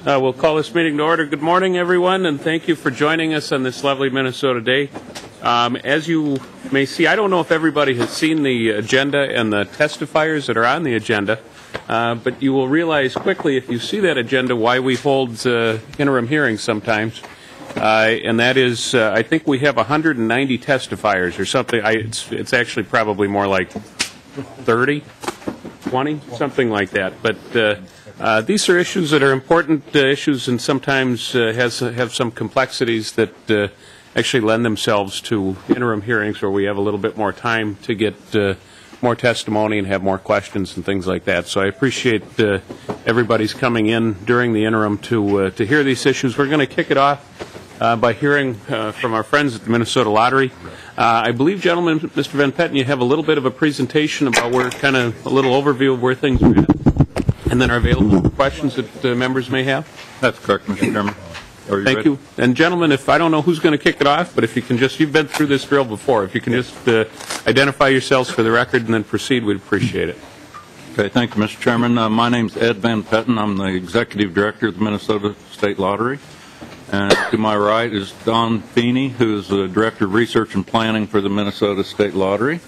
We'll call this meeting to order. Good morning, everyone, and thank you for joining us on this lovely Minnesota day. As you may see, I don't know if everybody has seen the agenda and the testifiers that are on the agenda, but you will realize quickly if you see that agenda why we hold interim hearings sometimes. And that is, I think we have 190 testifiers or something. It's actually probably more like 30, 20, something like that. But these are issues that are important issues and sometimes have some complexities that actually lend themselves to interim hearings where we have a little bit more time to get more testimony and have more questions and things like that. So I appreciate everybody's coming in during the interim to hear these issues. We're going to kick it off by hearing from our friends at the Minnesota Lottery. I believe, gentlemen, Mr. Van Petten, you have a little bit of a presentation about where, kind of a little overview of where things are at, and then are available for questions that members may have. That's correct, Mr. Chairman. Thank you. And gentlemen, if I don't know who's going to kick it off, but if you can just, you've been through this drill before, if you can just identify yourselves for the record and then proceed, we'd appreciate it. Okay, thank you, Mr. Chairman. My name's Ed Van Petten. I'm the Executive Director of the Minnesota State Lottery. And to my right is Don Feeney, who is the Director of Research and Planning for the Minnesota State Lottery.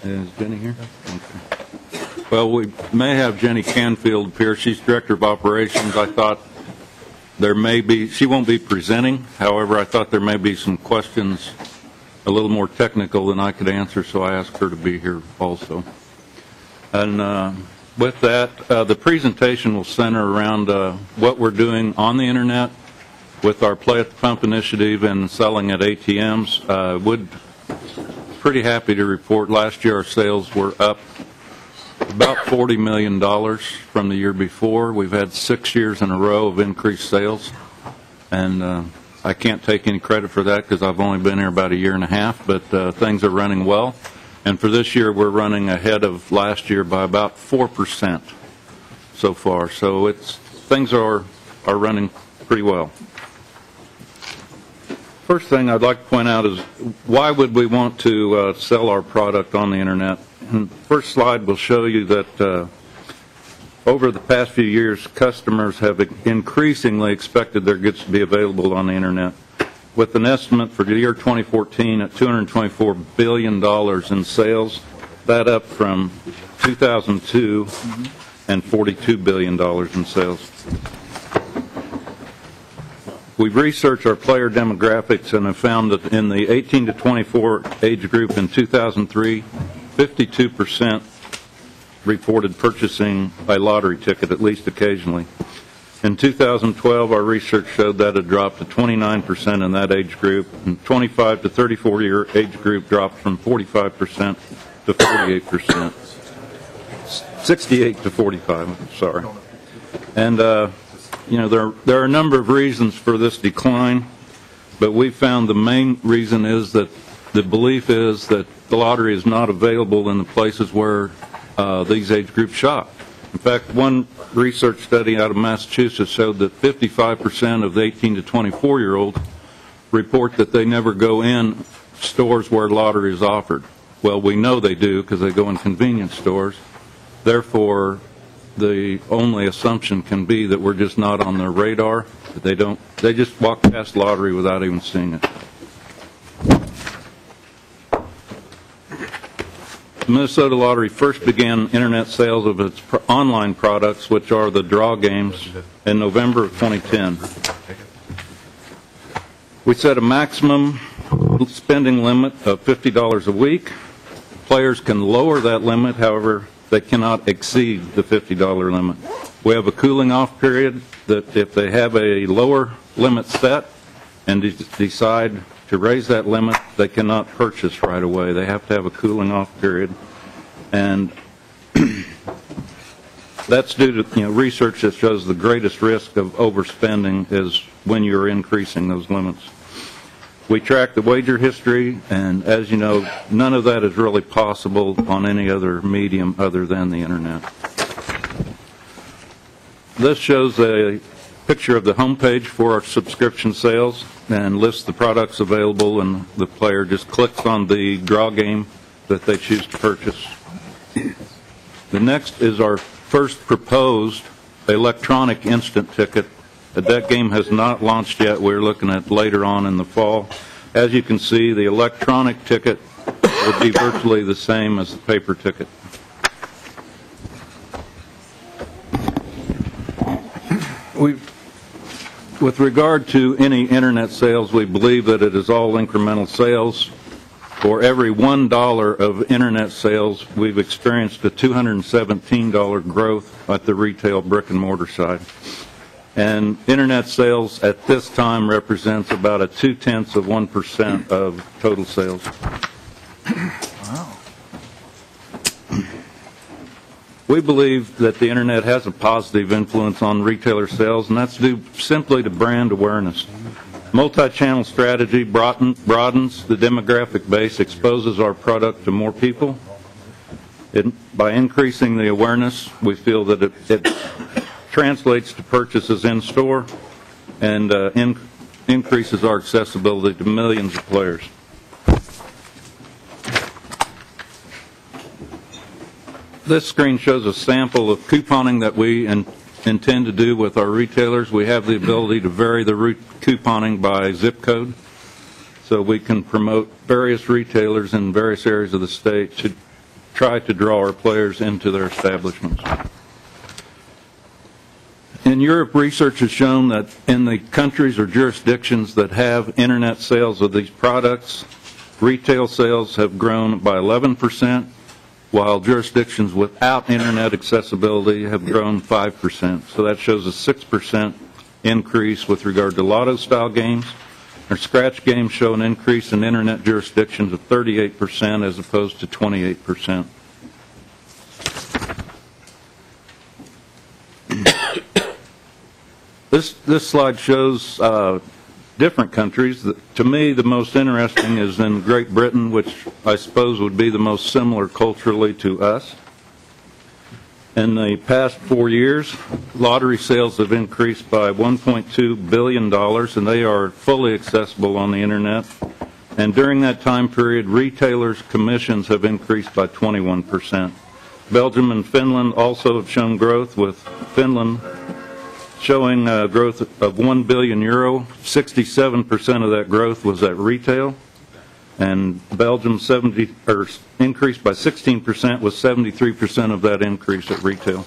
Is Jenny here? Okay. Well, we may have Jenny Canfield here. She's Director of Operations. I thought there may be, she won't be presenting. However, I thought there may be some questions a little more technical than I could answer, so I asked her to be here also. And with that, the presentation will center around what we're doing on the Internet with our Play at the Pump initiative and selling at ATMs. Would pretty happy to report last year our sales were up about $40 million from the year before. We've had 6 years in a row of increased sales, and I can't take any credit for that because I've only been here about a year and a half, but things are running well. And for this year, we're running ahead of last year by about 4% so far. So things are running pretty well. First thing I'd like to point out is why would we want to sell our product on the Internet? And the first slide will show you that over the past few years, customers have increasingly expected their goods to be available on the Internet. With an estimate for the year 2014 at $224 billion in sales, that up from 2002 and $42 billion in sales. We've researched our player demographics and have found that in the 18 to 24 age group in 2003, 52% reported purchasing a lottery ticket at least occasionally. In 2012, our research showed that it dropped to 29% in that age group, and 25 to 34-year age group dropped from 45% to 48%. 68 to 45, sorry. And there are a number of reasons for this decline, but we found the main reason is that the belief is that the lottery is not available in the places where these age groups shop. In fact, one research study out of Massachusetts showed that 55% of the 18 to 24-year-olds report that they never go in stores where lottery is offered. Well, we know they do because they go in convenience stores. Therefore, the only assumption can be that we're just not on their radar. That they just walk past lottery without even seeing it. The Minnesota Lottery first began Internet sales of its online products, which are the draw games, in November of 2010. We set a maximum spending limit of $50 a week. Players can lower that limit, however, they cannot exceed the $50 limit. We have a cooling off period that if they have a lower limit set and decide to raise that limit, they cannot purchase right away. They have to have a cooling off period. And that's due to research that shows the greatest risk of overspending is when you're increasing those limits. We track the wager history, and as you know, none of that is really possible on any other medium other than the Internet. This shows a picture of the homepage for our subscription sales and lists the products available, and the player just clicks on the draw game that they choose to purchase. The next is our first proposed electronic instant ticket. That game has not launched yet. We're looking at later on in the fall. As you can see, the electronic ticket will be virtually the same as the paper ticket. With regard to any internet sales, we believe that it is all incremental sales. For every $1 of internet sales, we've experienced a $217 growth at the retail brick and mortar side. And internet sales at this time represents about a 0.2% of total sales. Wow. We believe that the internet has a positive influence on retailer sales, and that's due simply to brand awareness. Multi-channel strategy broadens the demographic base, exposes our product to more people. By increasing the awareness, we feel that it translates to purchases in store and increases our accessibility to millions of players. This screen shows a sample of couponing that we intend to do with our retailers. We have the ability to vary the couponing by zip code, so we can promote various retailers in various areas of the state to try to draw our players into their establishments. In Europe, research has shown that in the countries or jurisdictions that have internet sales of these products, retail sales have grown by 11%, while jurisdictions without internet accessibility have grown 5%. So that shows a 6% increase with regard to lotto-style games. Our scratch games show an increase in internet jurisdictions of 38% as opposed to 28%. This slide shows different countries. To me, the most interesting is in Great Britain, which I suppose would be the most similar culturally to us. In the past 4 years, lottery sales have increased by $1.2 billion, and they are fully accessible on the internet. And during that time period, retailers' commissions have increased by 21%. Belgium and Finland also have shown growth, with Finland showing growth of €1 billion. 67% of that growth was at retail, and Belgium increased by 16%, with 73% of that increase at retail.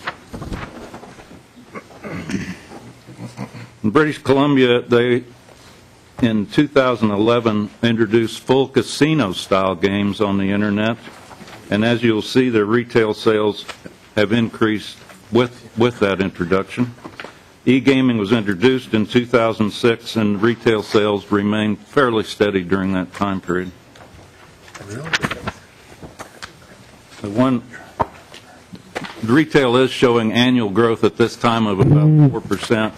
In British Columbia, they, in 2011, introduced full casino-style games on the internet, and as you'll see, their retail sales have increased with that introduction. E-gaming was introduced in 2006, and retail sales remained fairly steady during that time period. The retail is showing annual growth at this time of about 4%,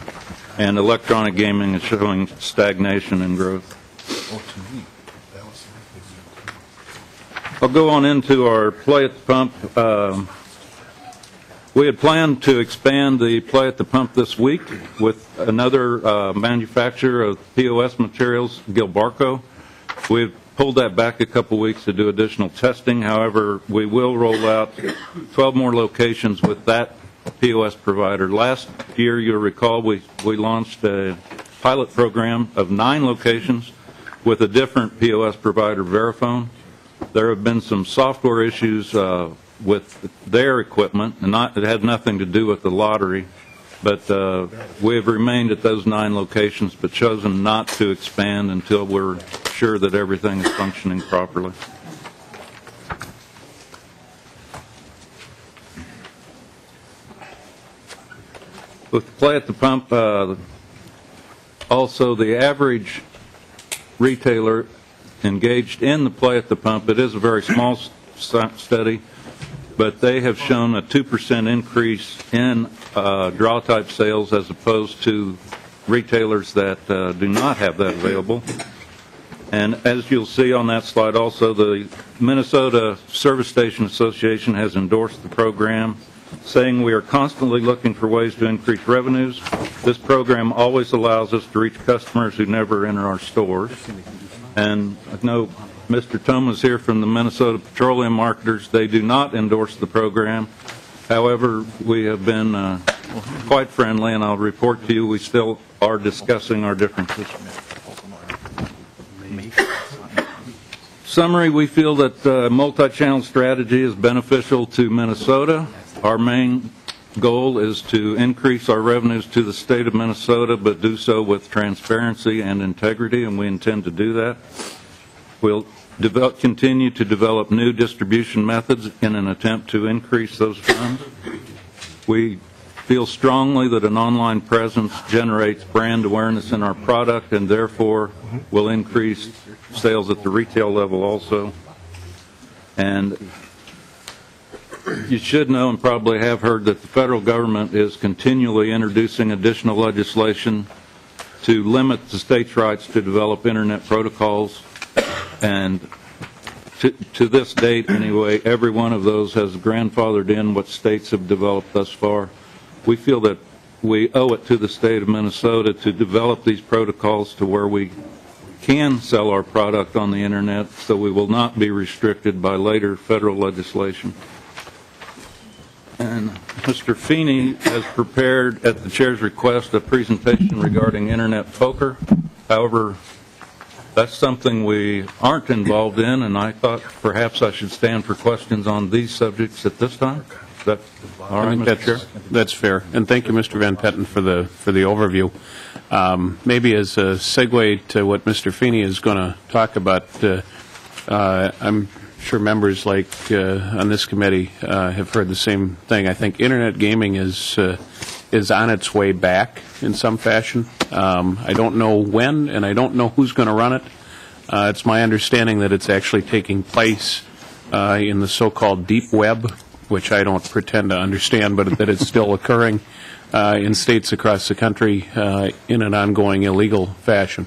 and electronic gaming is showing stagnation in growth. I'll go on into our play at the pump. We had planned to expand the play at the pump this week with another manufacturer of POS materials, Gilbarco. We've pulled that back a couple weeks to do additional testing. However, we will roll out 12 more locations with that POS provider. Last year, you'll recall, we launched a pilot program of 9 locations with a different POS provider, Verifone. There have been some software issues with their equipment, and it had nothing to do with the lottery, but we have remained at those 9 locations but chosen not to expand until we're sure that everything is functioning properly. With play at the pump, also the average retailer engaged in the play at the pump, it is a very small study, but they have shown a 2% increase in draw-type sales as opposed to retailers that do not have that available. And as you'll see on that slide also, the Minnesota Service Station Association has endorsed the program, saying we are constantly looking for ways to increase revenues. This program always allows us to reach customers who never enter our stores. And I know Mr. Thomas here from the Minnesota Petroleum Marketers, they do not endorse the program. However, we have been quite friendly, and I'll report to you we still are discussing our differences. Summary, we feel that multi-channel strategy is beneficial to Minnesota. Our main goal is to increase our revenues to the state of Minnesota, but do so with transparency and integrity, and we intend to do that. We'll continue to develop new distribution methods in an attempt to increase those funds. We feel strongly that an online presence generates brand awareness in our product and therefore will increase sales at the retail level also. And you should know and probably have heard that the federal government is continually introducing additional legislation to limit the states' rights to develop Internet protocols. And to this date, anyway, every one of those has grandfathered in what states have developed thus far. We feel that we owe it to the state of Minnesota to develop these protocols to where we can sell our product on the Internet, so we will not be restricted by later federal legislation. And Mr. Feeney has prepared, at the chair's request, a presentation regarding Internet poker. However, that's something we aren't involved in, and I thought perhaps I should stand for questions on these subjects at this time. Is that all right, Mr. Chair? That's fair. And thank you, Mr. Van Petten, for the overview. Maybe as a segue to what Mr. Feeney is going to talk about, I'm sure members like on this committee have heard the same thing. I think Internet gaming is on its way back in some fashion. I don't know when, and I don't know who's going to run it. It's my understanding that it's actually taking place in the so-called deep web, which I don't pretend to understand, but that it's still occurring in states across the country in an ongoing illegal fashion.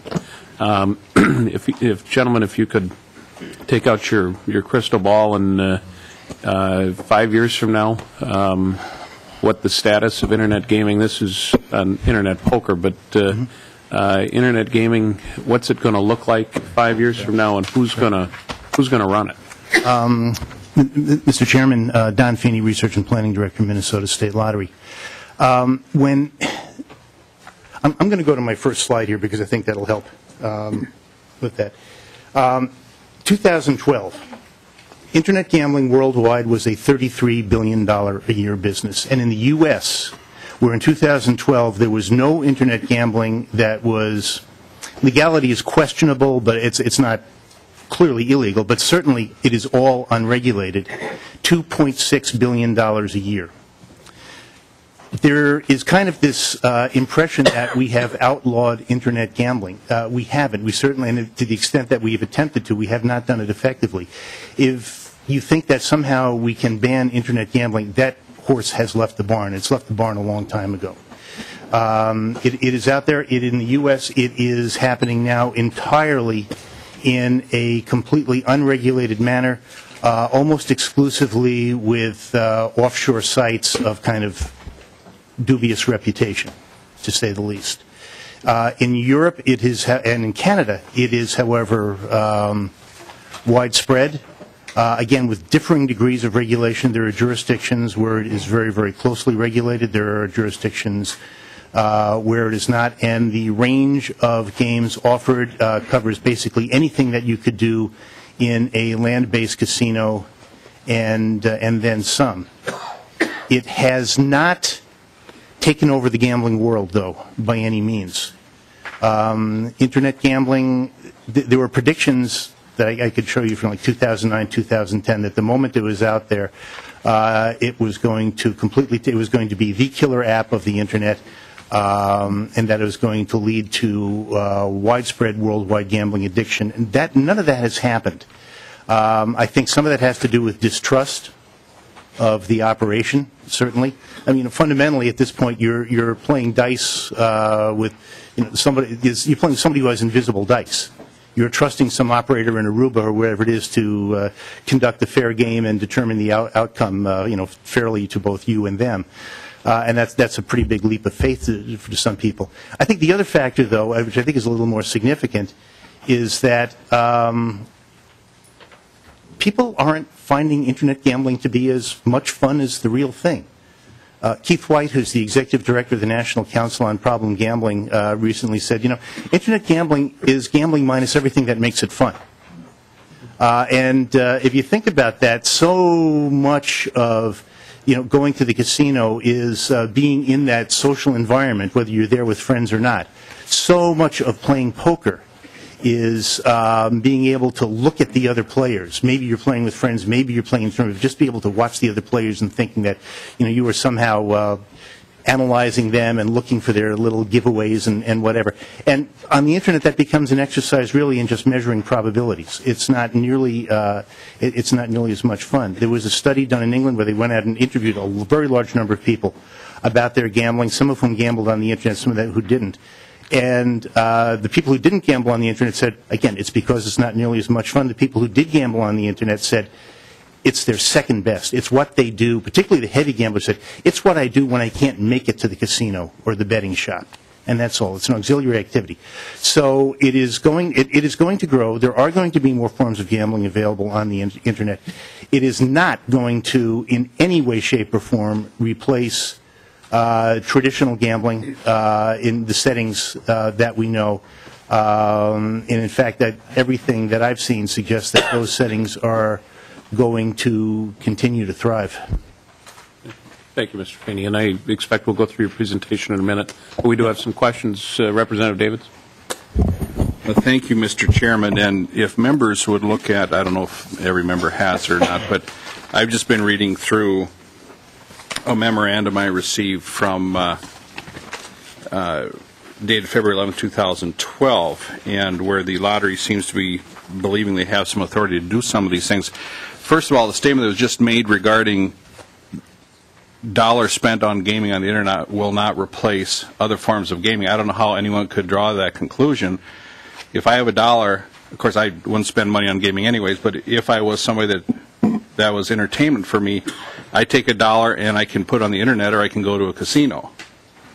Gentlemen, if you could take out your crystal ball and 5 years from now, what the status of Internet gaming, this is on Internet poker, but Internet gaming, what's it going to look like 5 years from now, and who's going to run it? Mr. Chairman, Don Feeney, Research and Planning Director, Minnesota State Lottery. I'm going to go to my first slide here because I think that'll help with that. 2012, Internet gambling worldwide was a $33 billion a year business. And in the U.S., where in 2012 there was no Internet gambling that was, legality is questionable, but it's not clearly illegal, but certainly it is all unregulated, $2.6 billion a year. There is kind of this impression that we have outlawed Internet gambling. We haven't. We certainly, and to the extent that we have attempted to, we have not done it effectively. If you think that somehow we can ban Internet gambling, that horse has left the barn. It's left the barn a long time ago. It is out there. In the U.S., it is happening now entirely in a completely unregulated manner, almost exclusively with offshore sites of kind of dubious reputation, to say the least. In Europe, it is, and in Canada, it is, however, widespread. Again, with differing degrees of regulation, there are jurisdictions where it is very, very closely regulated. There are jurisdictions where it is not, and the range of games offered covers basically anything that you could do in a land-based casino, and then some. It has not taken over the gambling world, though, by any means. Internet gambling, there were predictions that I could show you from like 2009, 2010, that the moment it was out there, it was going to be the killer app of the Internet, and that it was going to lead to widespread worldwide gambling addiction. And none of that has happened. I think some of that has to do with distrust of the operation, certainly. I mean, fundamentally, at this point, you're playing dice with, somebody. You're playing somebody who has invisible dice. You're trusting some operator in Aruba or wherever it is to conduct a fair game and determine the outcome, fairly to both you and them. And that's a pretty big leap of faith to some people. I think the other factor, though, which I think is a little more significant, is that people aren't finding Internet gambling to be as much fun as the real thing. Keith White, who's the executive director of the National Council on Problem Gambling, recently said, Internet gambling is gambling minus everything that makes it fun. And if you think about that, so much of going to the casino is being in that social environment, whether you're there with friends or not. So much of playing poker is being able to look at the other players. Maybe you're playing with friends, maybe you're playing in tournaments, just be able to watch the other players and thinking that you were somehow analyzing them and looking for their little giveaways and whatever. And on the Internet, that becomes an exercise really in just measuring probabilities. It's not nearly as much fun. There was a study done in England where they went out and interviewed a very large number of people about their gambling, some of whom gambled on the Internet, some of them who didn't. And the people who didn't gamble on the Internet said, again, it's because it's not nearly as much fun. The people who did gamble on the Internet said it's their second best. It's what they do, particularly the heavy gamblers said, it's what I do when I can't make it to the casino or the betting shop. And that's all. It's an auxiliary activity. So it is going to grow. There are going to be more forms of gambling available on the Internet. It is not going to, in any way, shape, or form, replace traditional gambling in the settings that we know. And in fact, that everything that I've seen suggests that those settings are going to continue to thrive. Thank you, Mr. Feeney. And I expect we'll go through your presentation in a minute. But we do have some questions. Representative Davids. Well, thank you, Mr. Chairman. And if members would look at, I don't know if every member has or not, but I've just been reading through a memorandum I received from dated February 11, 2012, and where the lottery seems to be believing they have some authority to do some of these things. First of all, the statement that was just made regarding dollars spent on gaming on the Internet will not replace other forms of gaming. I don't know how anyone could draw that conclusion. If I have $1, of course I wouldn't spend money on gaming anyways, but if I was somebody that was entertainment for me, I take $1 and I can put it on the Internet, or I can go to a casino,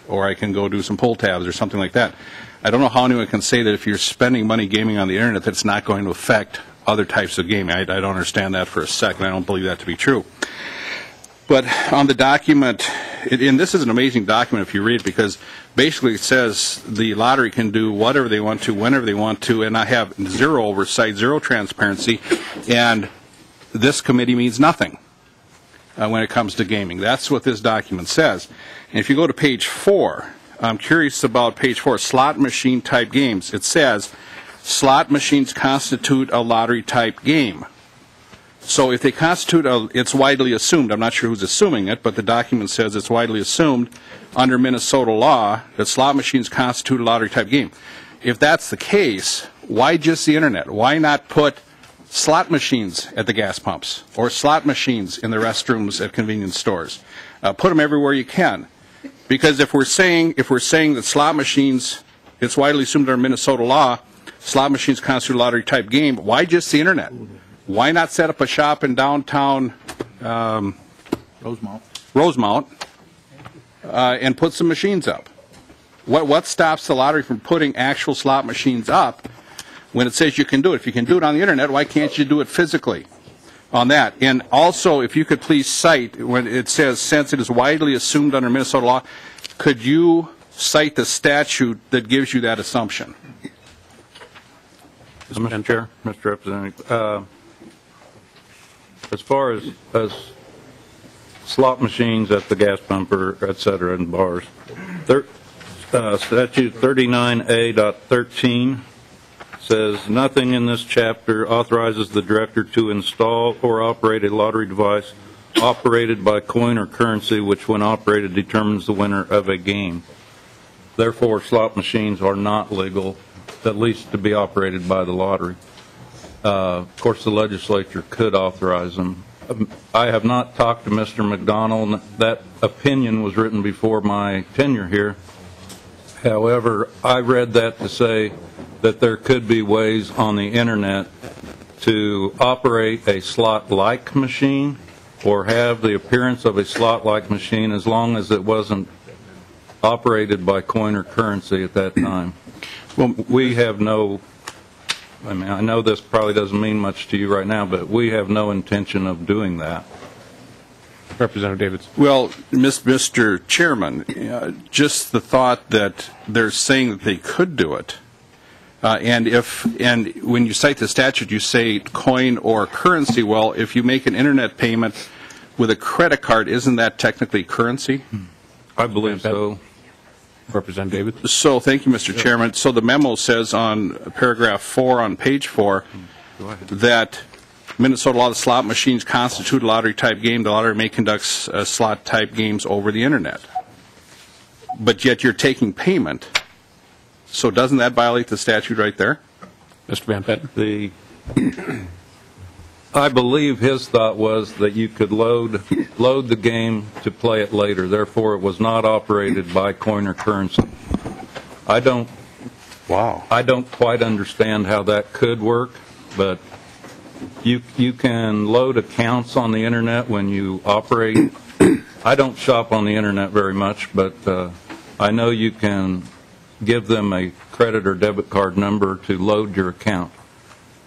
or I can go do some pull tabs or something like that. I don't know how anyone can say that if you're spending money gaming on the Internet that it's not going to affect other types of gaming. I don't understand that for a second. I don't believe that to be true. But on the document, and this is an amazing document if you read it, because basically it says the lottery can do whatever they want to, whenever they want to, and I have zero oversight, zero transparency, and this committee means nothing when it comes to gaming. That's what this document says. And if you go to page 4, I'm curious about page 4, slot machine type games. It says slot machines constitute a lottery type game. So if they constitute it's widely assumed, I'm not sure who's assuming it, but the document says it's widely assumed under Minnesota law that slot machines constitute a lottery type game. If that's the case, why just the Internet? Why not put slot machines at the gas pumps or slot machines in the restrooms at convenience stores? Put them everywhere you can. Because if we're saying that slot machines, it's widely assumed under Minnesota law, slot machines constitute a lottery type game, why just the Internet? Why not set up a shop in downtown Rosemount and put some machines up? What stops the lottery from putting actual slot machines up when it says you can do it? If you can do it on the Internet, why can't you do it physically on that? And also, if you could please cite, when it says, since it is widely assumed under Minnesota law, could you cite the statute that gives you that assumption? Mr. Chair, Mr. Representative, as far as slot machines at the gas pump or et cetera in bars, statute 39A.13 says nothing in this chapter authorizes the director to install or operate a lottery device operated by coin or currency which when operated determines the winner of a game. Therefore, slot machines are not legal, at least to be operated by the lottery. Of course, the legislature could authorize them. I have not talked to Mr. McDonald. That opinion was written before my tenure here. However, I read that to say that there could be ways on the Internet to operate a slot-like machine or have the appearance of a slot-like machine as long as it wasn't operated by coin or currency at that time. Well, we have no, I mean, I know this probably doesn't mean much to you right now, but we have no intention of doing that. Representative Davids. Well, Mr. Chairman, just the thought that they're saying that they could do it, and when you cite the statute, you say coin or currency. Well, if you make an internet payment with a credit card, isn't that technically currency? I believe so. Representative Davids. So, thank you, Mr. Chairman. So the memo says on paragraph 4 on page 4 that Minnesota law, the slot machines constitute a lottery-type game. The lottery may conduct slot-type games over the internet. But yet you're taking payment. So doesn't that violate the statute right there? Mr. Van Petten. I believe his thought was that you could load the game to play it later. Therefore, it was not operated by coin or currency. I don't quite understand how that could work, but you can load accounts on the internet when you operate. I don't shop on the internet very much, but I know you can give them a credit or debit card number to load your account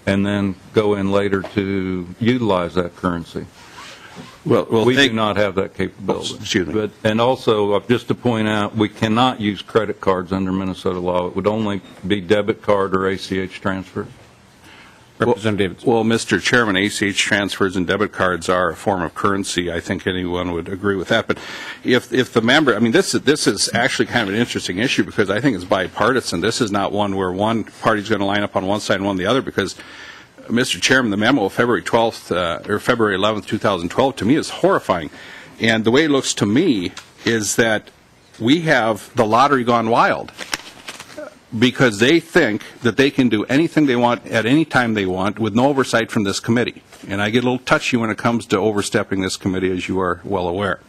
and then go in later to utilize that currency. Well, we do not have that capability. Excuse me. And also, just to point out, we cannot use credit cards under Minnesota law. It would only be debit card or ACH transfer. Representative. Well, Mr. Chairman, ACH transfers and debit cards are a form of currency. I think anyone would agree with that. But if the member, I mean, this is actually kind of an interesting issue because I think it's bipartisan. This is not one where one party's going to line up on one side and one the other because, Mr. Chairman, the memo of February 12th or February 11th, 2012, to me is horrifying. And the way it looks to me is that we have the lottery gone wild, because they think that they can do anything they want at any time they want with no oversight from this committee. And I get a little touchy when it comes to overstepping this committee, as you are well aware.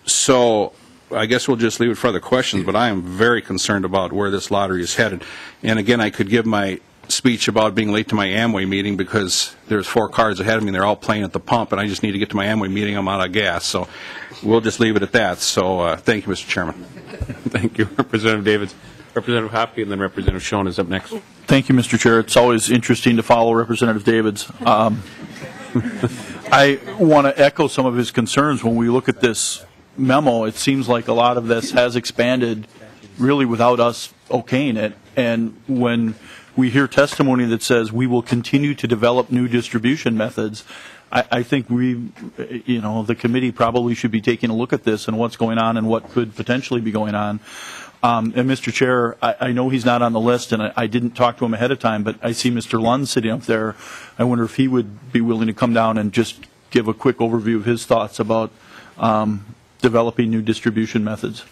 So I guess we'll just leave it for other questions, but I am very concerned about where this lottery is headed. And again, I could give my speech about being late to my Amway meeting because there's 4 cars ahead of me and they're all playing at the pump, and I just need to get to my Amway meeting. I'm out of gas. So we'll just leave it at that. So thank you, Mr. Chairman. Thank you, Representative Davids. Representative Hoppe and then Representative Schoen is up next. Thank you, Mr. Chair. It's always interesting to follow Representative Davids. I want to echo some of his concerns. When we look at this memo, it seems like a lot of this has expanded really without us okaying it. And when we hear testimony that says we will continue to develop new distribution methods, I think the committee probably should be taking a look at this and what's going on and what could potentially be going on. And Mr. Chair, I know he's not on the list, and I didn't talk to him ahead of time, but I see Mr. Lund sitting up there. I wonder if he would be willing to come down and just give a quick overview of his thoughts about developing new distribution methods.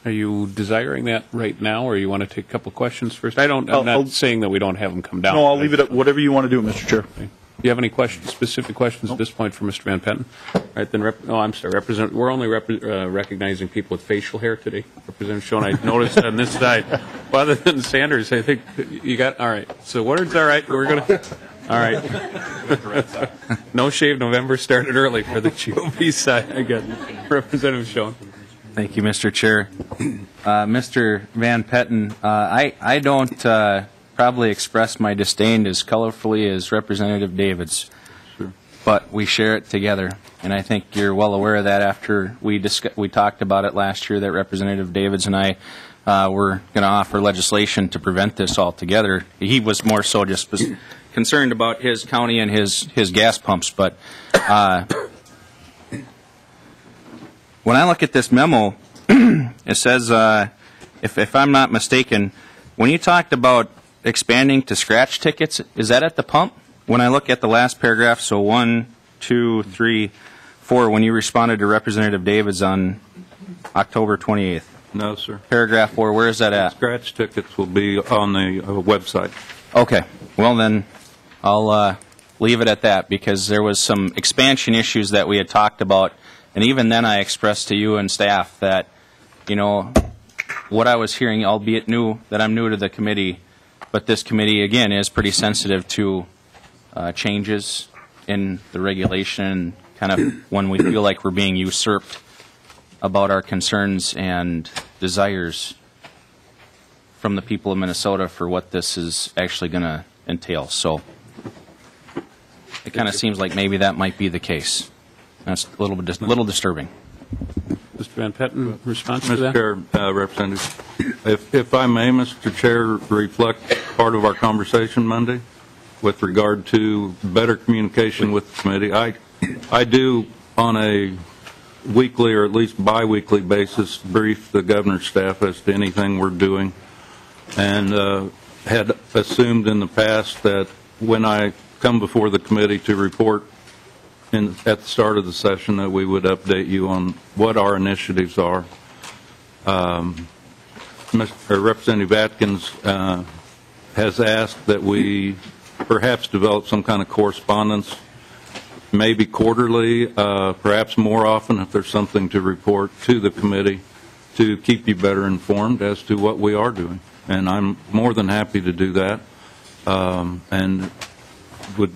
Are you desiring that right now, or you want to take a couple questions first? I'm not saying that we don't have them come down. No, I'll leave it at whatever you want to do, Mr. Chair. Okay. Do you have any specific questions at this point for Mr. Van Petten? All right, then. I'm sorry, Representative. We're only recognizing people with facial hair today. Representative Schoen, I noticed on this side. Well, other than Sanders, I think you got. All right. So words. All right. We're gonna. All right. No Shave November started early for the GOP side. I guess. Representative Schoen. Thank you, Mr. Chair. Mr. Van Petten, I don't probably express my disdain as colorfully as Representative Davids, but we share it together, and I think you're well aware of that after we talked about it last year that Representative Davids and I were going to offer legislation to prevent this altogether. He was more so just concerned about his county and his gas pumps, but when I look at this memo, it says, if I'm not mistaken, when you talked about expanding to scratch tickets, is that at the pump? When I look at the last paragraph, so 1, 2, 3, 4, when you responded to Representative Davids on October 28th. No, sir. Paragraph 4, where is that at? Scratch tickets will be on the website. Okay. Well, then I'll leave it at that because there was some expansion issues that we had talked about, and even then I expressed to you and staff that, what I was hearing, albeit that I'm new to the committee, but this committee, again, is pretty sensitive to changes in the regulation, kind of when we feel like we're being usurped about our concerns and desires from the people of Minnesota for what this is actually going to entail. So it kind of seems like maybe that might be the case. That's a little disturbing. Mr. Van Petten, response to Mr. that? Chair, Representative, if I may, Mr. Chair, reflect part of our conversation Monday with regard to better communication with the committee. I do, on a weekly or at least biweekly basis, brief the governor's staff as to anything we're doing, and had assumed in the past that when I come before the committee to report at the start of the session that we would update you on what our initiatives are. Representative Atkins has asked that we perhaps develop some kind of correspondence, maybe quarterly, perhaps more often if there's something to report to the committee to keep you better informed as to what we are doing. And I'm more than happy to do that, and would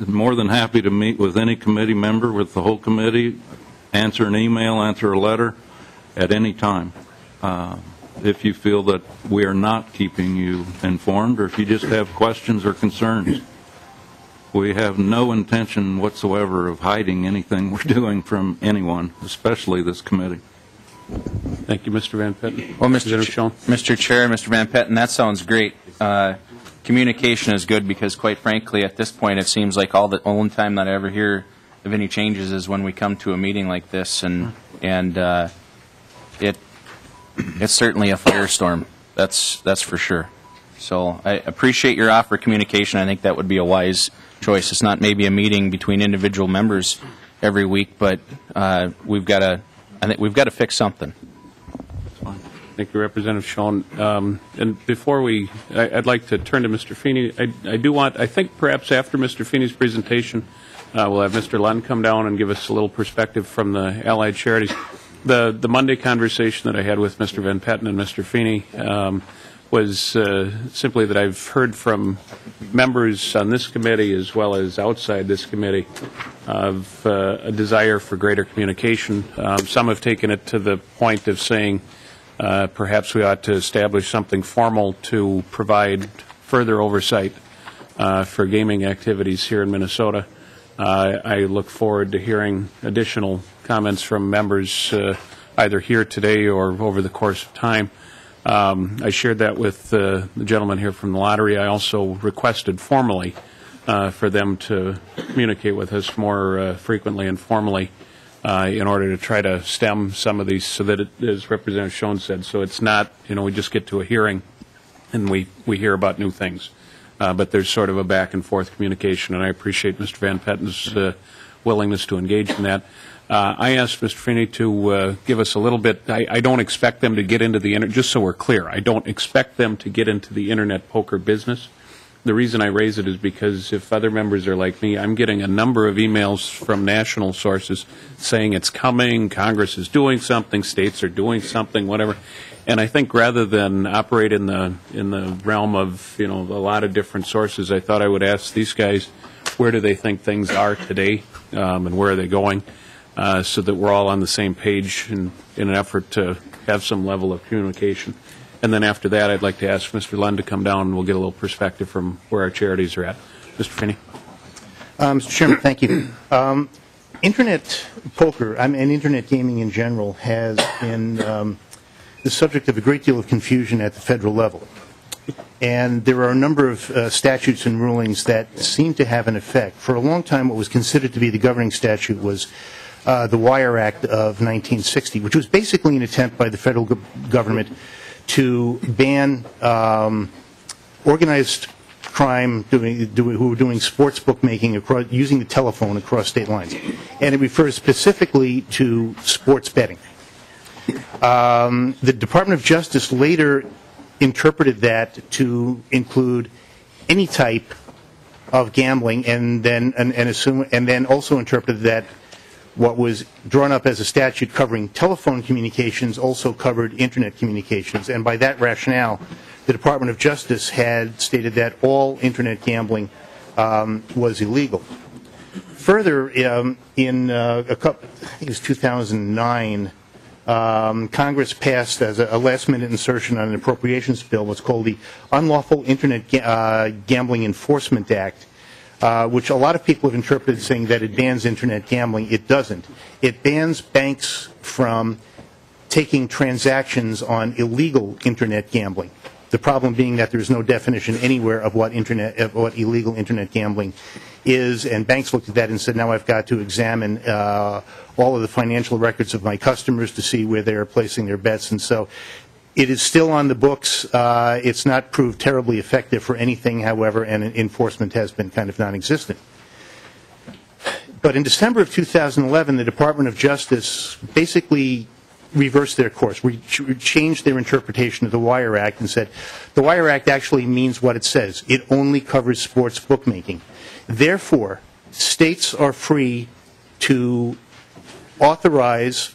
more than happy to meet with any committee member, with the whole committee, answer an email, answer a letter at any time. If you feel that we are not keeping you informed, or if you just have questions or concerns. We have no intention whatsoever of hiding anything we're doing from anyone, especially this committee. Thank you, Mr. Van Petten. Well, Mr. Chair, Mr. Van Petten, that sounds great. Communication is good because, quite frankly, at this point, it seems like the only time that I ever hear of any changes is when we come to a meeting like this, and it's certainly a firestorm. That's for sure. So I appreciate your offer of communication. I think that would be a wise choice. It's not maybe a meeting between individual members every week, but I think we've got to fix something. Thank you, Representative Schoen. And before I'd like to turn to Mr. Feeney. I think perhaps after Mr. Feeney's presentation, we'll have Mr. Lund come down and give us a little perspective from the Allied Charities. The Monday conversation that I had with Mr. Van Petten and Mr. Feeney was simply that I've heard from members on this committee as well as outside this committee of a desire for greater communication. Some have taken it to the point of saying perhaps we ought to establish something formal to provide further oversight for gaming activities here in Minnesota. I look forward to hearing additional comments from members either here today or over the course of time. I shared that with the gentleman here from the lottery. I also requested formally for them to communicate with us more frequently and formally in order to try to stem some of these, so that it, as Representative Schoen said, so it's not, we just get to a hearing and we hear about new things. But there's sort of a back and forth communication, and I appreciate Mr. Van Petten's willingness to engage in that. I asked Mr. Feeney to give us a little bit. I don't expect them to get into the internet, just so we're clear, I don't expect them to get into the internet poker business. The reason I raise it is because if other members are like me, I'm getting a number of emails from national sources saying it's coming, Congress is doing something, states are doing something, whatever. And I think rather than operate in the realm of a lot of different sources, I thought I would ask these guys where do they think things are today and where are they going, so that we're all on the same page in an effort to have some level of communication. And then after that, I'd like to ask Mr. Lund to come down, and we'll get a little perspective from where our charities are at. Mr. Feeney. Mr. Chairman, thank you. Internet poker, and Internet gaming in general, has been the subject of a great deal of confusion at the federal level. And there are a number of statutes and rulings that seem to have an effect. For a long time, what was considered to be the governing statute was the Wire Act of 1960, which was basically an attempt by the federal government to ban organized crime who were doing sports bookmaking using the telephone across state lines. And it refers specifically to sports betting. The Department of Justice later interpreted that to include any type of gambling, and then also interpreted that what was drawn up as a statute covering telephone communications also covered Internet communications. And by that rationale, the Department of Justice had stated that all Internet gambling was illegal. Further, in I think it was 2009, Congress passed as a last-minute insertion on an appropriations bill what's called the Unlawful Internet Gambling Enforcement Act, which a lot of people have interpreted saying that it bans Internet gambling. It doesn't. It bans banks from taking transactions on illegal Internet gambling. The problem being that there's no definition anywhere of what illegal Internet gambling is, and banks looked at that and said, now I've got to examine all of the financial records of my customers to see where they're placing their bets. And so it is still on the books. It's not proved terribly effective for anything, however, and enforcement has been kind of non-existent. But in December of 2011, the Department of Justice basically reversed their course. We changed their interpretation of the Wire Act and said the Wire Act actually means what it says. It only covers sports bookmaking. Therefore, states are free to authorize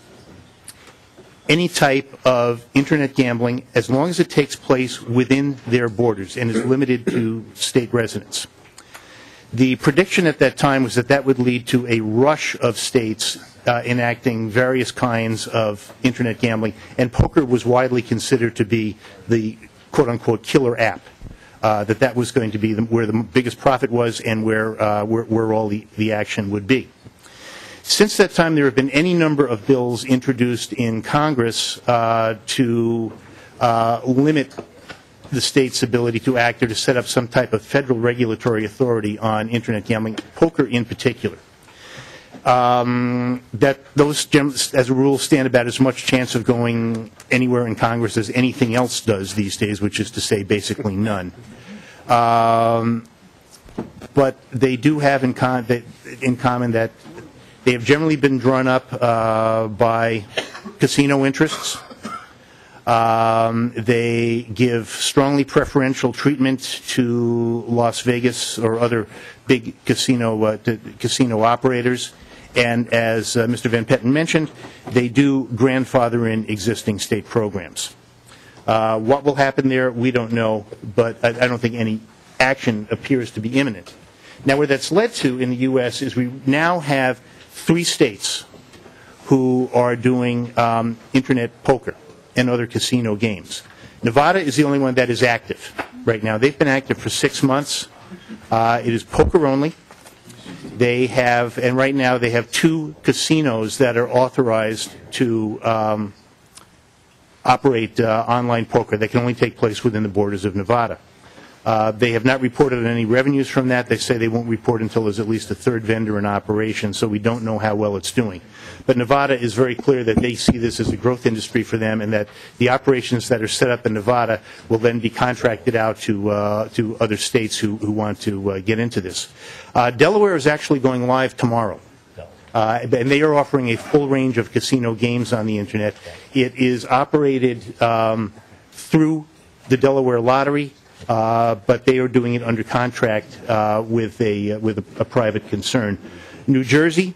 any type of Internet gambling as long as it takes place within their borders and is limited to state residents. The prediction at that time was that that would lead to a rush of states enacting various kinds of Internet gambling, and poker was widely considered to be the quote-unquote killer app, that was going to be where the biggest profit was and where all the action would be. Since that time, there have been any number of bills introduced in Congress to limit the state's ability to act or to set up some type of federal regulatory authority on Internet gambling, poker in particular. That those, as a rule, stand about as much chance of going anywhere in Congress as anything else does these days, which is to say basically none. But they do have in common that they have generally been drawn up by casino interests. They give strongly preferential treatment to Las Vegas or other big casino operators. And as Mr. Van Petten mentioned, they do grandfather in existing state programs. What will happen there, we don't know, but I don't think any action appears to be imminent. Now, where that's led to in the U.S. is we now have 3 states who are doing Internet poker and other casino games. Nevada is the only one that is active right now. They've been active for 6 months. It is poker only. They have, and right now they have 2 casinos that are authorized to operate online poker. They can only take place within the borders of Nevada. They have not reported on any revenues from that. They say they won't report until there's at least a 3rd vendor in operation, so we don't know how well it's doing. But Nevada is very clear that they see this as a growth industry for them, and that the operations that are set up in Nevada will then be contracted out to other states who want to get into this. Delaware is actually going live tomorrow. And they are offering a full range of casino games on the Internet. It is operated through the Delaware Lottery, but they are doing it under contract with a private concern. New Jersey,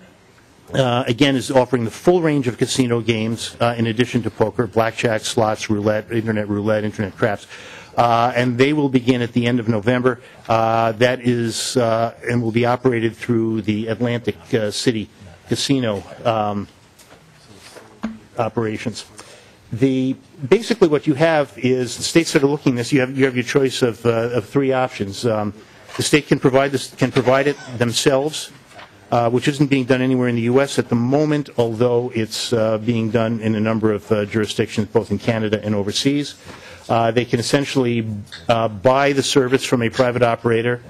again, is offering the full range of casino games in addition to poker, blackjack, slots, roulette, Internet craps. And they will begin at the end of November. That is, and will be operated through the Atlantic City Casino operations. Basically what you have is the states that are looking at this, you have your choice of 3 options. The state can provide it themselves, which isn't being done anywhere in the U.S. at the moment, although it's being done in a number of jurisdictions, both in Canada and overseas. They can essentially buy the service from a private operator,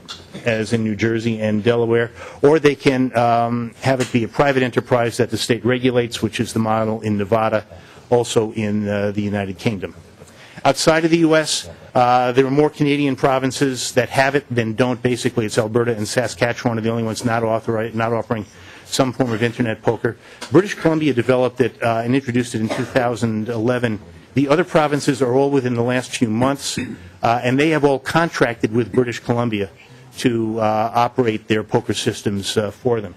as in New Jersey and Delaware, or they can have it be a private enterprise that the state regulates, which is the model in Nevada, also in the United Kingdom. Outside of the U.S., there are more Canadian provinces that have it than don't. Basically, it's Alberta and Saskatchewan are the only ones not offering some form of Internet poker. British Columbia developed it and introduced it in 2011. The other provinces are all within the last few months, and they have all contracted with British Columbia to operate their poker systems for them.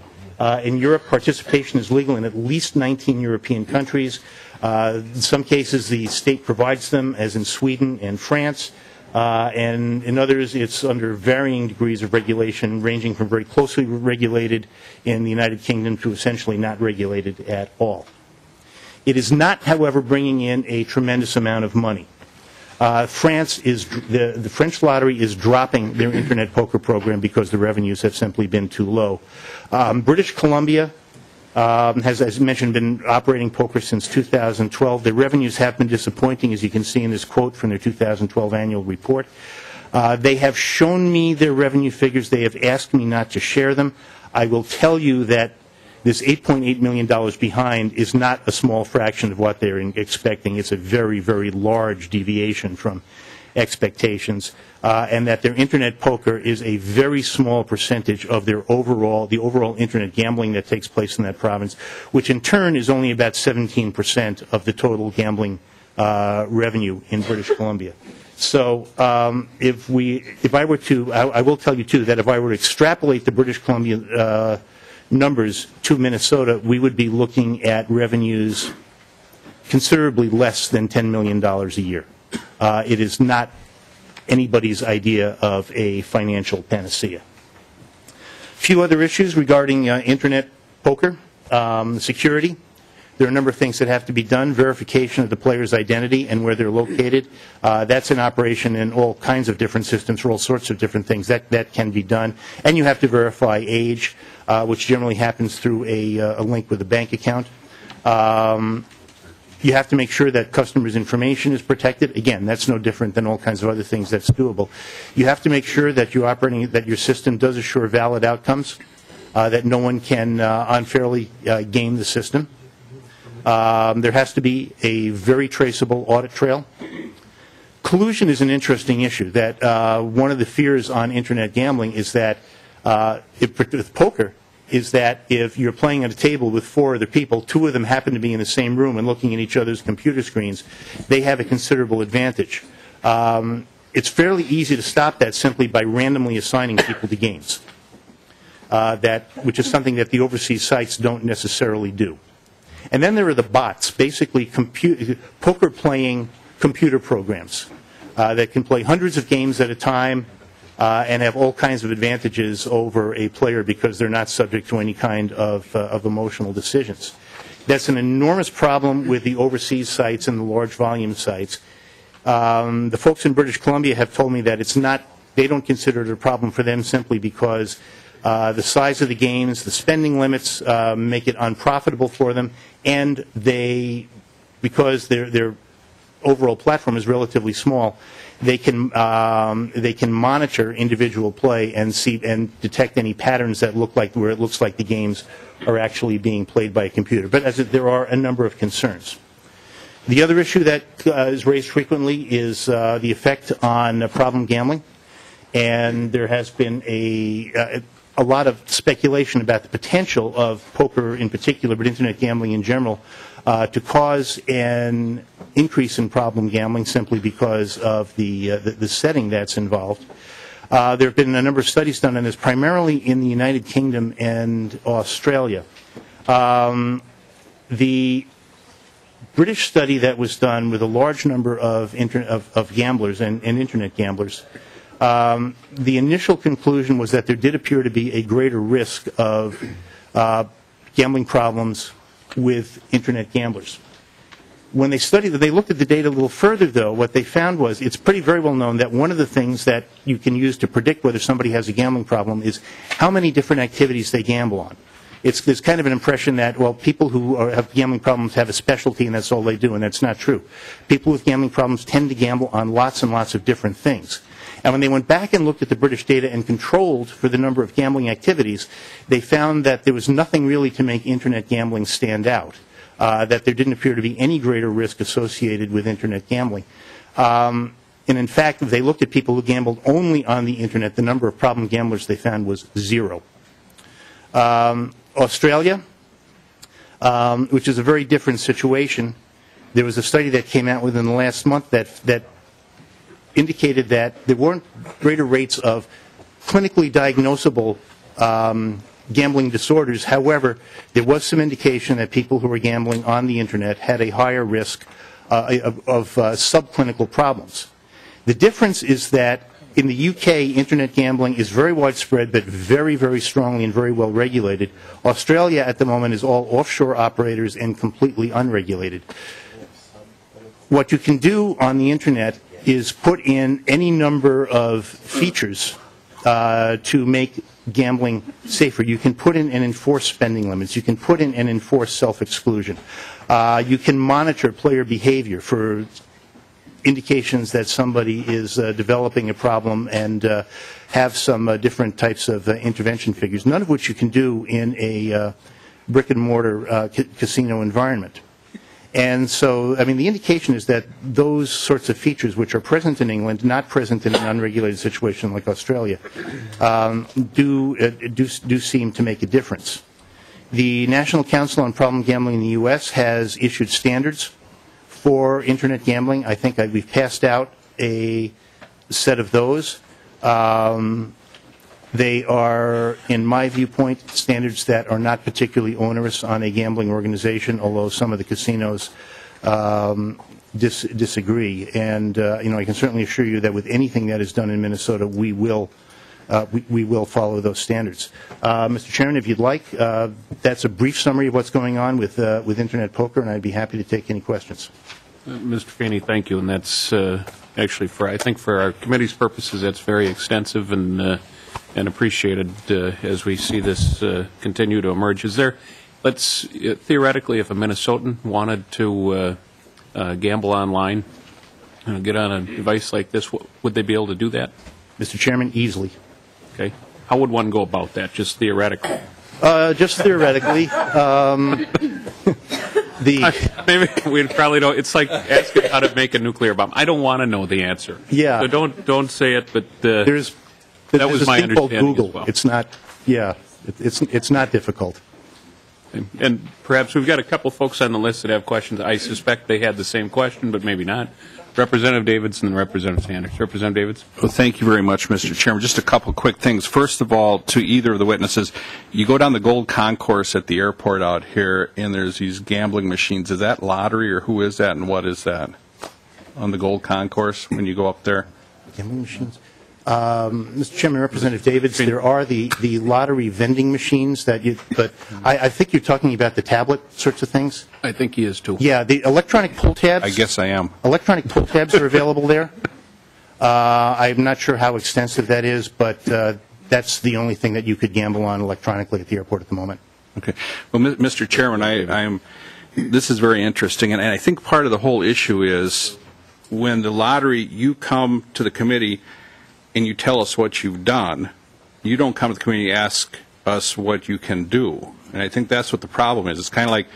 In Europe, participation is legal in at least 19 European countries. In some cases, the state provides them, as in Sweden and France, and in others, it's under varying degrees of regulation, ranging from very closely regulated in the United Kingdom to essentially not regulated at all. It is not, however, bringing in a tremendous amount of money. France is the French lottery is dropping their internet poker program because the revenues have simply been too low. British Columbia has, as mentioned, been operating poker since 2012. Their revenues have been disappointing, as you can see in this quote from their 2012 annual report. They have shown me their revenue figures. They have asked me not to share them. I will tell you that this $8.8 million behind is not a small fraction of what they're expecting. It's a very, very large deviation from expectations, and that their internet poker is a very small percentage of the overall internet gambling that takes place in that province, which in turn is only about 17% of the total gambling revenue in British Columbia. So if I were to, I will tell you too that if I were to extrapolate the British Columbia numbers to Minnesota, we would be looking at revenues considerably less than $10 million a year. It is not anybody's idea of a financial panacea. A few other issues regarding internet poker. Security. There are a number of things that have to be done. Verification of the player's identity and where they're located. That's an operation in all kinds of different systems for all sorts of different things. That can be done. And you have to verify age, which generally happens through a link with a bank account. You have to make sure that customers' information is protected. Again, that's no different than all kinds of other things that's doable. You have to make sure that that your system does assure valid outcomes, that no one can unfairly game the system. There has to be a very traceable audit trail. Collusion is an interesting issue. That one of the fears on internet gambling is that with poker is that if you're playing at a table with 4 other people, 2 of them happen to be in the same room and looking at each other's computer screens, they have a considerable advantage. It's fairly easy to stop that simply by randomly assigning people to games, which is something that the overseas sites don't necessarily do. And then there are the bots, basically poker-playing computer programs that can play hundreds of games at a time and have all kinds of advantages over a player because they're not subject to any kind of emotional decisions. That's an enormous problem with the overseas sites and the large volume sites. The folks in British Columbia have told me that they don't consider it a problem for them simply because the size of the games, the spending limits make it unprofitable for them, and because their overall platform is relatively small, they can monitor individual play and detect any patterns that look like where it looks like the games are actually being played by a computer. But there are a number of concerns. The other issue that is raised frequently is the effect on problem gambling, and there has been a lot of speculation about the potential of poker in particular, but internet gambling in general, to cause an increase in problem gambling simply because of the setting that's involved. There have been a number of studies done on this, primarily in the United Kingdom and Australia. The British study that was done with a large number of gamblers and internet gamblers, the initial conclusion was that there did appear to be a greater risk of gambling problems with internet gamblers. When they looked at the data a little further, though, what they found was it's very well known that one of the things that you can use to predict whether somebody has a gambling problem is how many different activities they gamble on. There's kind of an impression that, well, people who have gambling problems have a specialty and that's all they do, and that's not true. People with gambling problems tend to gamble on lots and lots of different things. And when they went back and looked at the British data and controlled for the number of gambling activities, they found that there was nothing really to make internet gambling stand out, that there didn't appear to be any greater risk associated with internet gambling. And in fact, if they looked at people who gambled only on the internet, the number of problem gamblers they found was 0. Australia, which is a very different situation, there was a study that came out within the last month that indicated that there weren't greater rates of clinically diagnosable gambling disorders. However, there was some indication that people who were gambling on the internet had a higher risk of subclinical problems. The difference is that in the UK, internet gambling is very widespread, but very, very strongly and very well regulated. Australia at the moment is all offshore operators and completely unregulated. What you can do on the internet is put in any number of features to make gambling safer. You can put in and enforce spending limits. You can put in and enforce self-exclusion. You can monitor player behavior for indications that somebody is developing a problem and have some different types of intervention figures, none of which you can do in a brick-and-mortar casino environment. And so, I mean, the indication is that those sorts of features, which are present in England, not present in an unregulated situation like Australia, do seem to make a difference. The National Council on Problem Gambling in the U.S. has issued standards for Internet gambling. I think we've passed out a set of those. They are, in my viewpoint, standards that are not particularly onerous on a gambling organization, although some of the casinos disagree. And I can certainly assure you that with anything that is done in Minnesota, we will follow those standards. Mr. Chairman, if you'd like, that's a brief summary of what's going on with Internet poker, and I'd be happy to take any questions. Mr. Feeney, thank you. And that's actually, I think for our committee's purposes, that's very extensive and appreciated as we see this continue to emerge. Is there, theoretically, if a Minnesotan wanted to gamble online, get on a device like this, would they be able to do that? Mr. Chairman, easily. Okay. How would one go about that, just theoretically? Just theoretically. Maybe we probably don't. It's like asking how to make a nuclear bomb. I don't want to know the answer. Yeah. So don't say it. But that was my thing called understanding Google. as well. It's not. Yeah. It's not difficult. And perhaps we've got a couple folks on the list that have questions. I suspect they had the same question, but maybe not. Representative Davidson and Representative Sanders. Representative Davidson. Well, thank you very much, Mr. Chairman. Just a couple quick things. First of all, to either of the witnesses, you go down the Gold Concourse at the airport out here, and there's these gambling machines. Is that lottery, or who is that, and what is that on the Gold Concourse when you go up there? Gambling machines. Mr. Chairman, Representative Davids, there are the lottery vending machines but I think you're talking about the tablet sorts of things. I think he is too. Yeah, the electronic pull tabs. I guess I am. Electronic pull tabs are available there. I'm not sure how extensive that is, but that's the only thing that you could gamble on electronically at the airport at the moment. Okay. Well, Mr. Chairman, this is very interesting, and I think part of the whole issue is when the lottery, you come to the committee and you tell us what you've done, you don't come to the committee and ask us what you can do. And I think that's what the problem is. It's kind of like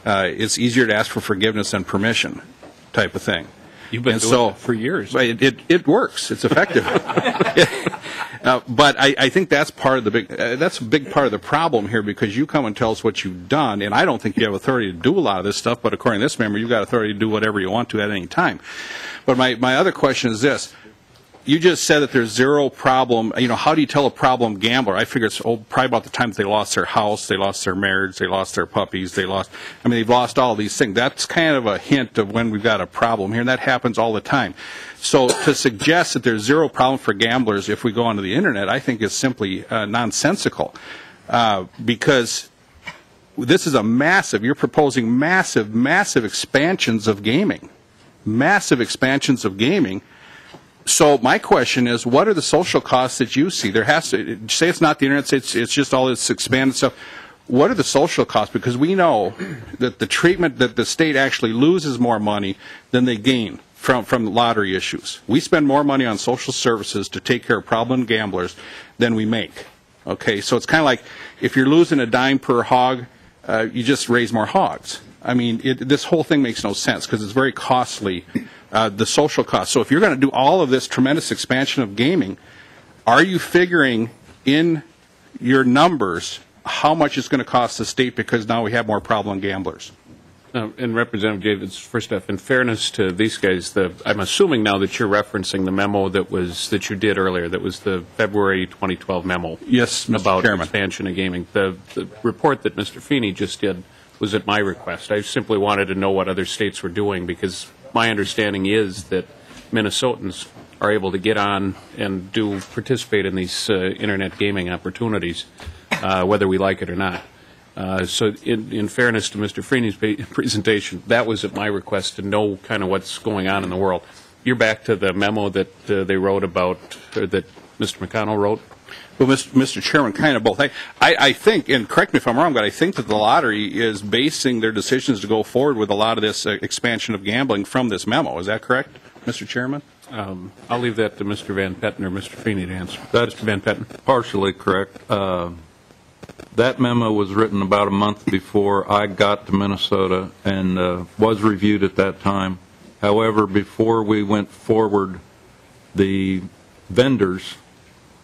it's easier to ask for forgiveness than permission type of thing. You've been doing it for years. It works. It's effective. But I think that's part of that's a big part of the problem here, because you come and tell us what you've done, and I don't think you have authority to do a lot of this stuff, but according to this member, you've got authority to do whatever you want to at any time. But my other question is this. You just said that there's zero problem. How do you tell a problem gambler? I figure it's probably about the time that they lost their house, they lost their marriage, they lost their puppies, they've lost all these things. That's kind of a hint of when we've got a problem here, and that happens all the time. So to suggest that there's zero problem for gamblers if we go onto the Internet, I think is simply nonsensical, because this is you're proposing massive expansions of gaming. Massive expansions of gaming. So my question is, what are the social costs that you see? There has to say it's not the Internet, say it's just all this expanded stuff. What are the social costs? Because we know that the treatment that the state actually loses more money than they gain from lottery issues. We spend more money on social services to take care of problem gamblers than we make. Okay, so it's kind of like if you're losing a dime per hog, you just raise more hogs. This whole thing makes no sense because it's very costly. The social cost. So if you're going to do all of this tremendous expansion of gaming, are you figuring in your numbers how much it's going to cost the state, because now we have more problem gamblers? And Representative Davids, first off, in fairness to these guys, I'm assuming now that you're referencing the memo that you did earlier, that was the February 2012 memo. Yes, Mr. About Chairman. expansion of gaming. The report that Mr. Feeney just did was at my request. I simply wanted to know what other states were doing, because my understanding is that Minnesotans are able to get on and participate in these Internet gaming opportunities, whether we like it or not. So in fairness to Mr. Feeney's presentation, that was at my request to know kind of what's going on in the world. you're back to the memo that they wrote about, or that Mr. McConnell wrote? Well, Mr. Chairman, kind of both. I think, and correct me if I'm wrong, but I think that the lottery is basing their decisions to go forward with a lot of this expansion of gambling from this memo. Is that correct, Mr. Chairman? I'll leave that to Mr. Van Petten or Mr. Feeney to answer. Mr. Van Petten. Partially correct. That memo was written about a month before I got to Minnesota and was reviewed at that time. However, before we went forward, the vendors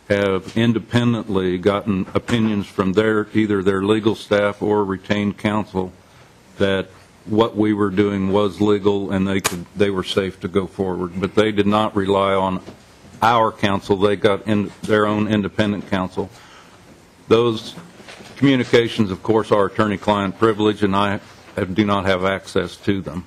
have independently gotten opinions from either their legal staff or retained counsel that what we were doing was legal and they were safe to go forward. But they did not rely on our counsel. They got their own independent counsel. Those communications, of course, are attorney-client privilege, and I do not have access to them.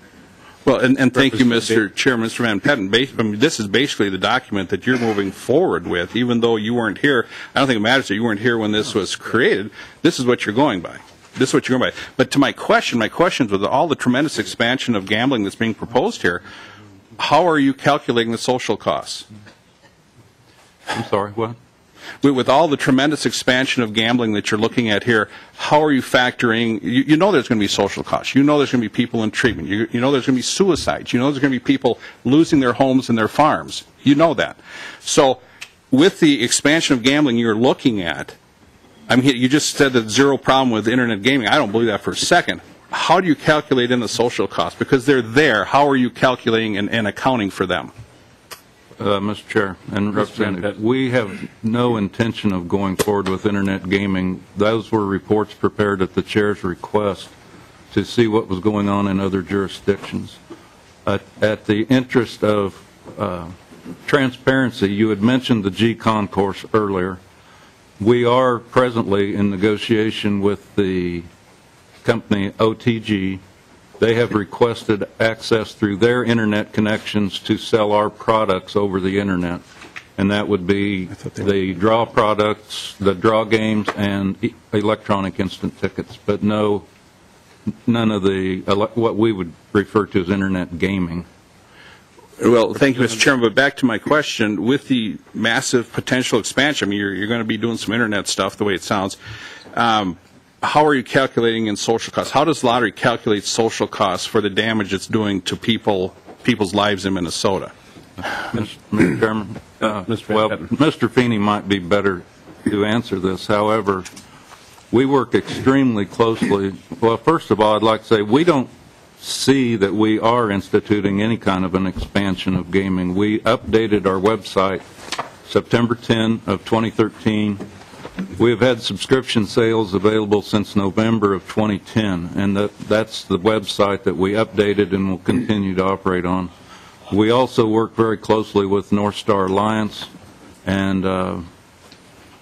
Well, and thank you, Mr. Chairman, Mr. Van Petten. This is basically the document that you're moving forward with, even though you weren't here. I don't think it matters that you weren't here when this was created. This is what you're going by. This is what you're going by. But to my questions with all the tremendous expansion of gambling that's being proposed here, how are you calculating the social costs? I'm sorry, what? With all the tremendous expansion of gambling that you're looking at here, how are you factoring? You know there's going to be social costs. You know there's going to be people in treatment. You know there's going to be suicides. You know there's going to be people losing their homes and their farms. You know that. So with the expansion of gambling you're looking at, I mean, you just said that zero problem with Internet gaming. I don't believe that for a second. How do you calculate in the social costs? Because they're there. How are you calculating and accounting for them? Mr. Chair and Representative, we have no intention of going forward with Internet gaming. Those were reports prepared at the Chair's request to see what was going on in other jurisdictions. At the interest of transparency, you had mentioned the G concourse earlier. We are presently in negotiation with the company OTG. They have requested access through their Internet connections to sell our products over the Internet. And that would be the draw products, the draw games, and electronic instant tickets, but none of the what we would refer to as Internet gaming. Well, thank you, Mr. Chairman. But back to my question, with the massive potential expansion, I mean, you're going to be doing some Internet stuff the way it sounds. How are you calculating in social costs? How does lottery calculate social costs for the damage it's doing to people's lives in Minnesota? Mr. Chairman, Mr. Feeney might be better to answer this. However, we work extremely closely. Well, first of all, I'd like to say we don't see that we are instituting any kind of an expansion of gaming. We updated our website September 10 of 2013. We have had subscription sales available since November of 2010, and that's the website that we updated and will continue to operate on. We also work very closely with North Star Alliance, and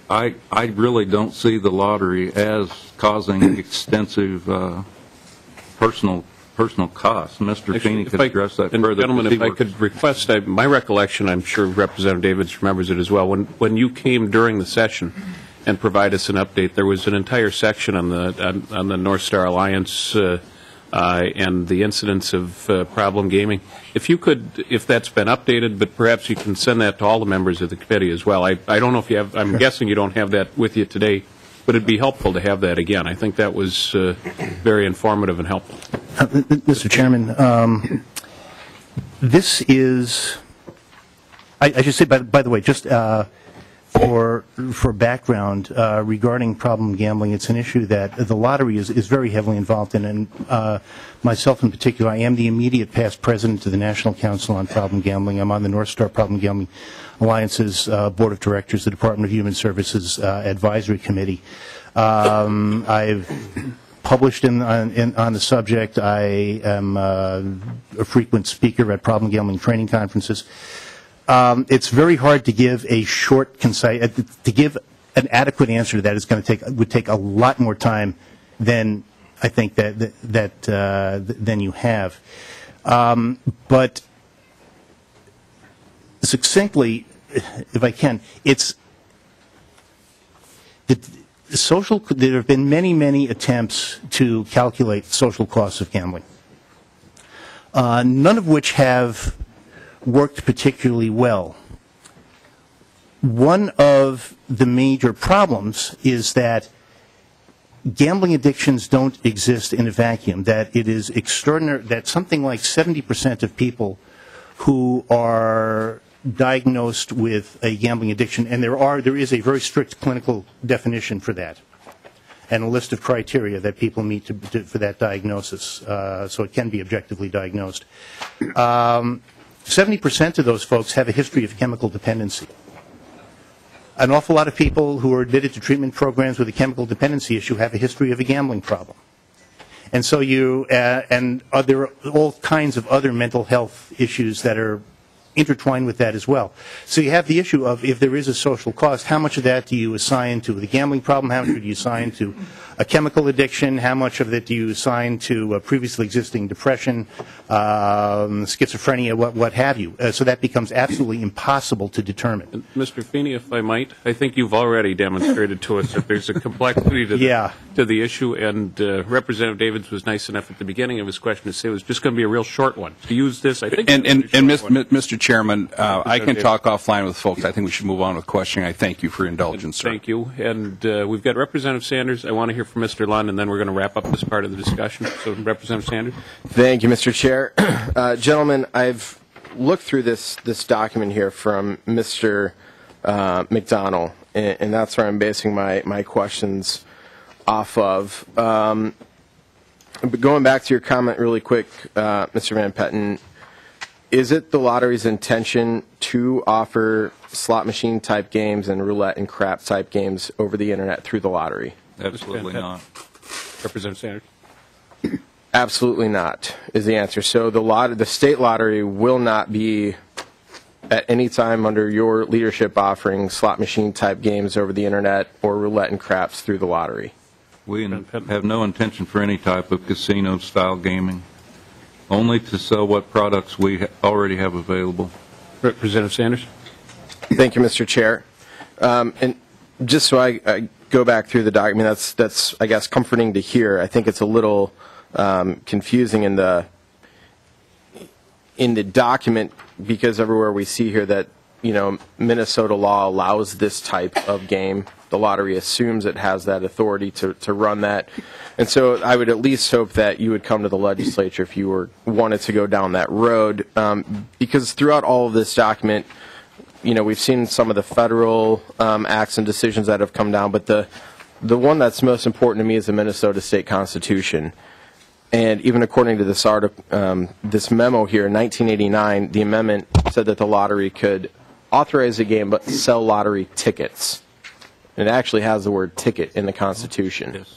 I really don't see the lottery as causing extensive personal costs. Mr. Feeney could address that further. Gentlemen, if I could request, my recollection, I'm sure Representative Davids remembers it as well, when you came during the session and provide us an update, there was an entire section on the North Star Alliance and the incidence of problem gaming. If you could, if that's been updated, but perhaps you can send that to all the members of the committee as well. I don't know if you have, I'm guessing you don't have that with you today, but it'd be helpful to have that again. I think that was very informative and helpful. Mr. Chairman, this is, I should say, by the way, just for background regarding problem gambling, it's an issue that the lottery is very heavily involved in, and myself in particular, I am the immediate past president of the National Council on Problem Gambling. I'm on the North Star Problem Gambling Alliance's Board of Directors, the Department of Human Services Advisory Committee. I've published on the subject. I am a frequent speaker at problem gambling training conferences. It's very hard to give a short, concise, to give an adequate answer to that would take a lot more time than I think than you have. But succinctly, if I can, it's there have been many attempts to calculate social costs of gambling, none of which have worked particularly well. One of the major problems is that gambling addictions don't exist in a vacuum, that it is extraordinary, that something like 70% of people who are diagnosed with a gambling addiction, and there is a very strict clinical definition for that, and a list of criteria that people meet for that diagnosis, so it can be objectively diagnosed. 70% of those folks have a history of chemical dependency. An awful lot of people who are admitted to treatment programs with a chemical dependency issue have a history of a gambling problem. And so there are all kinds of other mental health issues that are intertwined with that as well. So you have the issue of, if there is a social cost, how much of that do you assign to the gambling problem, how much do you assign to a chemical addiction, how much of it do you assign to previously existing depression, schizophrenia, what have you. So that becomes absolutely impossible to determine. Mr. Feeney, if I might, I think you've already demonstrated to us that there's a complexity to the issue, and Representative Davids was nice enough at the beginning of his question to say it was just going to be a real short one. To use this, I think... Mr. Chairman, I can talk offline with folks. I think we should move on with questioning. I thank you for your indulgence, sir. Thank you. And we've got Representative Sanders. I want to hear from Mr. Lund, and then we're going to wrap up this part of the discussion. So, Representative Sanders. Thank you, Mr. Chair. Gentlemen, I've looked through this document here from Mr. McDonnell, and that's where I'm basing my questions off of. But going back to your comment really quick, Mr. Van Petten, is it the lottery's intention to offer slot machine type games and roulette and crap type games over the internet through the lottery? Absolutely not. Representative Sanders. Absolutely not is the answer. So the state lottery will not be at any time under your leadership offering slot machine type games over the internet or roulette and craps through the lottery. We have no intention for any type of casino style gaming. Only to sell what products we already have available. Representative Sanders. Thank you, Mr. Chair. And just so I go back through the document, that's I guess comforting to hear. I think it's a little confusing in the document, because everywhere we see here that Minnesota law allows this type of game. The lottery assumes it has that authority to run that. And so I would at least hope that you would come to the legislature if you wanted to go down that road, because throughout all of this document, we've seen some of the federal acts and decisions that have come down, but the one that's most important to me is the Minnesota State Constitution. And even according to this this memo here in 1989, the amendment said that the lottery could authorize a game but sell lottery tickets. It actually has the word ticket in the Constitution. Yes.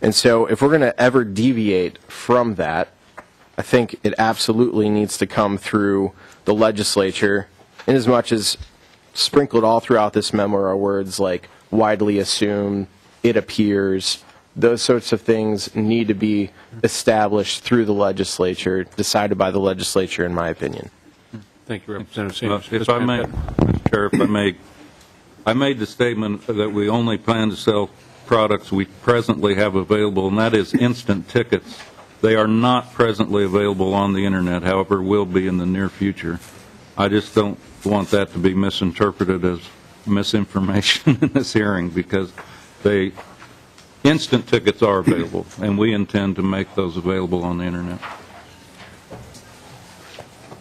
And so if we're going to ever deviate from that, I think it absolutely needs to come through the legislature, in as much as sprinkled all throughout this memo are words like widely assumed, it appears. Those sorts of things need to be established through the legislature, decided by the legislature, in my opinion. Thank you, Representative Sanders. If I may, Mr. Chair, if I may, I made the statement that we only plan to sell products we presently have available, and that is instant tickets. They are not presently available on the internet, however, will be in the near future. I just don't want that to be misinterpreted as misinformation in this hearing, because instant tickets are available, and we intend to make those available on the internet.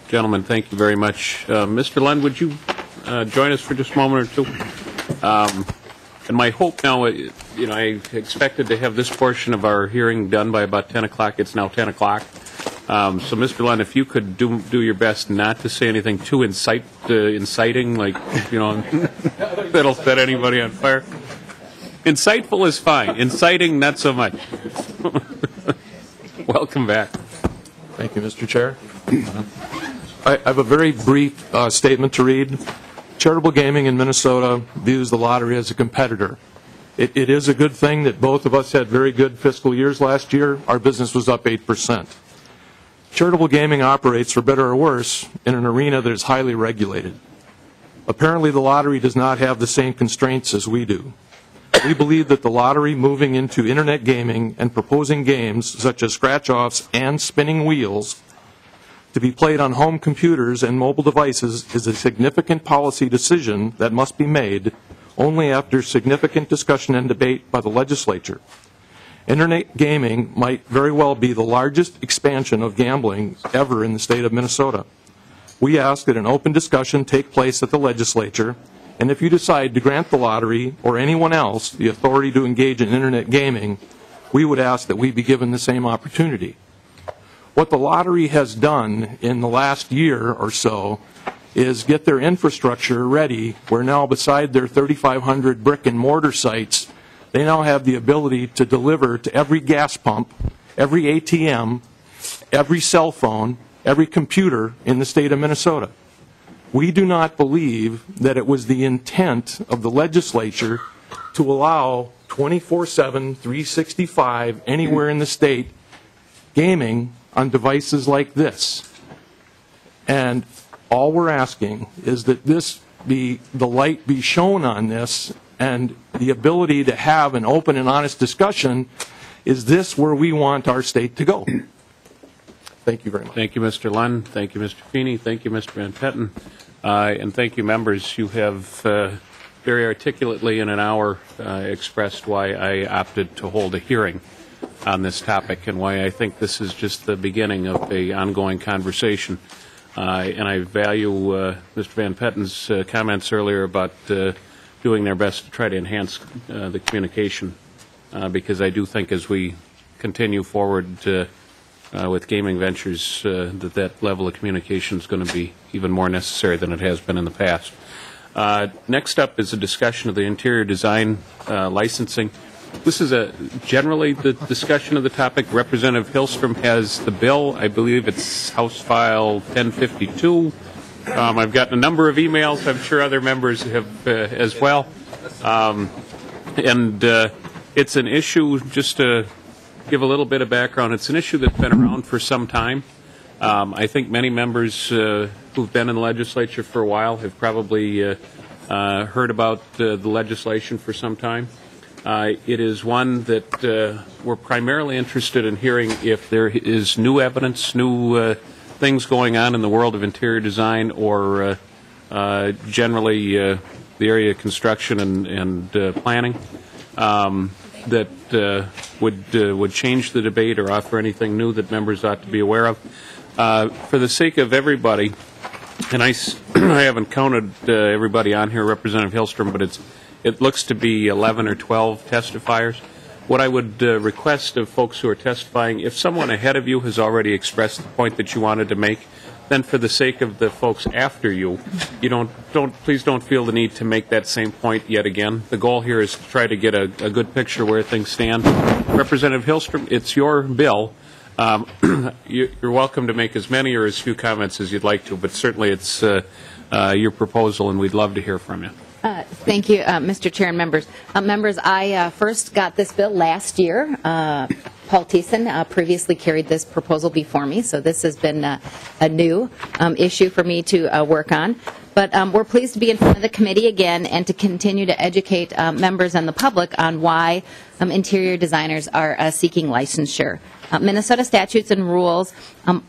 Gentlemen, thank you very much. Mr. Lund, would you join us for just a moment or two? And my hope now, I expected to have this portion of our hearing done by about 10 o'clock. It's now 10 o'clock. So, Mr. Lund, if you could do your best not to say anything too inciting, like, that'll set anybody on fire. Insightful is fine. Inciting, not so much. Welcome back. Thank you, Mr. Chair. I have a very brief statement to read. Charitable gaming in Minnesota views the lottery as a competitor. It is a good thing that both of us had very good fiscal years last year. Our business was up 8%. Charitable gaming operates, for better or worse, in an arena that is highly regulated. Apparently, the lottery does not have the same constraints as we do. We believe that the lottery moving into internet gaming and proposing games such as scratch-offs and spinning wheels to be played on home computers and mobile devices is a significant policy decision that must be made only after significant discussion and debate by the legislature. Internet gaming might very well be the largest expansion of gambling ever in the state of Minnesota. We ask that an open discussion take place at the legislature, and if you decide to grant the lottery or anyone else the authority to engage in Internet gaming, we would ask that we be given the same opportunity. What the lottery has done in the last year or so is get their infrastructure ready, where now beside their 3,500 brick and mortar sites, they now have the ability to deliver to every gas pump, every ATM, every cell phone, every computer in the state of Minnesota. We do not believe that it was the intent of the legislature to allow 24/7, 365, anywhere in the state, gaming on devices like this. And all we're asking is that the light be shown on this, and the ability to have an open and honest discussion. Is this where we want our state to go? Thank you very much. Thank you, Mr. Lund. Thank you, Mr. Feeney. Thank you, Mr. Van Petten. And thank you, members. You have very articulately in an hour expressed why I opted to hold a hearing on this topic and why I think this is just the beginning of an ongoing conversation. And I value Mr. Van Petten's comments earlier about doing their best to try to enhance the communication, because I do think as we continue forward with gaming ventures, that level of communication is going to be even more necessary than it has been in the past. Next up is a discussion of the interior design licensing. This is generally the discussion of the topic. Representative Hillstrom has the bill. I believe it's House File 1052. I've gotten a number of emails. I'm sure other members have as well. And it's an issue, just to give a little bit of background, it's an issue that's been around for some time. I think many members who've been in the legislature for a while have probably heard about the legislation for some time. It is one that we're primarily interested in hearing if there is new evidence, new things going on in the world of interior design, or generally the area of construction and planning that would change the debate or offer anything new that members ought to be aware of. For the sake of everybody, and I haven't counted everybody on here, Representative Hillstrom, but it looks to be 11 or 12 testifiers. What I would request of folks who are testifying, if someone ahead of you has already expressed the point that you wanted to make, then for the sake of the folks after you, please don't feel the need to make that same point yet again. The goal here is to try to get a good picture where things stand. Representative Hillstrom, it's your bill. You're welcome to make as many or as few comments as you'd like to, but certainly it's your proposal, and we'd love to hear from you. Thank you, Mr. Chair and members. Members, I first got this bill last year. Paul Thiessen previously carried this proposal before me, so this has been a new issue for me to work on. But we're pleased to be in front of the committee again and to continue to educate members and the public on why interior designers are seeking licensure. Minnesota statutes and rules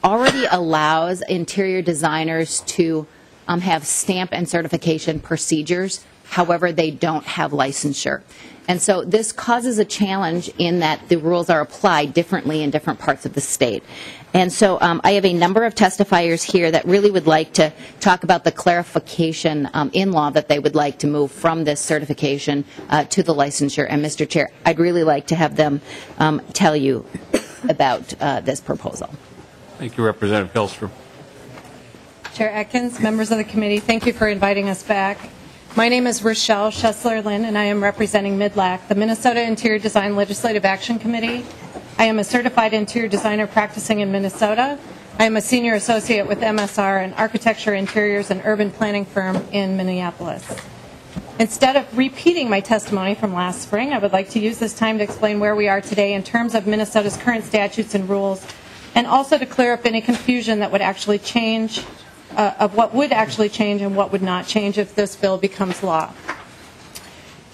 already allows interior designers to have stamp and certification procedures. However, they don't have licensure. And so this causes a challenge in that the rules are applied differently in different parts of the state. And so I have a number of testifiers here that really would like to talk about the clarification in law that they would like to move from this certification to the licensure. And Mr. Chair, I'd really like to have them tell you about this proposal. Thank you, Representative Hillstrom. Chair Atkins, members of the committee, thank you for inviting us back. My name is Rochelle Schessler-Lynn, and I am representing MIDLAC, the Minnesota Interior Design Legislative Action Committee. I am a certified interior designer practicing in Minnesota. I am a senior associate with MSR, an architecture, interiors, and urban planning firm in Minneapolis. Instead of repeating my testimony from last spring, I would like to use this time to explain where we are today in terms of Minnesota's current statutes and rules, and also to clear up any confusion that would actually change of what would actually change and what would not change if this bill becomes law.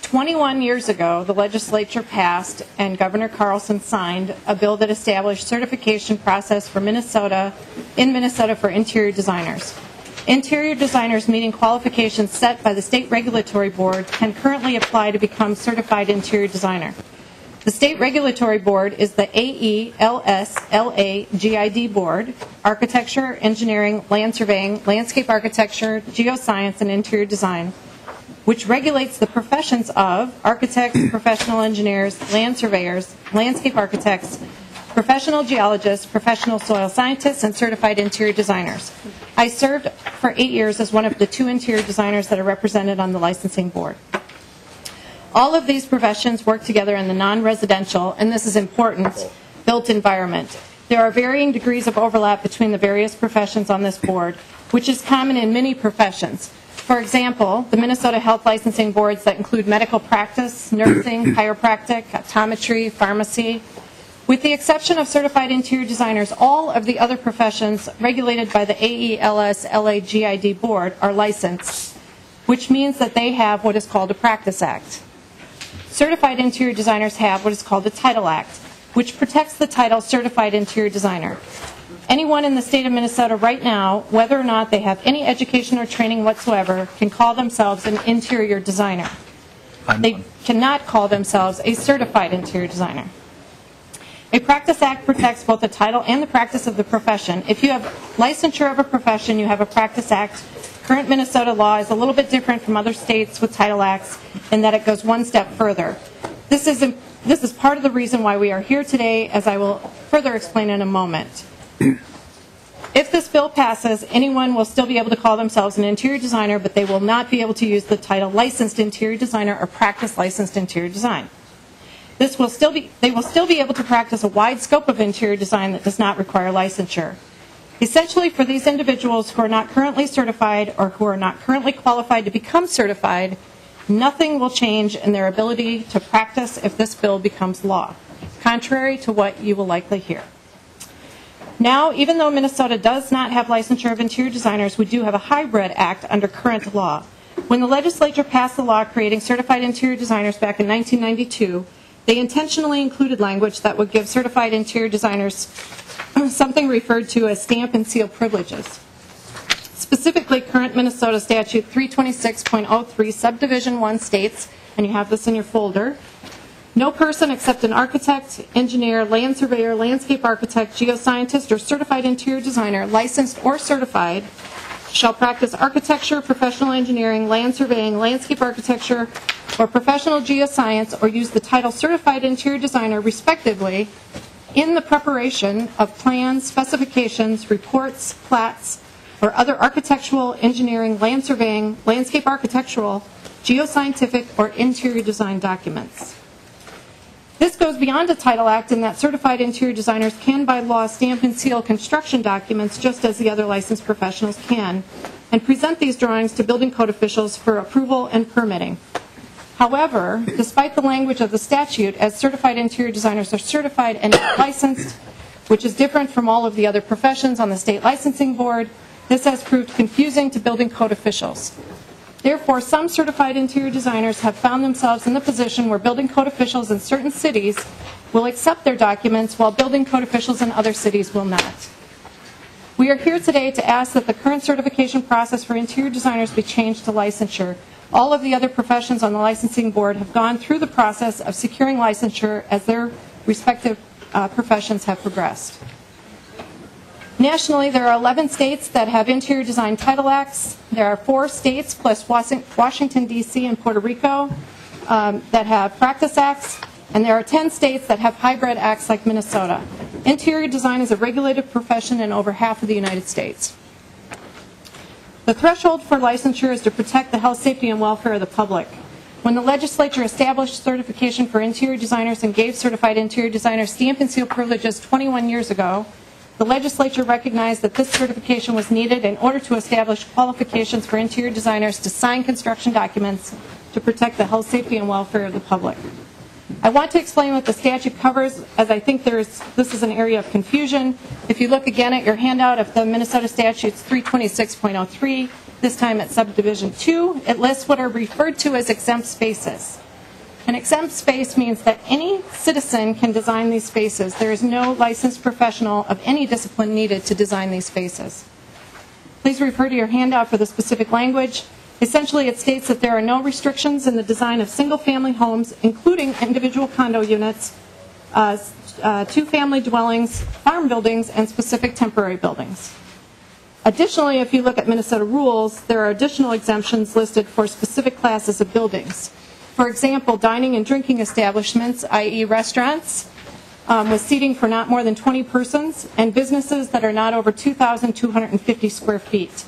21 years ago, the legislature passed and Governor Carlson signed a bill that established certification process for Minnesota for interior designers. Interior designers meeting qualifications set by the State Regulatory Board can currently apply to become certified interior designer. The State Regulatory Board is the AELS-LA-GID Board, Architecture, Engineering, Land Surveying, Landscape Architecture, Geoscience, and Interior Design, which regulates the professions of architects, professional engineers, land surveyors, landscape architects, professional geologists, professional soil scientists, and certified interior designers. I served for 8 years as one of the 2 interior designers that are represented on the licensing board. All of these professions work together in the non-residential, and this is important, built environment. There are varying degrees of overlap between the various professions on this board, which is common in many professions. For example, the Minnesota Health Licensing Boards that include medical practice, nursing, chiropractic, optometry, pharmacy. With the exception of certified interior designers, all of the other professions regulated by the AELS-LA-GID Board are licensed, which means that they have what is called a Practice Act. Certified interior designers have what is called a Title Act, which protects the title Certified Interior Designer. Anyone in the state of Minnesota right now, whether or not they have any education or training whatsoever, can call themselves an interior designer. They cannot call themselves a certified interior designer. A Practice Act protects both the title and the practice of the profession. If you have licensure of a profession, you have a Practice Act. Current Minnesota law is a little bit different from other states with Title Acts in that it goes one step further. This is part of the reason why we are here today, as I will further explain in a moment. If this bill passes, anyone will still be able to call themselves an interior designer, but they will not be able to use the title licensed interior designer or practice licensed interior design. They will still be able to practice a wide scope of interior design that does not require licensure. Essentially, for these individuals who are not currently certified or who are not currently qualified to become certified, nothing will change in their ability to practice if this bill becomes law, contrary to what you will likely hear. Now, even though Minnesota does not have licensure of interior designers, we do have a hybrid act under current law. When the legislature passed the law creating certified interior designers back in 1992, they intentionally included language that would give certified interior designers something referred to as stamp and seal privileges. Specifically, current Minnesota Statute 326.03 Subdivision 1 states, and you have this in your folder, no person except an architect, engineer, land surveyor, landscape architect, geoscientist, or certified interior designer, licensed or certified, shall practice architecture, professional engineering, land surveying, landscape architecture, or professional geoscience, or use the title certified interior designer, respectively, in the preparation of plans, specifications, reports, plats, or other architectural, engineering, land surveying, landscape architectural, geoscientific, or interior design documents. This goes beyond a Title Act in that certified interior designers can by law stamp and seal construction documents just as the other licensed professionals can, and present these drawings to building code officials for approval and permitting. However, despite the language of the statute, as certified interior designers are certified and licensed, which is different from all of the other professions on the state licensing board, this has proved confusing to building code officials. Therefore, some certified interior designers have found themselves in the position where building code officials in certain cities will accept their documents while building code officials in other cities will not. We are here today to ask that the current certification process for interior designers be changed to licensure. All of the other professions on the licensing board have gone through the process of securing licensure as their respective professions have progressed. Nationally, there are 11 states that have interior design title acts. There are 4 states plus Washington, D.C. and Puerto Rico that have practice acts, and there are 10 states that have hybrid acts like Minnesota. Interior design is a regulated profession in over half of the United States. The threshold for licensure is to protect the health, safety, and welfare of the public. When the legislature established certification for interior designers and gave certified interior designers stamp and seal privileges 21 years ago, the legislature recognized that this certification was needed in order to establish qualifications for interior designers to sign construction documents to protect the health, safety, and welfare of the public. I want to explain what the statute covers, as I think this is an area of confusion. If you look again at your handout of the Minnesota Statutes 326.03, this time at Subdivision 2, it lists what are referred to as exempt spaces. An exempt space means that any citizen can design these spaces. There is no licensed professional of any discipline needed to design these spaces. Please refer to your handout for the specific language. Essentially, it states that there are no restrictions in the design of single-family homes, including individual condo units, two-family dwellings, farm buildings, and specific temporary buildings. Additionally, if you look at Minnesota rules, there are additional exemptions listed for specific classes of buildings. For example, dining and drinking establishments, i.e. restaurants, with seating for not more than 20 persons, and businesses that are not over 2,250 square feet.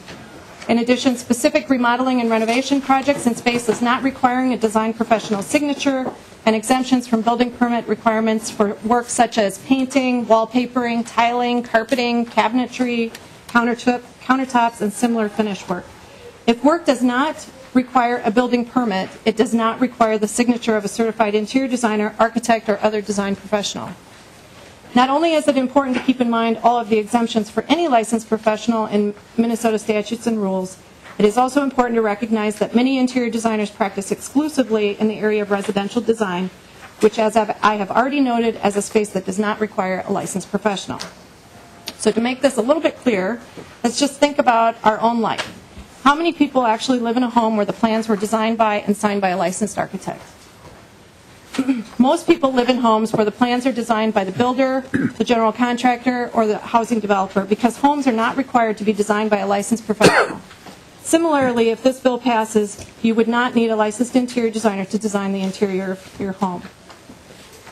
In addition, specific remodeling and renovation projects in spaces not requiring a design professional signature, and exemptions from building permit requirements for work such as painting, wallpapering, tiling, carpeting, cabinetry, countertops, and similar finish work. If work does not require a building permit, it does not require the signature of a certified interior designer, architect, or other design professional. Not only is it important to keep in mind all of the exemptions for any licensed professional in Minnesota statutes and rules, it is also important to recognize that many interior designers practice exclusively in the area of residential design, which, as I have already noted, as a space that does not require a licensed professional. So to make this a little bit clearer, let's just think about our own life. How many people actually live in a home where the plans were designed by and signed by a licensed architect? Most people live in homes where the plans are designed by the builder, the general contractor, or the housing developer, because homes are not required to be designed by a licensed professional. Similarly, if this bill passes, you would not need a licensed interior designer to design the interior of your home.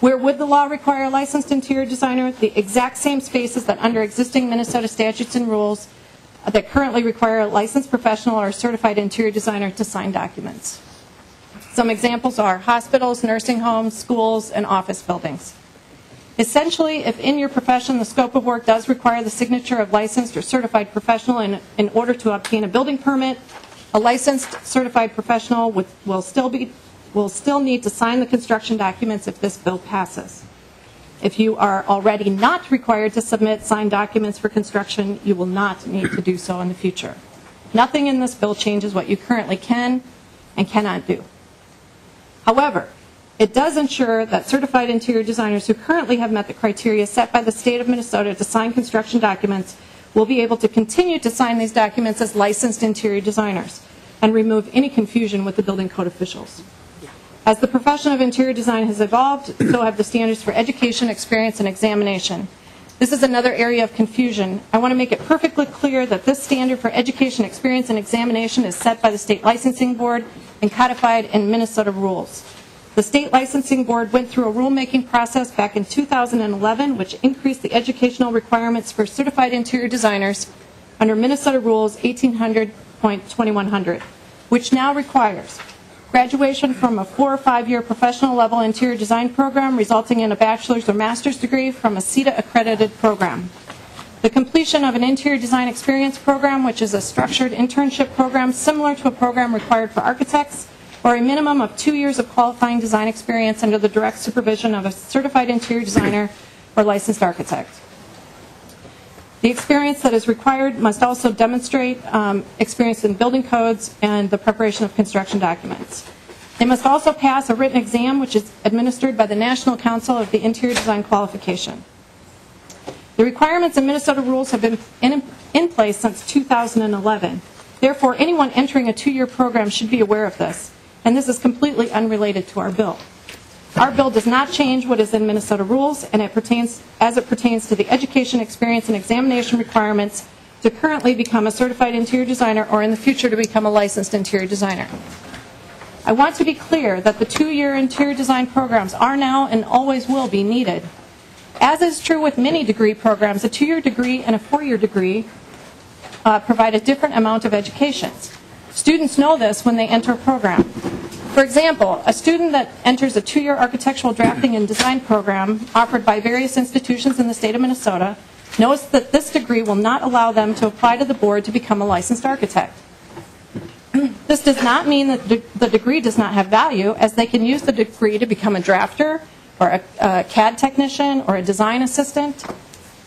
Where would the law require a licensed interior designer? The exact same spaces that under existing Minnesota statutes and rules that currently require a licensed professional or a certified interior designer to sign documents. Some examples are hospitals, nursing homes, schools, and office buildings. Essentially, if in your profession the scope of work does require the signature of licensed or certified professional in order to obtain a building permit, a licensed certified professional will still need to sign the construction documents if this bill passes. If you are already not required to submit signed documents for construction, you will not need to do so in the future. Nothing in this bill changes what you currently can and cannot do. However, it does ensure that certified interior designers who currently have met the criteria set by the state of Minnesota to sign construction documents will be able to continue to sign these documents as licensed interior designers and remove any confusion with the building code officials. As the profession of interior design has evolved, so have the standards for education, experience, and examination. This is another area of confusion. I want to make it perfectly clear that this standard for education, experience, and examination is set by the State Licensing Board and codified in Minnesota rules. The State Licensing Board went through a rulemaking process back in 2011, which increased the educational requirements for certified interior designers under Minnesota Rules 1800.2100, which now requires graduation from a 4- or 5-year professional level interior design program resulting in a bachelor's or master's degree from a CETA accredited program. The completion of an interior design experience program, which is a structured internship program similar to a program required for architects, or a minimum of 2 years of qualifying design experience under the direct supervision of a certified interior designer or licensed architect. The experience that is required must also demonstrate experience in building codes and the preparation of construction documents. They must also pass a written exam, which is administered by the National Council of the Interior Design Qualification. The requirements in Minnesota rules have been in place since 2011. Therefore, anyone entering a 2-year program should be aware of this, and this is completely unrelated to our bill. Our bill does not change what is in Minnesota rules, and as it pertains to the education, experience, and examination requirements to currently become a certified interior designer or in the future to become a licensed interior designer. I want to be clear that the 2-year interior design programs are now and always will be needed. As is true with many degree programs, a 2-year degree and a 4-year degree provide a different amount of education. Students know this when they enter a program. For example, a student that enters a 2-year architectural drafting and design program offered by various institutions in the state of Minnesota knows that this degree will not allow them to apply to the board to become a licensed architect. This does not mean that the degree does not have value, as they can use the degree to become a drafter or a CAD technician or a design assistant.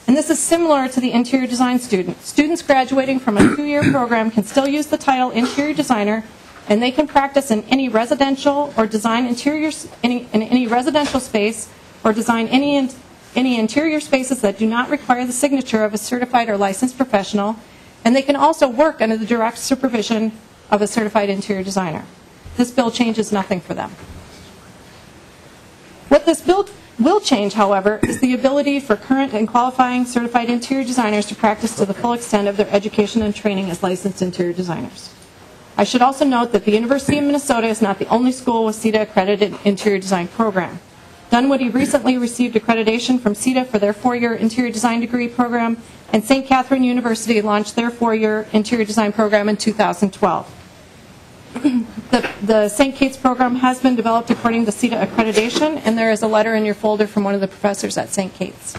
And this is similar to the interior design student. Students graduating from a 2-year program can still use the title interior designer and they can practice in any residential or design interiors in any residential space or design any interior spaces that do not require the signature of a certified or licensed professional, and they can also work under the direct supervision of a certified interior designer. This bill changes nothing for them. What this bill will change, however, is the ability for current and qualifying certified interior designers to practice to the full extent of their education and training as licensed interior designers. I should also note that the University of Minnesota is not the only school with CETA accredited interior design program. Dunwoody recently received accreditation from CETA for their 4-year interior design degree program, and St. Catherine University launched their 4-year interior design program in 2012. The St. Kate's program has been developed according to CETA accreditation, and there is a letter in your folder from one of the professors at St. Kate's.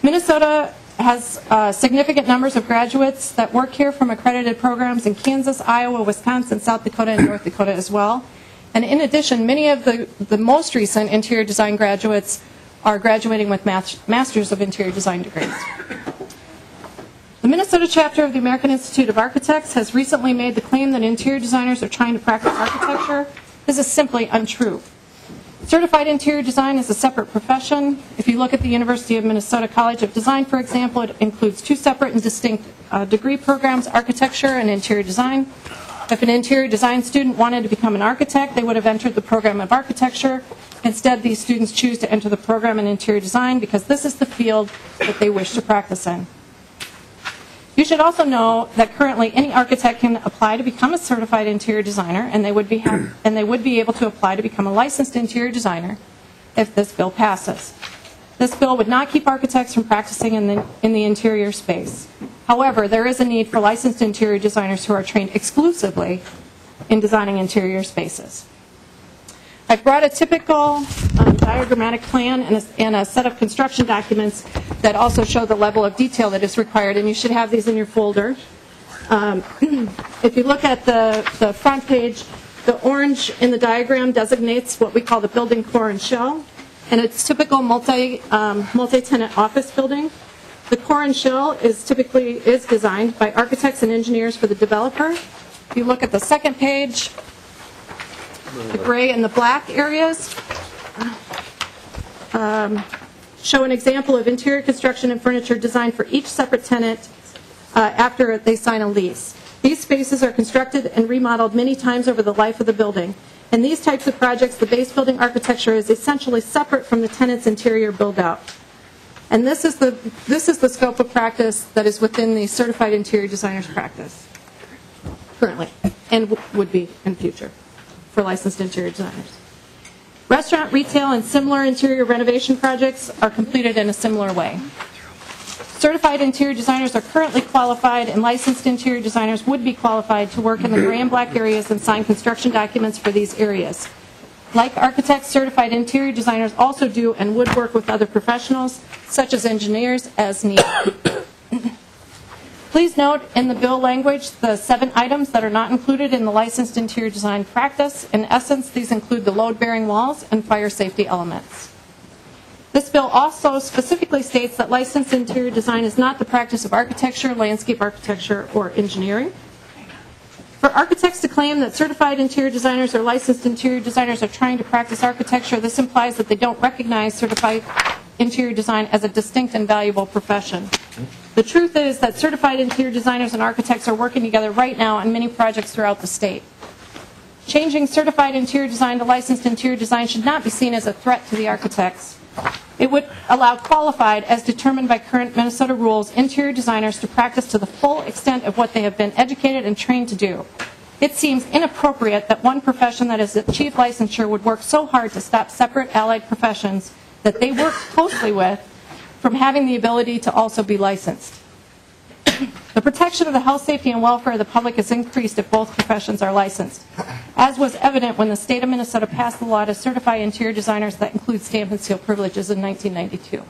Minnesota has significant numbers of graduates that work here from accredited programs in Kansas, Iowa, Wisconsin, South Dakota, and North Dakota as well. And in addition, many of the most recent interior design graduates are graduating with Masters of Interior Design degrees. The Minnesota chapter of the American Institute of Architects has recently made the claim that interior designers are trying to practice architecture. This is simply untrue. Certified interior design is a separate profession. If you look at the University of Minnesota College of Design, for example, it includes 2 separate and distinct degree programs, architecture and interior design. If an interior design student wanted to become an architect, they would have entered the program of architecture. Instead, these students choose to enter the program in interior design because this is the field that they wish to practice in. You should also know that currently any architect can apply to become a certified interior designer, and they would be able to apply to become a licensed interior designer if this bill passes. This bill would not keep architects from practicing in the interior space. However, there is a need for licensed interior designers who are trained exclusively in designing interior spaces. I've brought a typical diagrammatic plan and a set of construction documents that also show the level of detail that is required, and you should have these in your folder. If you look at the front page, the orange in the diagram designates what we call the building core and shell, and it's typical multi-tenant office building. The core and shell is designed by architects and engineers for the developer. If you look at the second page, the gray and the black areas show an example of interior construction and furniture designed for each separate tenant after they sign a lease. These spaces are constructed and remodeled many times over the life of the building. In these types of projects, the base building architecture is essentially separate from the tenant's interior build-out. And this is the scope of practice that is within the certified interior designer's practice currently, and would be in future for licensed interior designers. Restaurant, retail, and similar interior renovation projects are completed in a similar way. Certified interior designers are currently qualified, and licensed interior designers would be qualified to work in the gray and black areas and sign construction documents for these areas. Like architects, certified interior designers also do and would work with other professionals, such as engineers, as needed. Please note in the bill language the 7 items that are not included in the licensed interior design practice. In essence, these include the load-bearing walls and fire safety elements. This bill also specifically states that licensed interior design is not the practice of architecture, landscape architecture, or engineering. For architects to claim that certified interior designers or licensed interior designers are trying to practice architecture, this implies that they don't recognize certified interior design as a distinct and valuable profession. The truth is that certified interior designers and architects are working together right now on many projects throughout the state. Changing certified interior design to licensed interior design should not be seen as a threat to the architects. It would allow qualified, as determined by current Minnesota rules, interior designers to practice to the full extent of what they have been educated and trained to do. It seems inappropriate that one profession that has achieved licensure would work so hard to stop separate allied professions that they work closely with from having the ability to also be licensed. The protection of the health, safety, and welfare of the public is increased if both professions are licensed, as was evident when the state of Minnesota passed the law to certify interior designers that include stamp and seal privileges in 1992.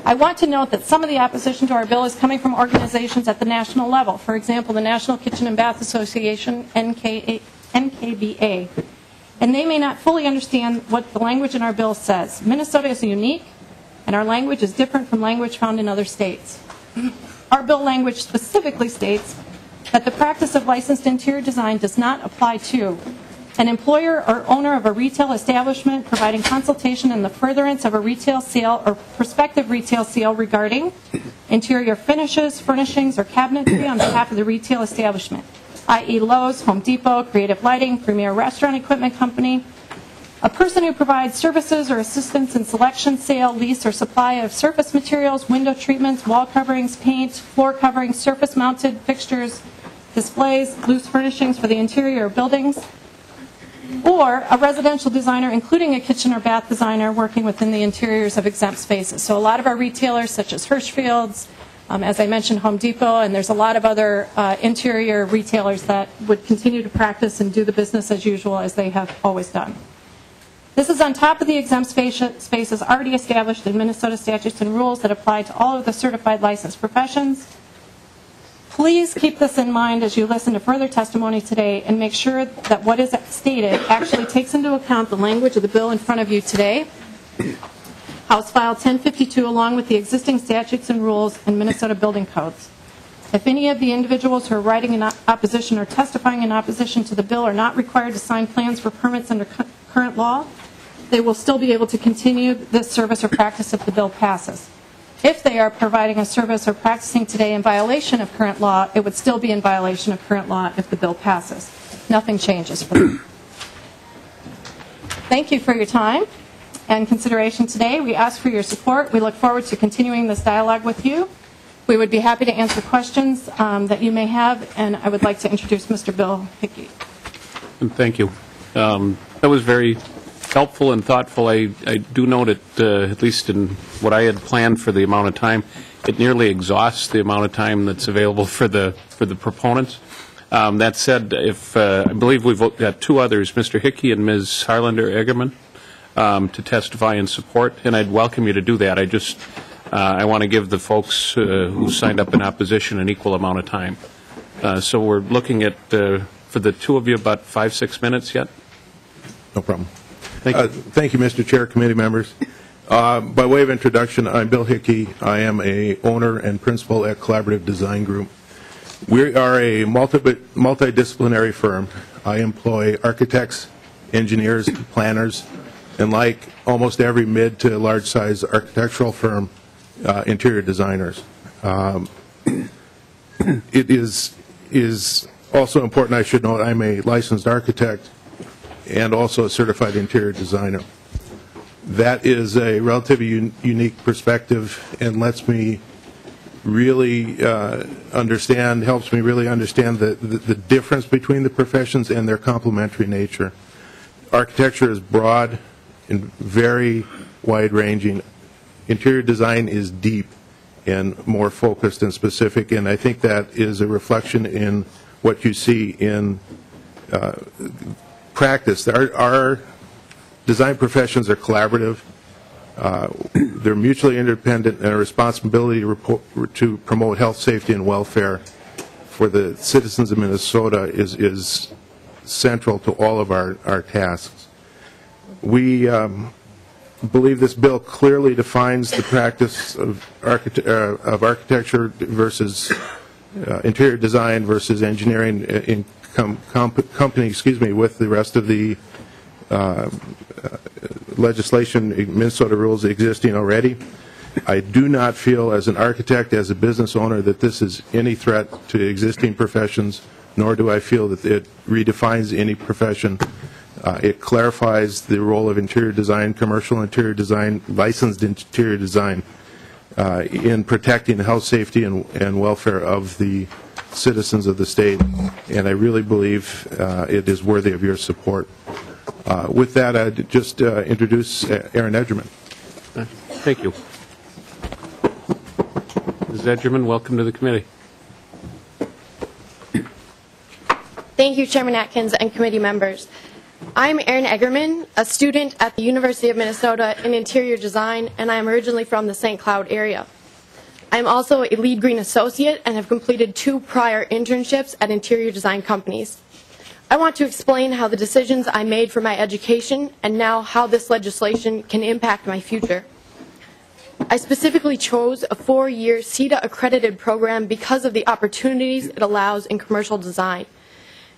I want to note that some of the opposition to our bill is coming from organizations at the national level. For example, the National Kitchen and Bath Association, NKBA. And they may not fully understand what the language in our bill says. Minnesota is unique, and our language is different from language found in other states. Our bill language specifically states that the practice of licensed interior design does not apply to an employer or owner of a retail establishment providing consultation in the furtherance of a retail sale or prospective retail sale regarding interior finishes, furnishings, or cabinetry on behalf of the retail establishment, i.e. Lowe's, Home Depot, Creative Lighting, Premier Restaurant Equipment Company, a person who provides services or assistance in selection, sale, lease, or supply of surface materials, window treatments, wall coverings, paint, floor coverings, surface-mounted fixtures, displays, loose furnishings for the interior of buildings, or a residential designer, including a kitchen or bath designer, working within the interiors of exempt spaces. So a lot of our retailers, such as Hirschfield's, as I mentioned, Home Depot, and there's a lot of other interior retailers that would continue to practice and do the business as usual as they have always done. This is on top of the exempt spaces already established in Minnesota statutes and rules that apply to all of the certified licensed professions. Please keep this in mind as you listen to further testimony today and make sure that what is stated actually takes into account the language of the bill in front of you today, House File 1052, along with the existing statutes and rules and Minnesota building codes. If any of the individuals who are writing in opposition or testifying in opposition to the bill are not required to sign plans for permits under current law, they will still be able to continue this service or practice if the bill passes. If they are providing a service or practicing today in violation of current law, it would still be in violation of current law if the bill passes. Nothing changes for them. Thank you for your time and consideration today. We ask for your support. We look forward to continuing this dialogue with you. We would be happy to answer questions that you may have, and I would like to introduce Mr. Bill Hickey. Thank you. That was very helpful and thoughtful. I do note it, at least in what I had planned for the amount of time, it nearly exhausts the amount of time that's available for the proponents. That said, if I believe we've got two others, Mr. Hickey and Ms. Harlander-Eggerman, to testify in support, and I'd welcome you to do that. I want to give the folks who signed up in opposition an equal amount of time. So we're looking at, for the two of you, about 5-6 minutes yet? No problem. Thank you. Thank you, Mr. Chair, committee members. By way of introduction, I'm Bill Hickey. I am a owner and principal at Collaborative Design Group. We are a multidisciplinary firm. I employ architects, engineers, planners, and like almost every mid to large size architectural firm, interior designers. It is also important, I should note, I'm a licensed architect and also a certified interior designer. That is a relatively unique perspective and lets me really helps me really understand the difference between the professions and their complementary nature. Architecture is broad and very wide-ranging. Interior design is deep and more focused and specific, and I think that is a reflection in what you see in practice. Our design professions are collaborative. They're mutually independent, and a responsibility to promote health, safety, and welfare for the citizens of Minnesota is central to all of our tasks. We believe this bill clearly defines the practice of architecture versus interior design versus engineering in company, with the rest of the legislation, Minnesota rules existing already. I do not feel as an architect, as a business owner, that this is any threat to existing professions, nor do I feel that it redefines any profession. It clarifies the role of interior design, commercial interior design, licensed interior design in protecting the health, safety, and welfare of the citizens of the state, and I really believe it is worthy of your support. With that, I'd just introduce Aaron Edgerman. Thank you. Ms. Edgerman, welcome to the committee. Thank you, Chairman Atkins and committee members. I'm Aaron Eggerman, a student at the University of Minnesota in interior design, and I'm originally from the St. Cloud area. I'm also a lead green associate and have completed 2 prior internships at interior design companies. I want to explain how the decisions I made for my education and now how this legislation can impact my future. I specifically chose a 4-year CETA-accredited program because of the opportunities it allows in commercial design.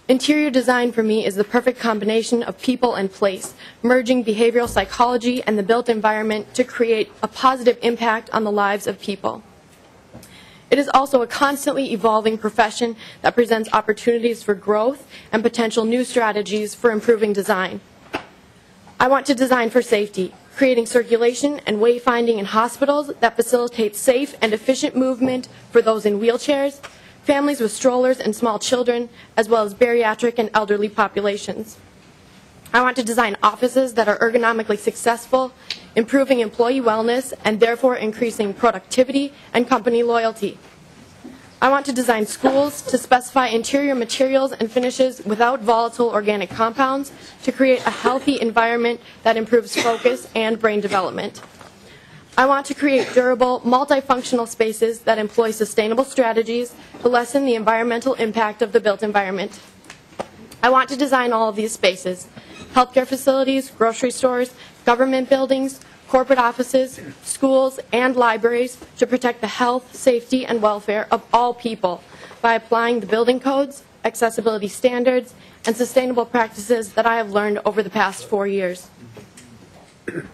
Interior design for me is the perfect combination of people and place, merging behavioral psychology and the built environment to create a positive impact on the lives of people. It is also a constantly evolving profession that presents opportunities for growth and potential new strategies for improving design. I want to design for safety, creating circulation and wayfinding in hospitals that facilitate safe and efficient movement for those in wheelchairs, families with strollers and small children, as well as bariatric and elderly populations. I want to design offices that are ergonomically successful, improving employee wellness and therefore increasing productivity and company loyalty. I want to design schools to specify interior materials and finishes without volatile organic compounds to create a healthy environment that improves focus and brain development. I want to create durable, multifunctional spaces that employ sustainable strategies to lessen the environmental impact of the built environment. I want to design all of these spaces: healthcare facilities, grocery stores, government buildings, corporate offices, schools, and libraries to protect the health, safety, and welfare of all people by applying the building codes, accessibility standards, and sustainable practices that I have learned over the past 4 years.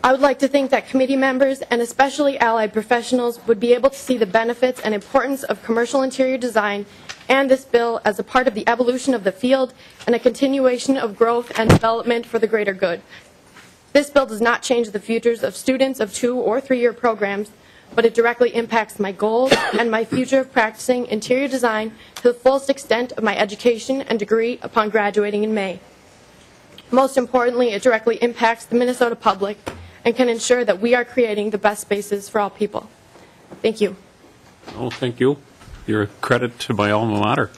I would like to think that committee members, and especially allied professionals, would be able to see the benefits and importance of commercial interior design and this bill as a part of the evolution of the field and a continuation of growth and development for the greater good. This bill does not change the futures of students of 2- or 3-year programs, but it directly impacts my goals and my future of practicing interior design to the fullest extent of my education and degree upon graduating in May. Most importantly, it directly impacts the Minnesota public and can ensure that we are creating the best spaces for all people. Thank you. Oh, thank you. You're a credit to my alma mater.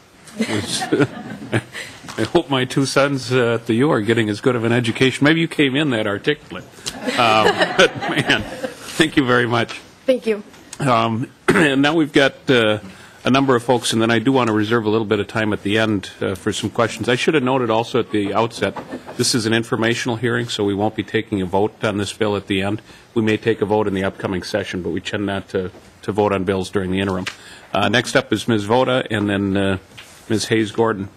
I hope my 2 sons at the U are getting as good of an education. Maybe you came in that articulate. But, man, thank you very much. Thank you. And now we've got a number of folks, and then I do want to reserve a little bit of time at the end for some questions. I should have noted also at the outset, this is an informational hearing, so we won't be taking a vote on this bill at the end. We may take a vote in the upcoming session, but we tend not to vote on bills during the interim. Next up is Ms. Voda, and then Ms. Hayes-Gordon.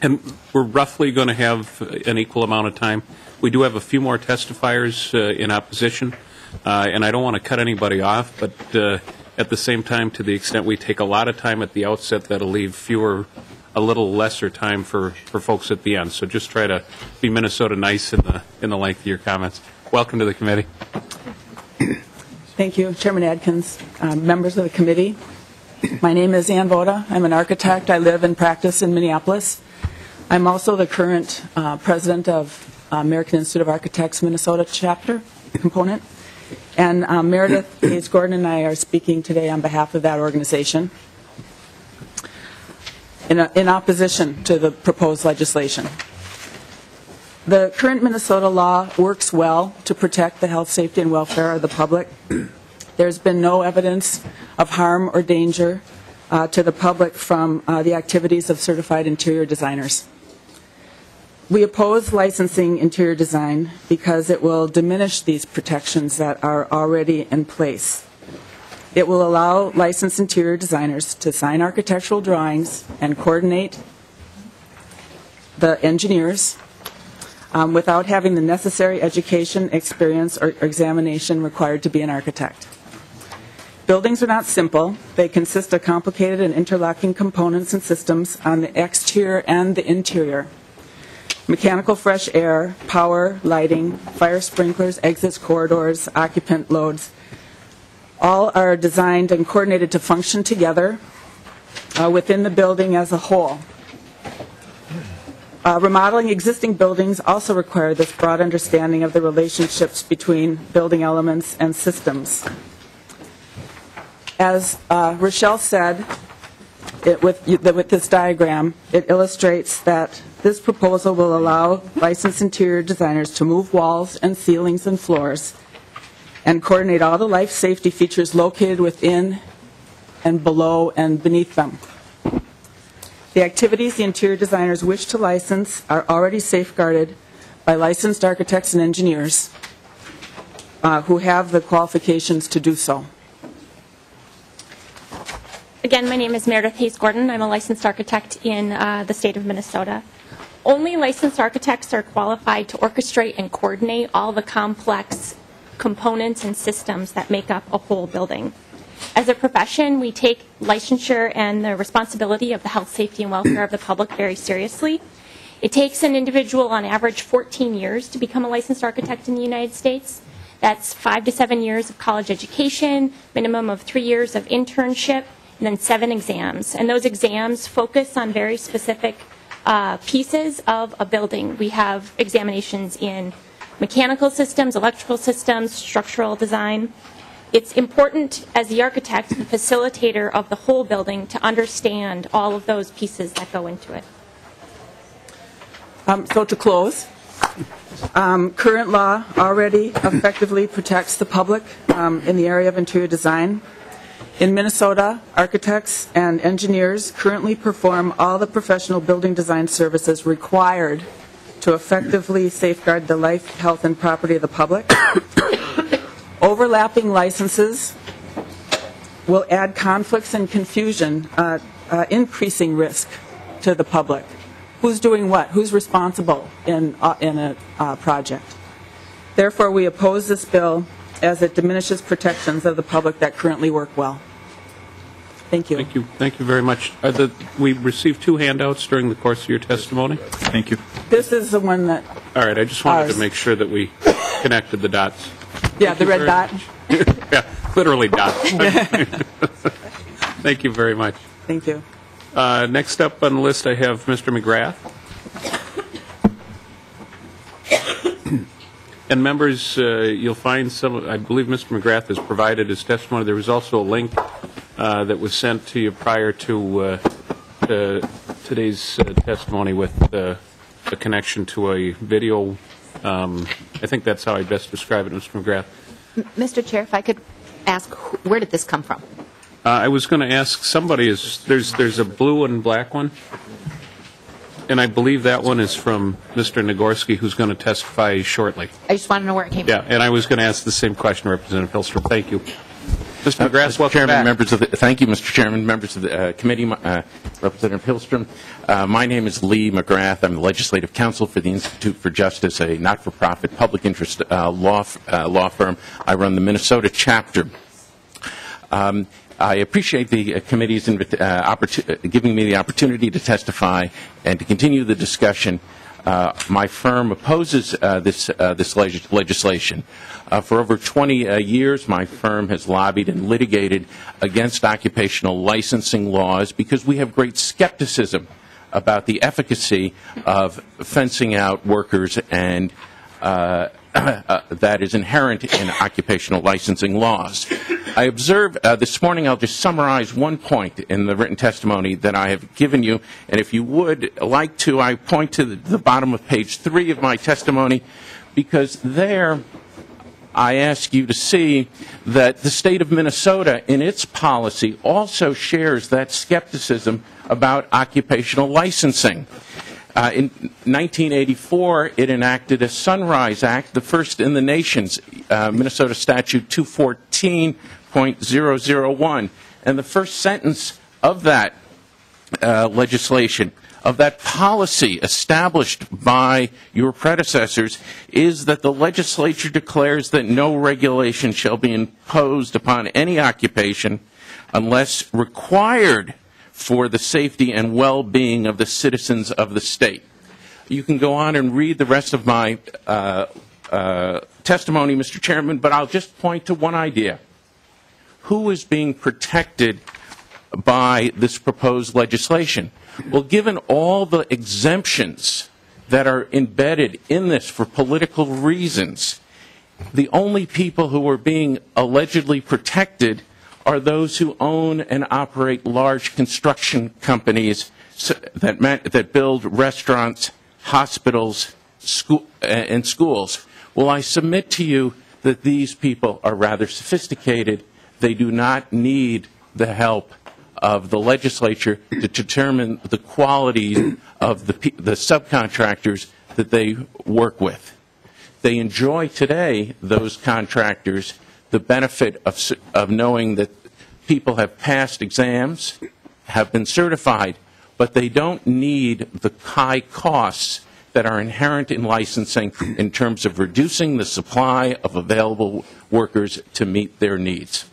And we're roughly going to have an equal amount of time. We do have a few more testifiers in opposition, and I don't want to cut anybody off, but at the same time, to the extent we take a lot of time at the outset, that'll leave a little lesser time for folks at the end. So just try to be Minnesota nice in the length of your comments. Welcome to the committee. Thank you, Chairman Adkins, members of the committee. My name is Ann Voda. I'm an architect. I live and practice in Minneapolis. I'm also the current president of American Institute of Architects Minnesota chapter component. And Meredith Hayes-Gordon and I are speaking today on behalf of that organization in opposition to the proposed legislation. The current Minnesota law works well to protect the health, safety, and welfare of the public. There's been no evidence of harm or danger to the public from the activities of certified interior designers. We oppose licensing interior design because it will diminish these protections that are already in place. It will allow licensed interior designers to sign architectural drawings and coordinate the engineers without having the necessary education, experience, or examination required to be an architect. Buildings are not simple. They consist of complicated and interlocking components and systems on the exterior and the interior. Mechanical fresh air, power, lighting, fire sprinklers, exits, corridors, occupant loads, all are designed and coordinated to function together within the building as a whole. Remodeling existing buildings also require this broad understanding of the relationships between building elements and systems. As Rochelle said, with this diagram, it illustrates that this proposal will allow licensed interior designers to move walls and ceilings and floors and coordinate all the life safety features located within and below and beneath them. The activities the interior designers wish to license are already safeguarded by licensed architects and engineers. who have the qualifications to do so. Again, my name is Meredith Hayes-Gordon. I'm a licensed architect in the state of Minnesota. Only licensed architects are qualified to orchestrate and coordinate all the complex components and systems that make up a whole building. As a profession, we take licensure and the responsibility of the health, safety, and welfare of the public very seriously. It takes an individual on average 14 years to become a licensed architect in the United States. That's 5 to 7 years of college education, minimum of 3 years of internship, and then 7 exams. And those exams focus on very specific pieces of a building. We have examinations in mechanical systems, electrical systems, structural design. It's important as the architect, the facilitator of the whole building, to understand all of those pieces that go into it. So to close, current law already effectively protects the public in the area of interior design. In Minnesota, architects and engineers currently perform all the professional building design services required to effectively safeguard the life, health, and property of the public. Overlapping licenses will add conflicts and confusion, increasing risk to the public. Who's doing what? Who's responsible in a project? Therefore, we oppose this bill as it diminishes protections of the public that currently work well. Thank you. Thank you. Thank you very much. We received 2 handouts during the course of your testimony. Thank you. This is the one that... All right. I just wanted to make sure that we connected the dots. Yeah, the red dot. Yeah, literally dots. Thank you very much. Thank you. Next up on the list, I have Mr. McGrath. And members, you'll find some, I believe Mr. McGrath has provided his testimony. There was also a link that was sent to you prior to today's testimony with a connection to a video. I think that's how I best describe it, Mr. McGrath. Mr. Chair, if I could ask, where did this come from? I was going to ask somebody, there's a blue and black one, and I believe that one is from Mr. Nagorski, who's going to testify shortly. I just want to know where it came from. Yeah, and I was going to ask the same question, Representative Hillstrom. Thank you. Mr. McGrath, welcome Chairman, back. members of the, thank you, Mr. Chairman, members of the committee, Representative Hillstrom. My name is Lee McGrath. I'm the Legislative Counsel for the Institute for Justice, a not-for-profit public interest law firm. I run the Minnesota chapter. I appreciate the committee's giving me the opportunity to testify and to continue the discussion. My firm opposes this legislation. For over 20 years, my firm has lobbied and litigated against occupational licensing laws because we have great skepticism about the efficacy of fencing out workers and that is inherent in occupational licensing laws. I observe this morning, I'll just summarize one point in the written testimony that I have given you, and if you would like to, I point to the bottom of page 3 of my testimony, because there I ask you to see that the state of Minnesota, in its policy, also shares that skepticism about occupational licensing. In 1984, it enacted a Sunrise Act, the first in the nation's, Minnesota Statute 214.001. And the first sentence of that legislation, of that policy established by your predecessors, is that the legislature declares that no regulation shall be imposed upon any occupation unless required for the safety and well-being of the citizens of the state. You can go on and read the rest of my testimony, Mr. Chairman, but I'll just point to one idea. Who is being protected by this proposed legislation? Well, given all the exemptions that are embedded in this for political reasons, the only people who are being allegedly protected are those who own and operate large construction companies that build restaurants, hospitals, and schools. Well, I submit to you that these people are rather sophisticated. They do not need the help of the legislature to determine the quality of the subcontractors that they work with. they enjoy today, those contractors, the benefit of knowing that people have passed exams, have been certified, but they don't need the high costs that are inherent in licensing in terms of reducing the supply of available workers to meet their needs.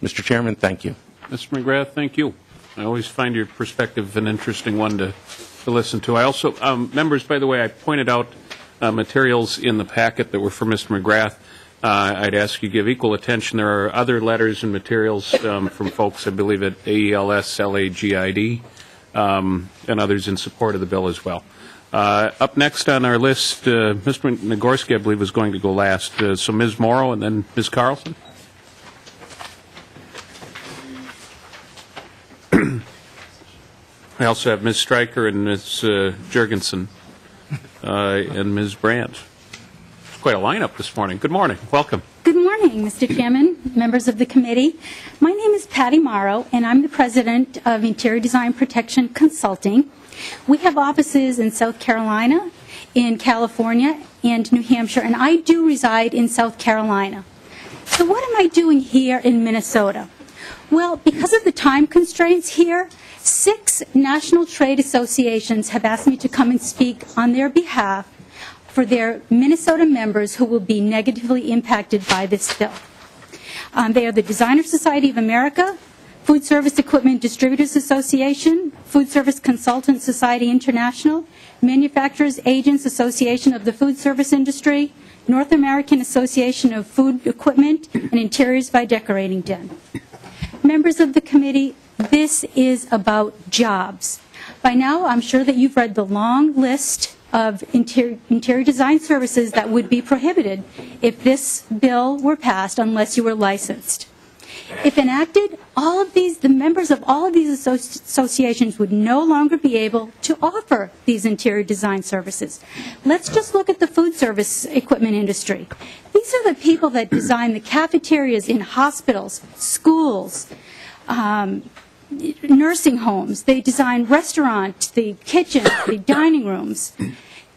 Mr. Chairman, thank you. Mr. McGrath, thank you. I always find your perspective an interesting one to listen to. I also, members, by the way, I pointed out materials in the packet that were for Mr. McGrath. I'd ask you to give equal attention. There are other letters and materials from folks, I believe, at AELS, LAGID, and others in support of the bill as well. Up next on our list, Mr. Nagorski, I believe, was going to go last. So Ms. Morrow and then Ms. Carlson. I also have Ms. Stryker and Ms. Jurgensen and Ms. Brandt. It's quite a lineup this morning. Good morning. Welcome. Good morning, Mr. Chairman, members of the committee. My name is Patty Morrow, and I'm the president of Interior Design Protection Consulting. We have offices in South Carolina, in California, and New Hampshire, and I do reside in South Carolina. So what am I doing here in Minnesota? Well, because of the time constraints here, 6 national trade associations have asked me to come and speak on their behalf for their Minnesota members who will be negatively impacted by this bill. They are the Designer Society of America, Food Service Equipment Distributors Association, Food Service Consultant Society International, Manufacturers Agents Association of the Food Service Industry, North American Association of Food Equipment, and Interiors by Decorating Den. Members of the committee, this is about jobs. By now, I'm sure that you've read the long list of interior design services that would be prohibited if this bill were passed unless you were licensed. If enacted, the members of all of these associations would no longer be able to offer these interior design services. Let's just look at the food service equipment industry. These are the people that design the cafeterias in hospitals, schools, nursing homes. They design restaurants, the kitchens, the dining rooms.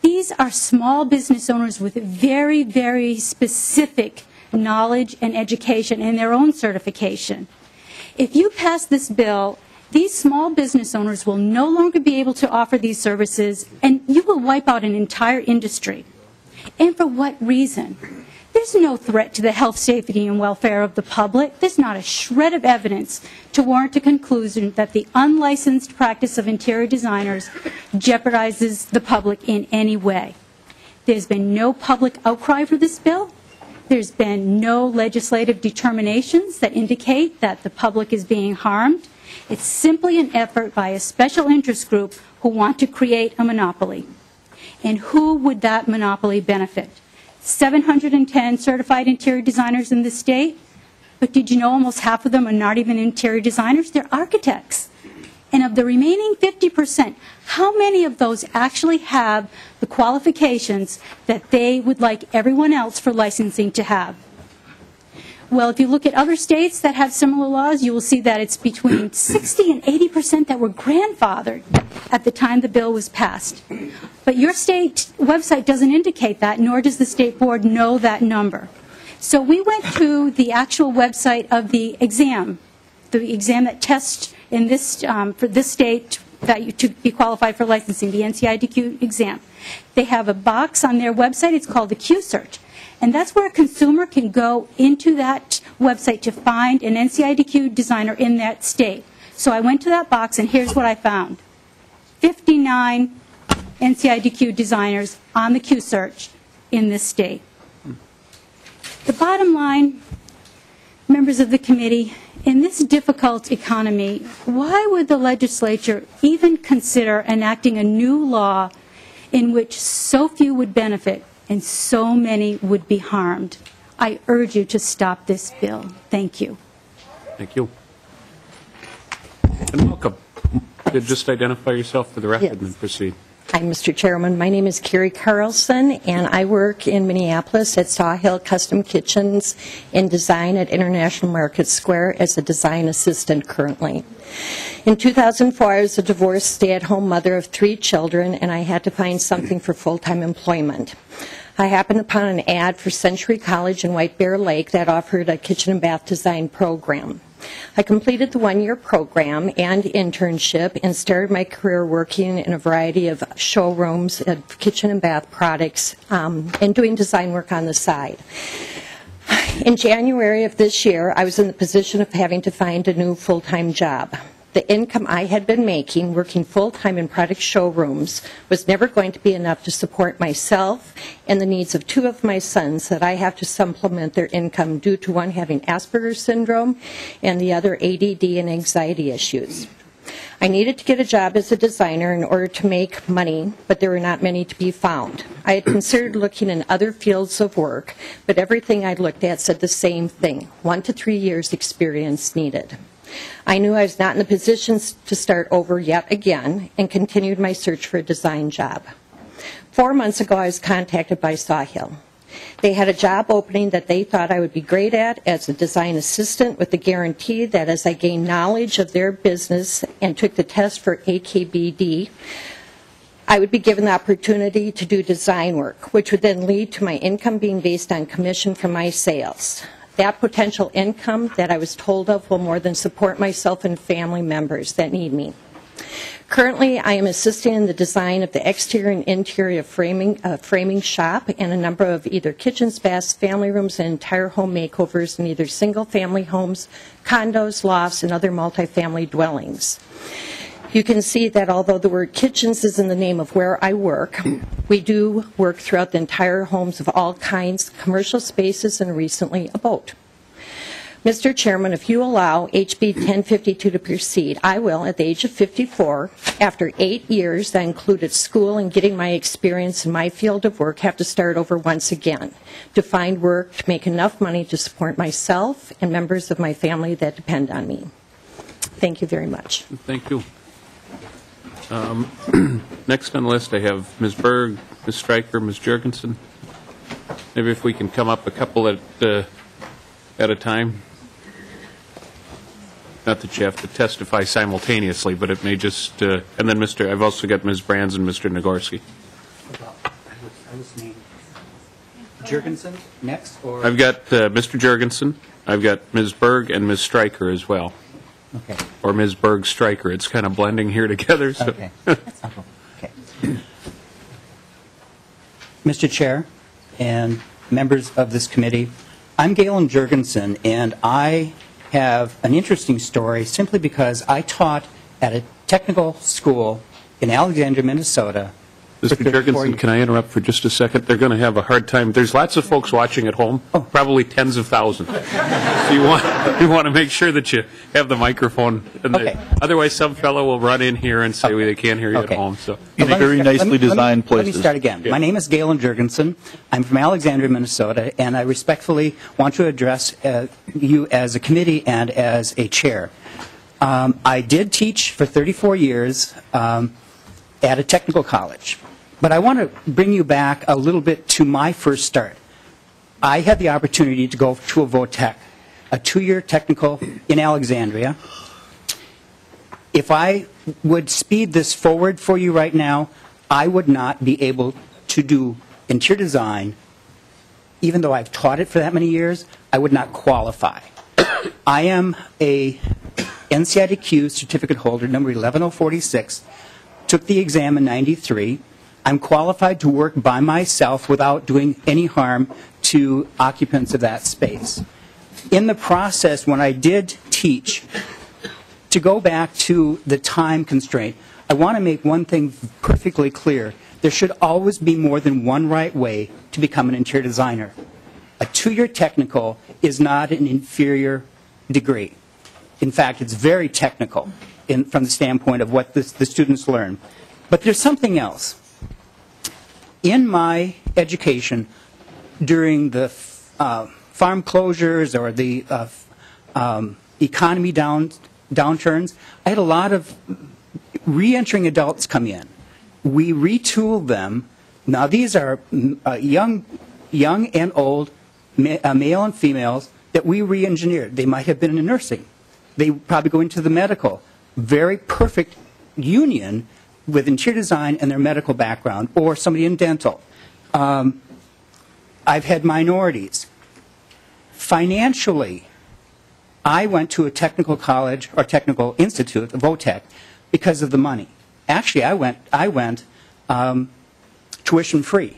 These are small business owners with very, very specific knowledge and education and their own certification. If you pass this bill, these small business owners will no longer be able to offer these services, and you will wipe out an entire industry. And for what reason? There's no threat to the health, safety, and welfare of the public. There's not a shred of evidence to warrant a conclusion that the unlicensed practice of interior designers jeopardizes the public in any way. There's been no public outcry for this bill. There's been no legislative determinations that indicate that the public is being harmed. It's simply an effort by a special interest group who want to create a monopoly. And who would that monopoly benefit? 710 certified interior designers in the state, but did you know almost half of them are not even interior designers? They're architects. And of the remaining 50%, how many of those actually have the qualifications that they would like everyone else for licensing to have? Well, if you look at other states that have similar laws, you will see that it's between 60 and 80% that were grandfathered at the time the bill was passed. But your state website doesn't indicate that, nor does the state board know that number. So we went to the actual website of the exam that tests in this for this state that you to be qualified for licensing, the NCIDQ exam. They have a box on their website. It's called the Q Search. And that's where a consumer can go into that website to find an NCIDQ designer in that state. So I went to that box, and here's what I found. 59 NCIDQ designers on the Q Search in this state. The bottom line, members of the committee, in this difficult economy, why would the legislature even consider enacting a new law in which so few would benefit and so many would be harmed? I urge you to stop this bill. Thank you. Thank you. And welcome. Just identify yourself for the record and proceed. Hi, Mr. Chairman. My name is Carrie Carlson, and I work in Minneapolis at Sawhill Custom Kitchens in design at International Market Square as a design assistant currently. In 2004, I was a divorced stay-at-home mother of 3 children, and I had to find something for full-time employment. I happened upon an ad for Century College in White Bear Lake that offered a kitchen and bath design program. I completed the 1-year program and internship and started my career working in a variety of showrooms of kitchen and bath products and doing design work on the side. In January of this year, I was in the position of having to find a new full-time job. The income I had been making working full-time in product showrooms was never going to be enough to support myself and the needs of 2 of my sons that I have to supplement their income due to one having Asperger's syndrome and the other ADD and anxiety issues. I needed to get a job as a designer in order to make money, but there were not many to be found. I had considered looking in other fields of work, but everything I looked at said the same thing, 1 to 3 years experience needed. I knew I was not in the position to start over yet again and continued my search for a design job. 4 months ago, I was contacted by Sawhill. They had a job opening that they thought I would be great at as a design assistant with the guarantee that as I gained knowledge of their business and took the test for AKBD, I would be given the opportunity to do design work, which would then lead to my income being based on commission from my sales. That potential income that I was told of will more than support myself and family members that need me. Currently, I am assisting in the design of the exterior and interior framing shop and a number of either kitchens, baths, family rooms, and entire home makeovers in either single-family homes, condos, lofts, and other multifamily dwellings. You can see that although the word kitchens is in the name of where I work, we do work throughout the entire homes of all kinds, commercial spaces, and recently a boat. Mr. Chairman, if you allow HB 1052 to proceed, I will, at the age of 54, after 8 years that included school and getting my experience in my field of work, have to start over once again to find work to make enough money to support myself and members of my family that depend on me. Thank you very much. Thank you. Next on the list, I have Ms. Berg, Ms. Stryker, Ms. Jurgensen. Maybe if we can come up a couple at a time. Not that you have to testify simultaneously, but it may just, and then I've also got Ms. Brands and Mr. Nagorski. I was named Jurgensen next, or? I've got Mr. Jurgensen, I've got Ms. Berg and Ms. Stryker as well. Okay. Or Ms. Berg Stryker. It's kind of blending here together. So. Okay. Okay. Mr. Chair and members of this committee, I'm Galen Jurgensen, and I have an interesting story simply because I taught at a technical school in Alexandria, Minnesota. Mr. Jurgensen, can I interrupt for just a second? They're going to have a hard time. There's lots of folks watching at home, probably tens of thousands. So you want to make sure that you have the microphone. Otherwise, some fellow will run in here and say they can't hear you at home. So very nicely designed places. Let me start again. My name is Galen Jurgensen. I'm from Alexandria, Minnesota, and I respectfully want to address you as a committee and as a chair. I did teach for 34 years at a technical college. But I want to bring you back a little bit to my first start. I had the opportunity to go to a VOTEC, a 2-year technical in Alexandria. If I would speed this forward for you right now, I would not be able to do interior design. Even though I've taught it for that many years, I would not qualify. I am a NCIDQ certificate holder, number 11046, took the exam in '93. I'm qualified to work by myself without doing any harm to occupants of that space. In the process, when I did teach, to go back to the time constraint, I want to make one thing perfectly clear. There should always be more than one right way to become an interior designer. A 2-year technical is not an inferior degree. In fact, it's very technical from the standpoint of what the students learn. But there's something else. In my education, during the farm closures or the economy downturns, I had a lot of re-entering adults come in. We retooled them. Now, these are young and old, male and females, that we re-engineered. They might have been in nursing. They probably go into the medical. Very perfect union with interior design and their medical background, or somebody in dental. I've had minorities. Financially, I went to a technical college or technical institute, VOTEC, because of the money. Actually, I went tuition free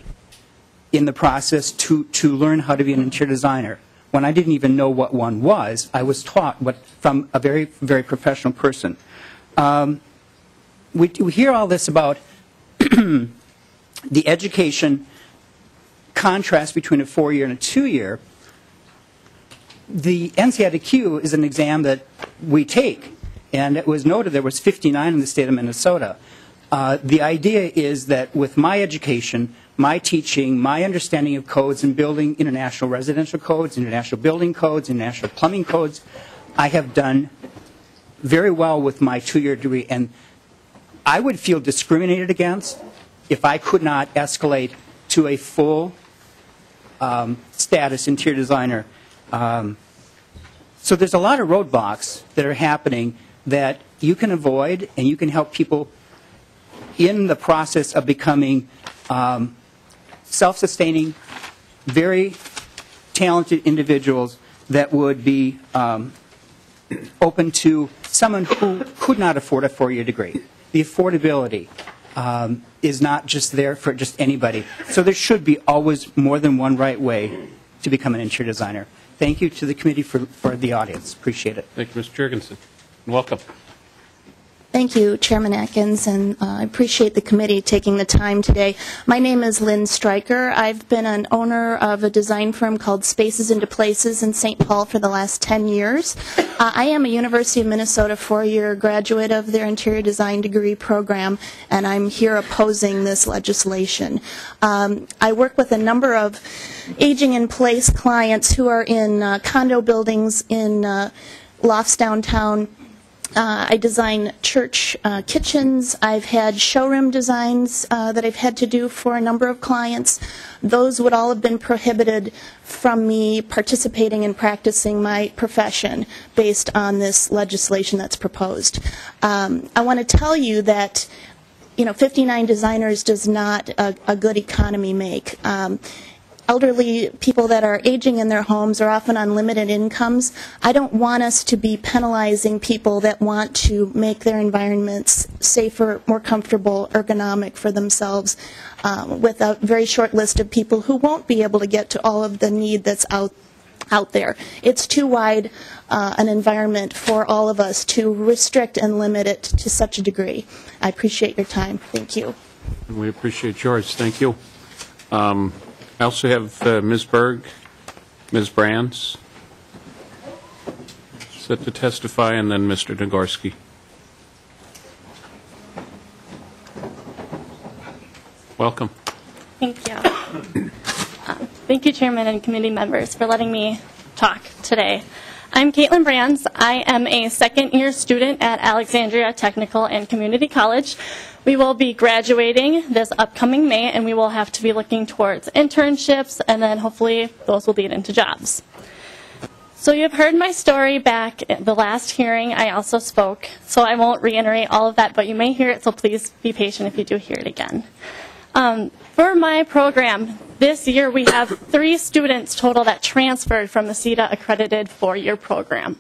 in the process to learn how to be an interior designer. When I didn't even know what one was, I was taught from a very, very professional person. We hear all this about the education contrast between a 4-year and a 2-year. The NCIDQ is an exam that we take, and it was noted there was 59 in the state of Minnesota. The idea is that with my education, my teaching, my understanding of codes and building, international residential codes, international building codes, international plumbing codes, I have done very well with my 2-year degree, and I would feel discriminated against if I could not escalate to a full status interior designer. So there's a lot of roadblocks that are happening that you can avoid, and you can help people in the process of becoming self-sustaining, very talented individuals that would be open to someone who could not afford a 4-year degree. The affordability is not just there for just anybody. So there should be always more than one right way to become an interior designer. Thank you to the committee for the audience. Appreciate it. Thank you, Mr. Jurgensen. Welcome. Thank you, Chairman Atkins, and I appreciate the committee taking the time today. My name is Lynn Stryker. I've been an owner of a design firm called Spaces into Places in St. Paul for the last 10 years. I am a University of Minnesota 4-year graduate of their interior design degree program, and I'm here opposing this legislation. I work with a number of aging in place clients who are in condo buildings in lofts downtown. I design church kitchens. I've had showroom designs that I've had to do for a number of clients. Those would all have been prohibited from me participating and practicing my profession based on this legislation that's proposed. I want to tell you that 59 designers does not a good economy make. Elderly people that are aging in their homes are often on limited incomes. I don't want us to be penalizing people that want to make their environments safer, more comfortable, ergonomic for themselves with a very short list of people who won't be able to get to all of the need that's out there. It's too wide an environment for all of us to restrict and limit it to such a degree. I appreciate your time. Thank you. And we appreciate yours. Thank you. I also have Ms. Berg, Ms. Brands, set to testify, and then Mr. Nagorski. Welcome. Thank you. Thank you, Chairman and committee members, for letting me talk today. I'm Caitlin Brands. I am a second-year student at Alexandria Technical and Community College. We will be graduating this upcoming May, and we will have to be looking towards internships, and then hopefully those will lead into jobs. So you've heard my story back at the last hearing. I also spoke, so I won't reiterate all of that, but you may hear it, so please be patient if you do hear it again. For my program, this year we have 3 students total that transferred from the CETA accredited 4-year program.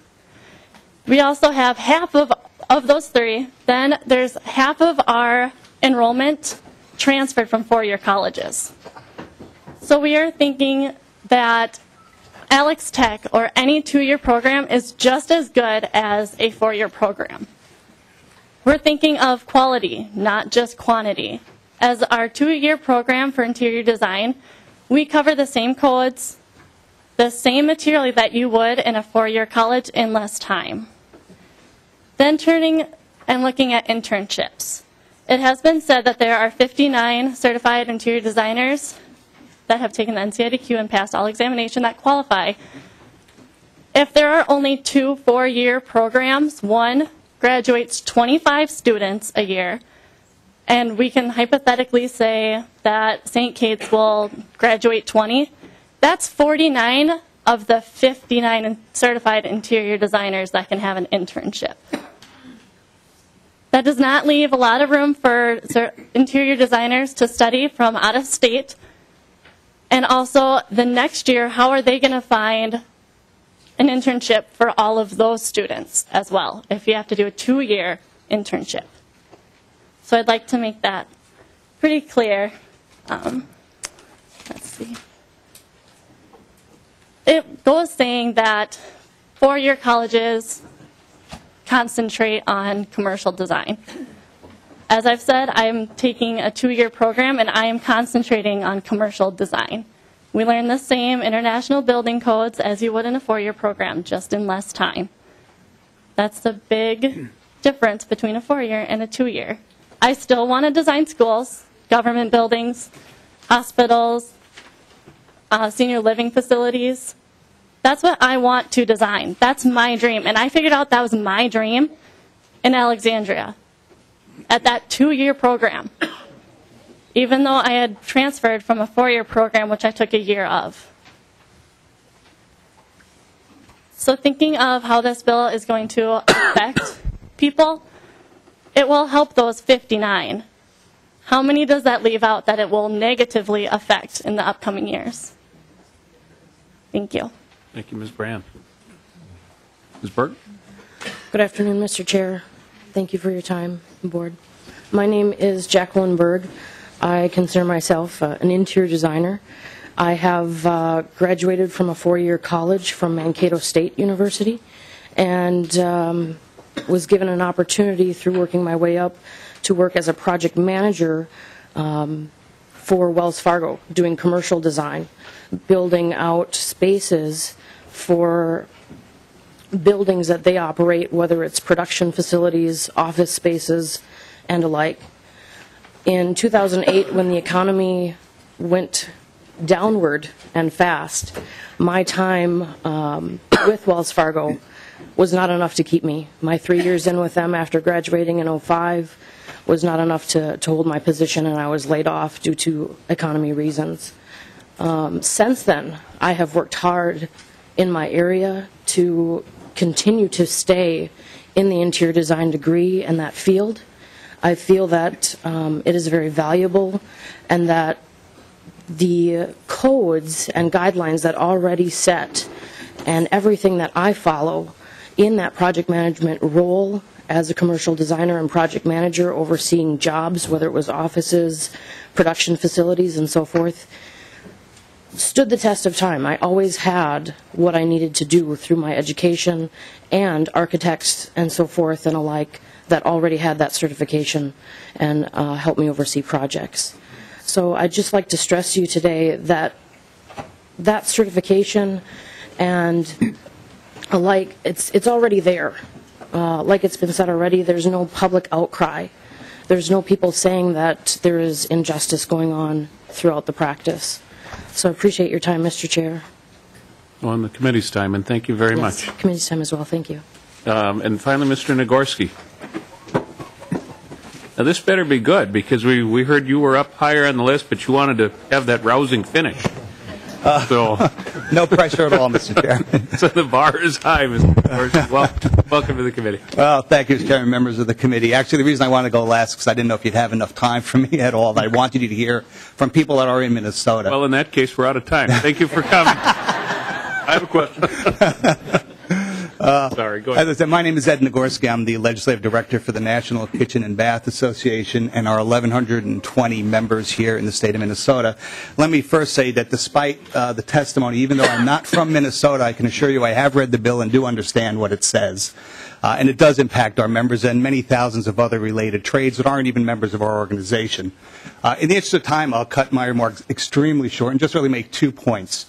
We also have half of those 3, then there's half of our enrollment transferred from 4-year colleges. So we are thinking that Alex Tech or any 2-year program is just as good as a 4-year program. We're thinking of quality, not just quantity. As our 2-year program for interior design, we cover the same codes, the same material that you would in a 4-year college in less time. Then turning and looking at internships. It has been said that there are 59 certified interior designers that have taken the NCIDQ and passed all examination that qualify. If there are only 2 4-year programs, one graduates 25 students a year, and we can hypothetically say that St. Kate's will graduate 20. That's 49 of the 59 certified interior designers that can have an internship. That does not leave a lot of room for interior designers to study from out of state. And also, the next year, how are they going to find an internship for all of those students as well, if you have to do a 2-year internship? So I'd like to make that pretty clear. Let's see. It goes saying that 4-year colleges concentrate on commercial design. As I've said, I'm taking a 2-year program and I am concentrating on commercial design. We learn the same international building codes as you would in a 4-year program, just in less time. That's the big difference between a 4-year and a 2-year. I still want to design schools, government buildings, hospitals, senior living facilities. That's what I want to design. That's my dream. And I figured out that was my dream in Alexandria at that 2-year program, even though I had transferred from a 4-year program, which I took a year of. So thinking of how this bill is going to affect people, it will help those 59. How many does that leave out that it will negatively affect in the upcoming years? Thank you. Thank you, Ms. Brand. Ms. Berg? Good afternoon, Mr. Chair. Thank you for your time, board. My name is Jacqueline Berg. I consider myself an interior designer. I have graduated from a 4-year college from Mankato State University and was given an opportunity through working my way up to work as a project manager for Wells Fargo, doing commercial design, building out spaces for buildings that they operate, whether it's production facilities, office spaces, and alike. In 2008, when the economy went downward and fast, my time with Wells Fargo was not enough to keep me. My 3 years in with them after graduating in 2005 was not enough to hold my position, and I was laid off due to economy reasons. Since then, I have worked hard in my area to continue to stay in the interior design degree and that field. I feel that it is very valuable and that the codes and guidelines that already set and everything that I follow in that project management role as a commercial designer and project manager overseeing jobs, whether it was offices, production facilities, and so forth, stood the test of time. I always had what I needed to do through my education and architects and so forth and alike that already had that certification and helped me oversee projects. So I'd just like to stress to you today that that certification and alike, it's already there. Like it's been said already, there's no public outcry. There's no people saying that there is injustice going on throughout the practice. So I appreciate your time, Mr. Chair. Well, and the committee's time, and thank you very much. Committee's time as well. Thank you. And finally, Mr. Nagorski. Now, this better be good, because we heard you were up higher on the list, but you wanted to have that rousing finish. So no pressure at all, Mr. Chairman. So the bar is high, Mr. Nagorski. Welcome to the committee. Well, thank you, Mr. Chairman, members of the committee. Actually, the reason I wanted to go last is because I didn't know if you'd have enough time for me at all. I wanted you to hear from people that are in Minnesota. Well, in that case, we're out of time. Thank you for coming. I have a question. Sorry, go ahead. As I said, my name is Ed Nagorski. I'm the legislative director for the National Kitchen and Bath Association and our 1,120 members here in the state of Minnesota. Let me first say that despite the testimony, even though I'm not from Minnesota, I can assure you I have read the bill and do understand what it says. And it does impact our members and many thousands of other related trades that aren't even members of our organization. In the interest of time, I'll cut my remarks extremely short and just really make 2 points.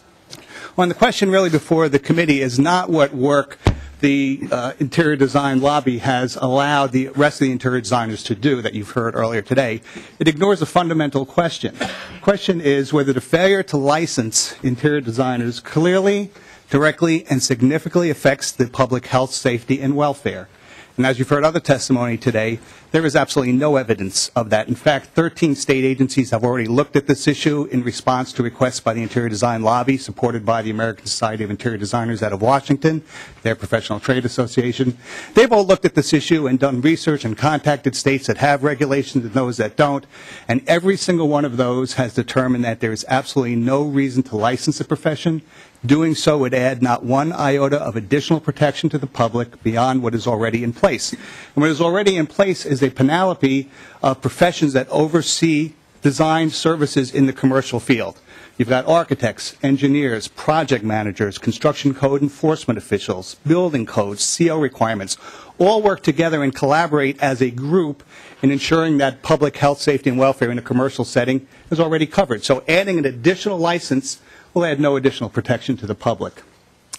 Well, the question really before the committee is not what work the interior design lobby has allowed the rest of the interior designers to do that you've heard earlier today. It ignores a fundamental question. The question is whether the failure to license interior designers clearly, directly, and significantly affects the public health, safety, and welfare. And as you've heard other testimony today, there is absolutely no evidence of that. In fact, 13 state agencies have already looked at this issue in response to requests by the Interior Design Lobby, supported by the American Society of Interior Designers out of Washington, their professional trade association. They've all looked at this issue and done research and contacted states that have regulations and those that don't. And every single one of those has determined that there is absolutely no reason to license the profession. Doing so would add not one iota of additional protection to the public beyond what is already in place. And what is already in place is a panoply of professions that oversee design services in the commercial field. You've got architects, engineers, project managers, construction code enforcement officials, building codes, CO requirements, all work together and collaborate as a group in ensuring that public health, safety, and welfare in a commercial setting is already covered. So adding an additional license will add no additional protection to the public.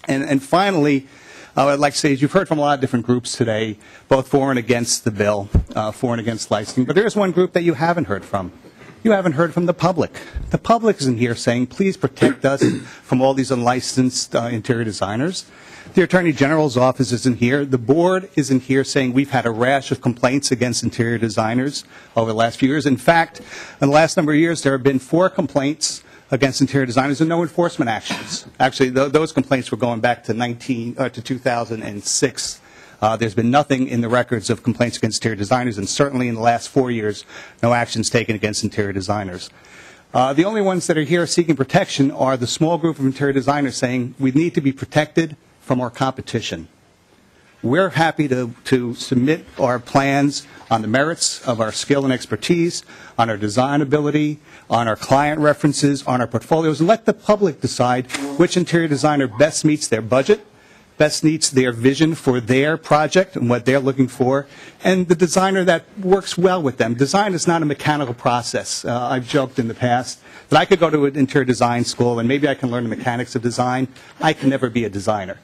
And finally, I'd like to say, as you've heard from a lot of different groups today, both for and against the bill, for and against licensing, but there is one group that you haven't heard from. You haven't heard from the public. The public isn't here saying, please protect us from all these unlicensed interior designers. The Attorney General's office isn't here. The board isn't here saying we've had a rash of complaints against interior designers over the last few years. In fact, in the last number of years, there have been 4 complaints against interior designers and no enforcement actions. Actually, those complaints were going back to 2006. There's been nothing in the records of complaints against interior designers, and certainly in the last 4 years, no actions taken against interior designers. The only ones that are here seeking protection are the small group of interior designers saying we need to be protected from our competition. We're happy to submit our plans on the merits of our skill and expertise, on our design ability, on our client references, on our portfolios, and let the public decide which interior designer best meets their budget, best meets their vision for their project and what they're looking for, and the designer that works well with them. Design is not a mechanical process. I've joked in the past that I could go to an interior design school and maybe I can learn the mechanics of design. I can never be a designer.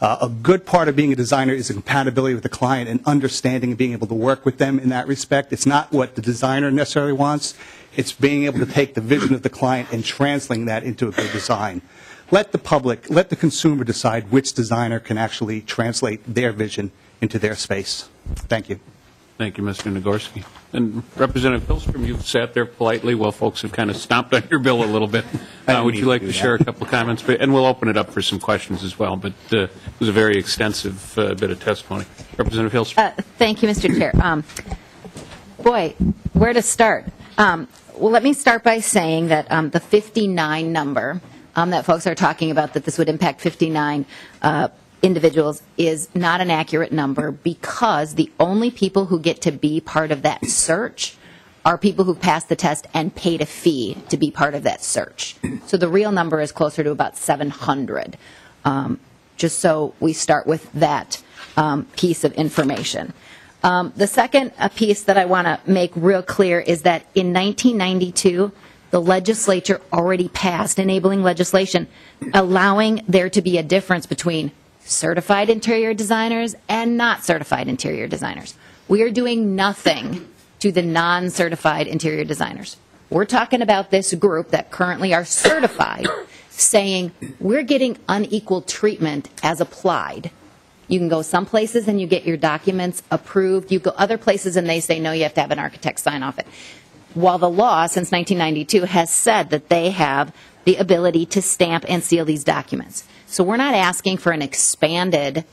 A good part of being a designer is the compatibility with the client and understanding and being able to work with them in that respect. It's not what the designer necessarily wants. It's being able to take the vision of the client and translating that into a good design. Let the public, let the consumer decide which designer can actually translate their vision into their space. Thank you. Thank you, Mr. Nagorski. And Representative Hillstrom, you've sat there politely while folks have kind of stomped on your bill a little bit. Would you like to share a couple of comments? And we'll open it up for some questions as well, but it was a very extensive bit of testimony. Representative Hillstrom. Thank you, Mr. Chair. Boy, where to start? Well, let me start by saying that the 59 number that folks are talking about, that this would impact 59 individuals, is not an accurate number, because the only people who get to be part of that search are people who passed the test and paid a fee to be part of that search. So the real number is closer to about 700, just so we start with that piece of information. The second piece that I want to make real clear is that in 1992, the legislature already passed enabling legislation allowing there to be a difference between certified interior designers and not certified interior designers. We are doing nothing to the non-certified interior designers. We're talking about this group that currently are certified, saying we're getting unequal treatment as applied. You can go some places and you get your documents approved. You go other places and they say, no, you have to have an architect sign off it. While the law since 1992 has said that they have the ability to stamp and seal these documents. So we're not asking for an expanded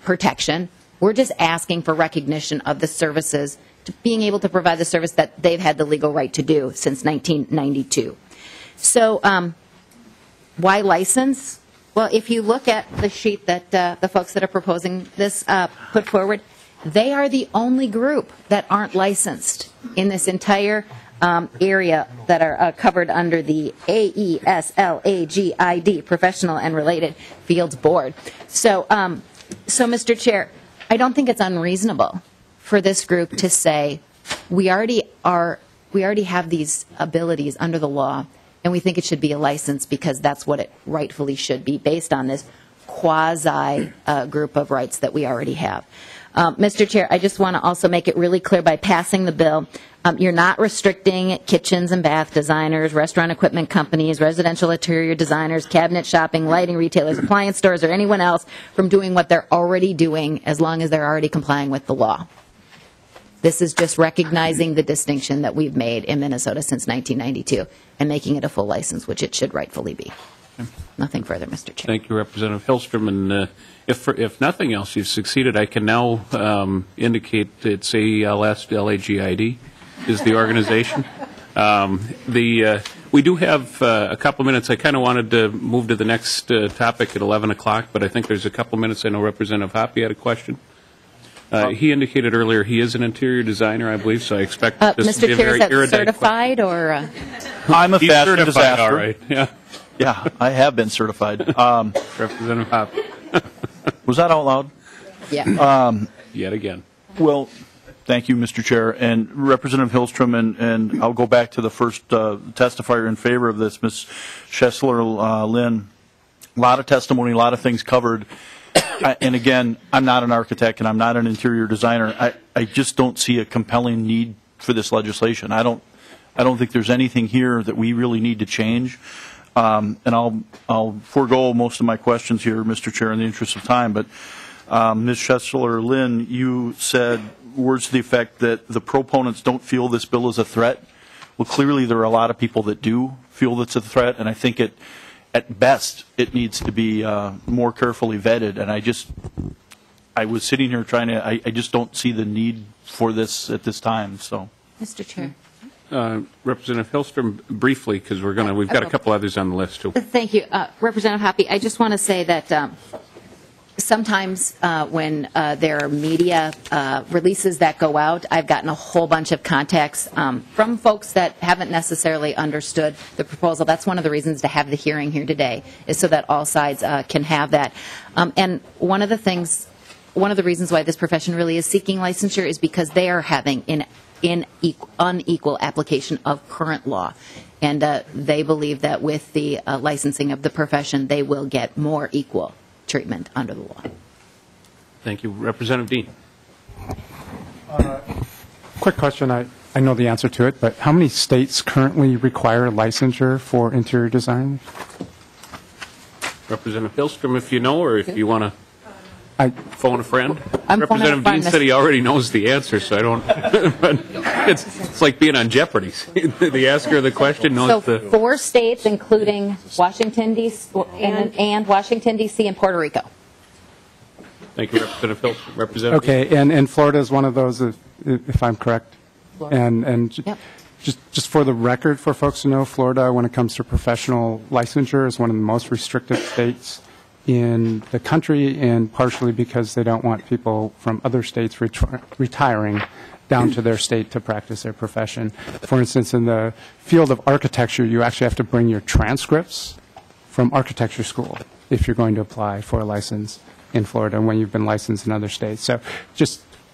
protection. We're just asking for recognition of the services, to being able to provide the service that they've had the legal right to do since 1992. So why license? Well, if you look at the sheet that the folks that are proposing this put forward, they are the only group that aren't licensed in this entire area that are covered under the AESLAGID, Professional and Related Fields Board. So, Mr. Chair, I don't think it's unreasonable for this group to say we already have these abilities under the law, and we think it should be a license because that's what it rightfully should be based on this quasi group of rights that we already have. Mr. Chair, I just want to also make it really clear by passing the bill, you're not restricting kitchens and bath designers, restaurant equipment companies, residential interior designers, cabinet shopping, lighting retailers, appliance stores, or anyone else from doing what they're already doing as long as they're already complying with the law. This is just recognizing the distinction that we've made in Minnesota since 1992 and making it a full license, which it should rightfully be. Nothing further, Mr. Chair. Thank you, Representative Hillstrom. And if nothing else, you've succeeded. I can now indicate it's AELS LAGID is the organization. We do have a couple minutes. I kind of wanted to move to the next topic at 11 o'clock, but I think there's a couple minutes. I know Representative Hoppe had a question. He indicated earlier he is an interior designer, I believe, so I expect that this Mr. will be a Chair, very is that erudite certified or? I'm a He's fashion certified, disaster. all right, yeah. Yeah, I have been certified. Representative Hoppe. Was that out loud? Yeah. Yet again. Well, thank you, Mr. Chair. And Representative Hillstrom, and I'll go back to the first testifier in favor of this, Ms. Schessler-Lynn. A lot of testimony, a lot of things covered. And again, I'm not an architect and I'm not an interior designer. I just don't see a compelling need for this legislation. I don't think there's anything here that we really need to change. And I'll forego most of my questions here, Mr. Chair, in the interest of time. But Ms. Schessler-Lynn, you said words to the effect that the proponents don't feel this bill is a threat. Well, clearly there are a lot of people that do feel it's a threat, and I think at best it needs to be more carefully vetted. And I was sitting here trying to, I just don't see the need for this at this time. So, Mr. Chair. Representative Hillstrom, briefly, because we've got a couple others on the list too. Thank you, Representative Hoppe. I just want to say that sometimes when there are media releases that go out, I've gotten a whole bunch of contacts from folks that haven't necessarily understood the proposal. That's one of the reasons to have the hearing here today, is so that all sides can have that. And one of the reasons why this profession really is seeking licensure is because they are having unequal application of current law. And they believe that with the licensing of the profession, they will get more equal treatment under the law. Thank you. Representative Dean. Quick question. I know the answer to it, but how many states currently require licensure for interior design? Representative Hillstrom, if you know, or if you want to phone a friend. Representative friend, Dean said he already knows the answer, so I don't. It's like being on Jeopardy. The asker of the question knows so 4 states, including Washington, D.C. and Washington, D.C. and Puerto Rico. Thank you, Representative Hillstrom. Representative. Okay, and Florida is one of those, if I'm correct. Florida. And Yep. just for the record, for folks to know, Florida, when it comes to professional licensure, is one of the most restrictive states in the country, and partially because they don't want people from other states retiring down to their state to practice their profession. For instance, in the field of architecture, you actually have to bring your transcripts from architecture school if you're going to apply for a license in Florida when you've been licensed in other states. So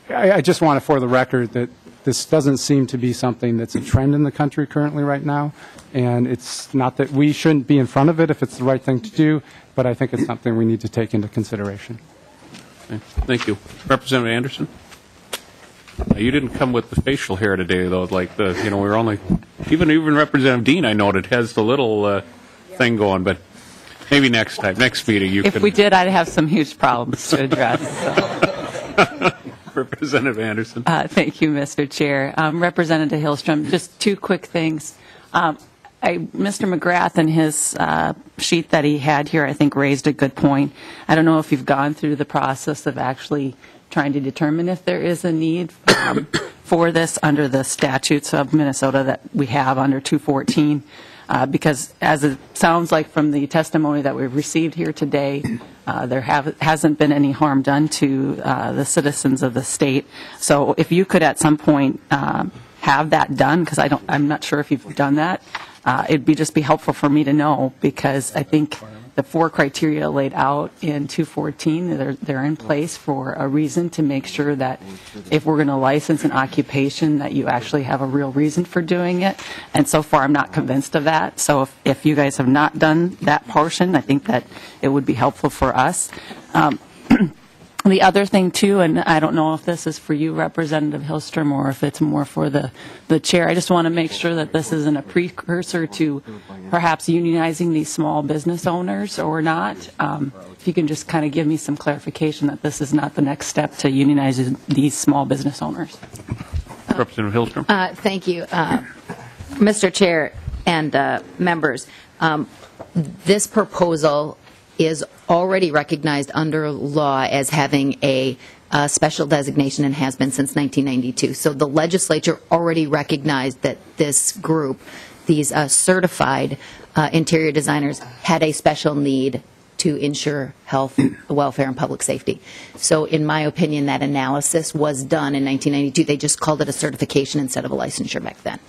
I just want to, for the record, that this doesn't seem to be something that's a trend in the country currently right now, and it's not that we shouldn't be in front of it if it's the right thing to do, but I think it's something we need to take into consideration. Okay. Thank you. Representative Anderson? You didn't come with the facial hair today, though. Like we were only, even Representative Dean, I noted, has the little thing going, but maybe next time, next meeting, you if can. If we did, I'd have some huge problems to address. So. Representative Anderson. Thank you, Mr. Chair. Representative Hillstrom, just 2 quick things. Mr. McGrath in his sheet that he had here, I think, raised a good point. I don't know if you've gone through the process of actually trying to determine if there is a need for this under the statutes of Minnesota that we have under 214, because as it sounds like from the testimony that we've received here today, there hasn't been any harm done to the citizens of the state. So if you could at some point have that done, because I'm not sure if you've done that, it'd just be helpful for me to know, because I think the 4 criteria laid out in 214, they're in place for a reason, to make sure that if we're going to license an occupation, that you actually have a real reason for doing it. And so far, I'm not convinced of that. So if you guys have not done that portion, I think that it would be helpful for us. The other thing, too, and I don't know if this is for you, Representative Hillstrom, or if it's more for the chair, I just want to make sure that this isn't a precursor to perhaps unionizing these small business owners or not. If you can just kind of give me some clarification that this is not the next step to unionizing these small business owners. Representative Hillstrom. Thank you, Mr. Chair and members. This proposal is already recognized under law as having a special designation and has been since 1992. So the legislature already recognized that this group, these certified interior designers, had a special need to ensure health, welfare, and public safety. So in my opinion, that analysis was done in 1992. They just called it a certification instead of a licensure back then.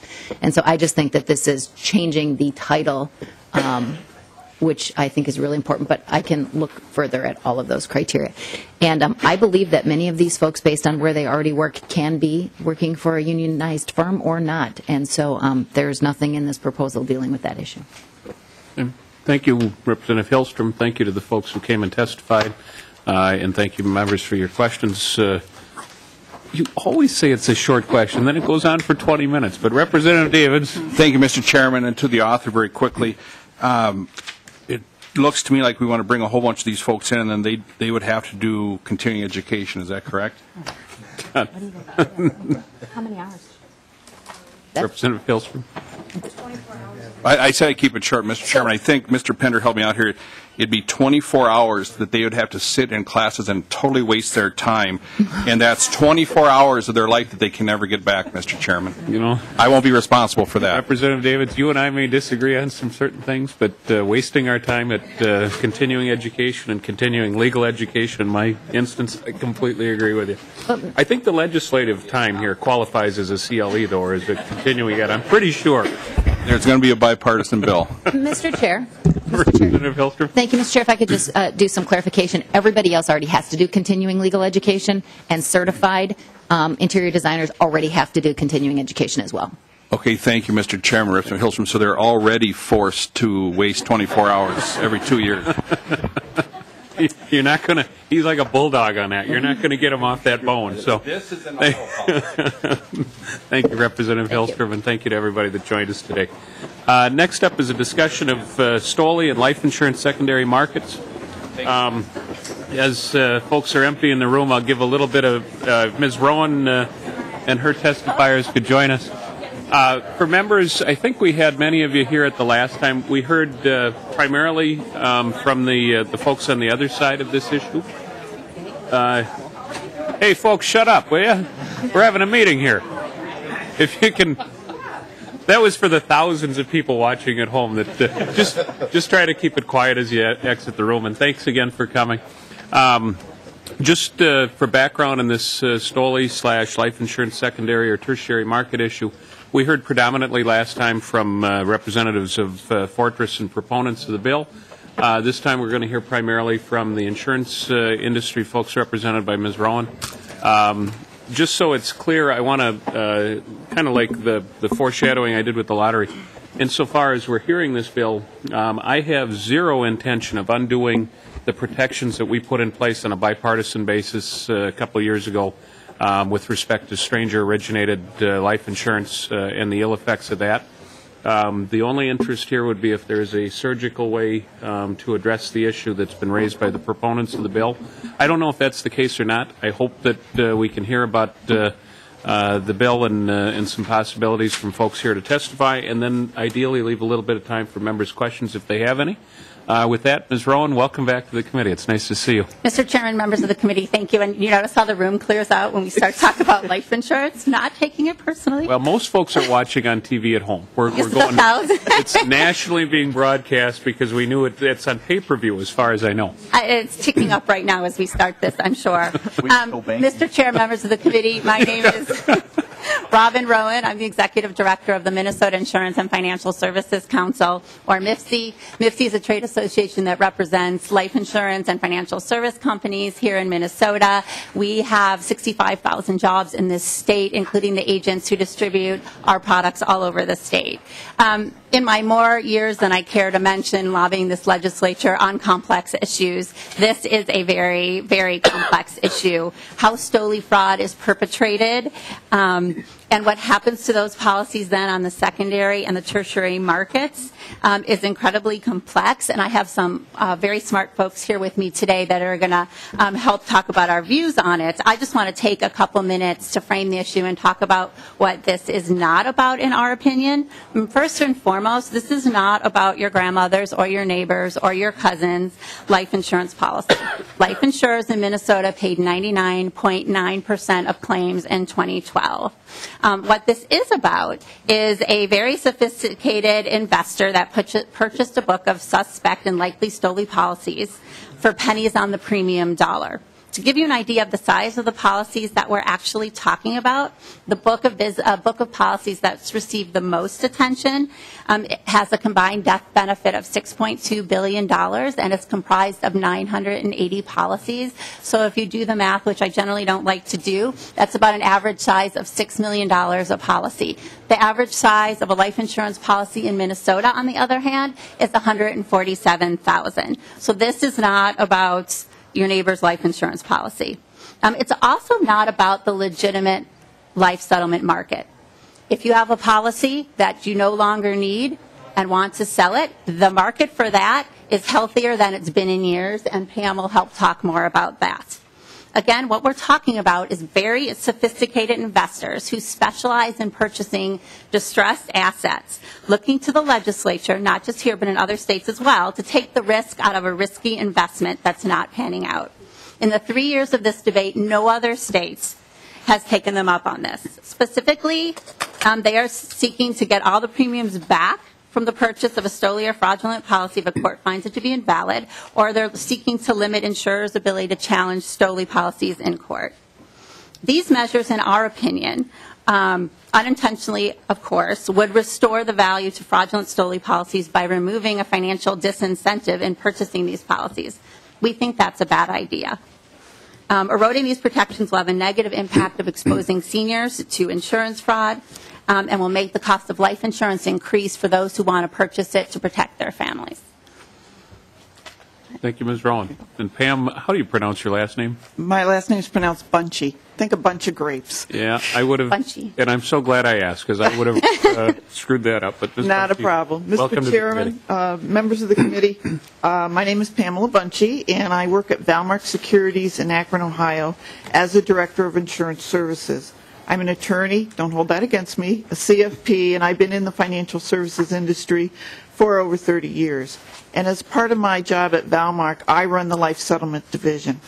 And so I just think that this is changing the title, which I think is really important, but I can look further at all of those criteria. And I believe that many of these folks, based on where they already work, can be working for a unionized firm or not. And so there's nothing in this proposal dealing with that issue. Thank you, Representative Hillstrom. Thank you to the folks who came and testified. And thank you, members, for your questions. You always say it's a short question, then it goes on for 20 minutes. But Representative Davids. Thank you, Mr. Chairman, and to the author very quickly. It looks to me like we want to bring a whole bunch of these folks in, and then they would have to do continuing education. Is that correct? How many hours? Representative Hillstrom. I said I'd keep it short, Mr. Chairman. I think Mr. Pender helped me out here. It'd be 24 hours that they would have to sit in classes and totally waste their time, and that's 24 hours of their life that they can never get back, Mr. Chairman. You know, I won't be responsible for that. Representative Davids, you and I may disagree on some certain things, but wasting our time at continuing education and continuing legal education, in my instance, I completely agree with you. I think the legislative time here qualifies as a CLE, though, or is it continuing ed? I'm pretty sure. There's going to be a bipartisan bill. Mr. Chair. Representative Hillstrom. Thank you, Mr. Chair. If I could just do some clarification. Everybody else already has to do continuing legal education, and certified interior designers already have to do continuing education as well. Okay, thank you, Mr. Chairman, Representative Hillstrom. So they're already forced to waste 24 hours every 2 years. You're not going to, he's like a bulldog on that. You're not going to get him off that bone. So, this is an thank you, Representative Hillstrom, and thank you to everybody that joined us today. Next up is a discussion of STOLI and life insurance secondary markets. As folks are emptying the room, I'll give a little bit of Ms. Rowan and her testifiers could join us. For members, I think we had many of you here at the last time. We heard primarily from the folks on the other side of this issue. Hey, folks, shut up, will you? We're having a meeting here. If you can, that was for the thousands of people watching at home. That just try to keep it quiet as you exit the room. And thanks again for coming. Just for background on this STOLI/life insurance secondary or tertiary market issue. We heard predominantly last time from representatives of Fortress and proponents of the bill. This time we're going to hear primarily from the insurance industry folks represented by Ms. Rowan. Just so it's clear, I want to kind of like the foreshadowing I did with the lottery. Insofar as we're hearing this bill, I have zero intention of undoing the protections that we put in place on a bipartisan basis a couple of years ago with respect to stranger-originated life insurance and the ill effects of that. The only interest here would be if there's a surgical way to address the issue that's been raised by the proponents of the bill. I don't know if that's the case or not. I hope that we can hear about the bill and some possibilities from folks here to testify, and then ideally leave a little bit of time for members' questions if they have any. With that, Ms. Rowan, welcome back to the committee. It's nice to see you. Mr. Chairman, members of the committee, thank you. And you notice how the room clears out when we start talking about life insurance, not taking it personally. Well, most folks are watching on TV at home. We're going. It's nationally being broadcast because we knew it's on pay-per-view, as far as I know. It's ticking up right now as we start this, I'm sure. Mr. Chair, members of the committee, my name is Robin Rowan. I'm the Executive Director of the Minnesota Insurance and Financial Services Council, or MIFSI. MIFSI is a trade association that represents life insurance and financial service companies here in Minnesota. We have 65,000 jobs in this state, including the agents who distribute our products all over the state. In my more years than I care to mention lobbying this legislature on complex issues, this is a very, very complex issue. How STOLI fraud is perpetrated, and what happens to those policies then on the secondary and the tertiary markets is incredibly complex. And I have some very smart folks here with me today that are going to help talk about our views on it. I just want to take a couple minutes to frame the issue and talk about what this is not about in our opinion. First and foremost, this is not about your grandmother's or your neighbor's or your cousin's life insurance policy. Life insurers in Minnesota paid 99.9% of claims in 2012. What this is about is a very sophisticated investor that purchased a book of suspect and likely STOLI policies for pennies on the premium dollar. To give you an idea of the size of the policies that we're actually talking about, the book of policies that's received the most attention it has a combined death benefit of $6.2 billion, and it's comprised of 980 policies. So if you do the math, which I generally don't like to do, that's about an average size of $6 million a policy. The average size of a life insurance policy in Minnesota, on the other hand, is $147,000. So this is not about your neighbor's life insurance policy. It's also not about the legitimate life settlement market. If you have a policy that you no longer need and want to sell it, the market for that is healthier than it's been in years, and Pam will help talk more about that. Again, what we're talking about is very sophisticated investors who specialize in purchasing distressed assets, looking to the legislature, not just here but in other states as well, to take the risk out of a risky investment that's not panning out. In the 3 years of this debate, no other states has taken them up on this. Specifically, they are seeking to get all the premiums back from the purchase of a STOLI or fraudulent policy if a court finds it to be invalid, or they're seeking to limit insurers' ability to challenge STOLI policies in court. These measures, in our opinion, unintentionally, of course, would restore the value to fraudulent STOLI policies by removing a financial disincentive in purchasing these policies. We think that's a bad idea. Eroding these protections will have a negative impact of exposing seniors to insurance fraud, and will make the cost of life insurance increase for those who want to purchase it to protect their families. Thank you, Ms. Rowan. And Pam, how do you pronounce your last name? My last name is pronounced Bunchy. Think a bunch of grapes. Yeah, I would have. Bunchy. And I'm so glad I asked, because I would have screwed that up. But Ms. Not Bunchy, a problem. welcome Mr. Chairman, members of the committee, my name is Pamela Bunchy, and I work at Valmark Securities in Akron, Ohio, as the Director of Insurance Services. I'm an attorney, don't hold that against me, a CFP, and I've been in the financial services industry for over 30 years. And as part of my job at Valmark, I run the Life Settlement Division.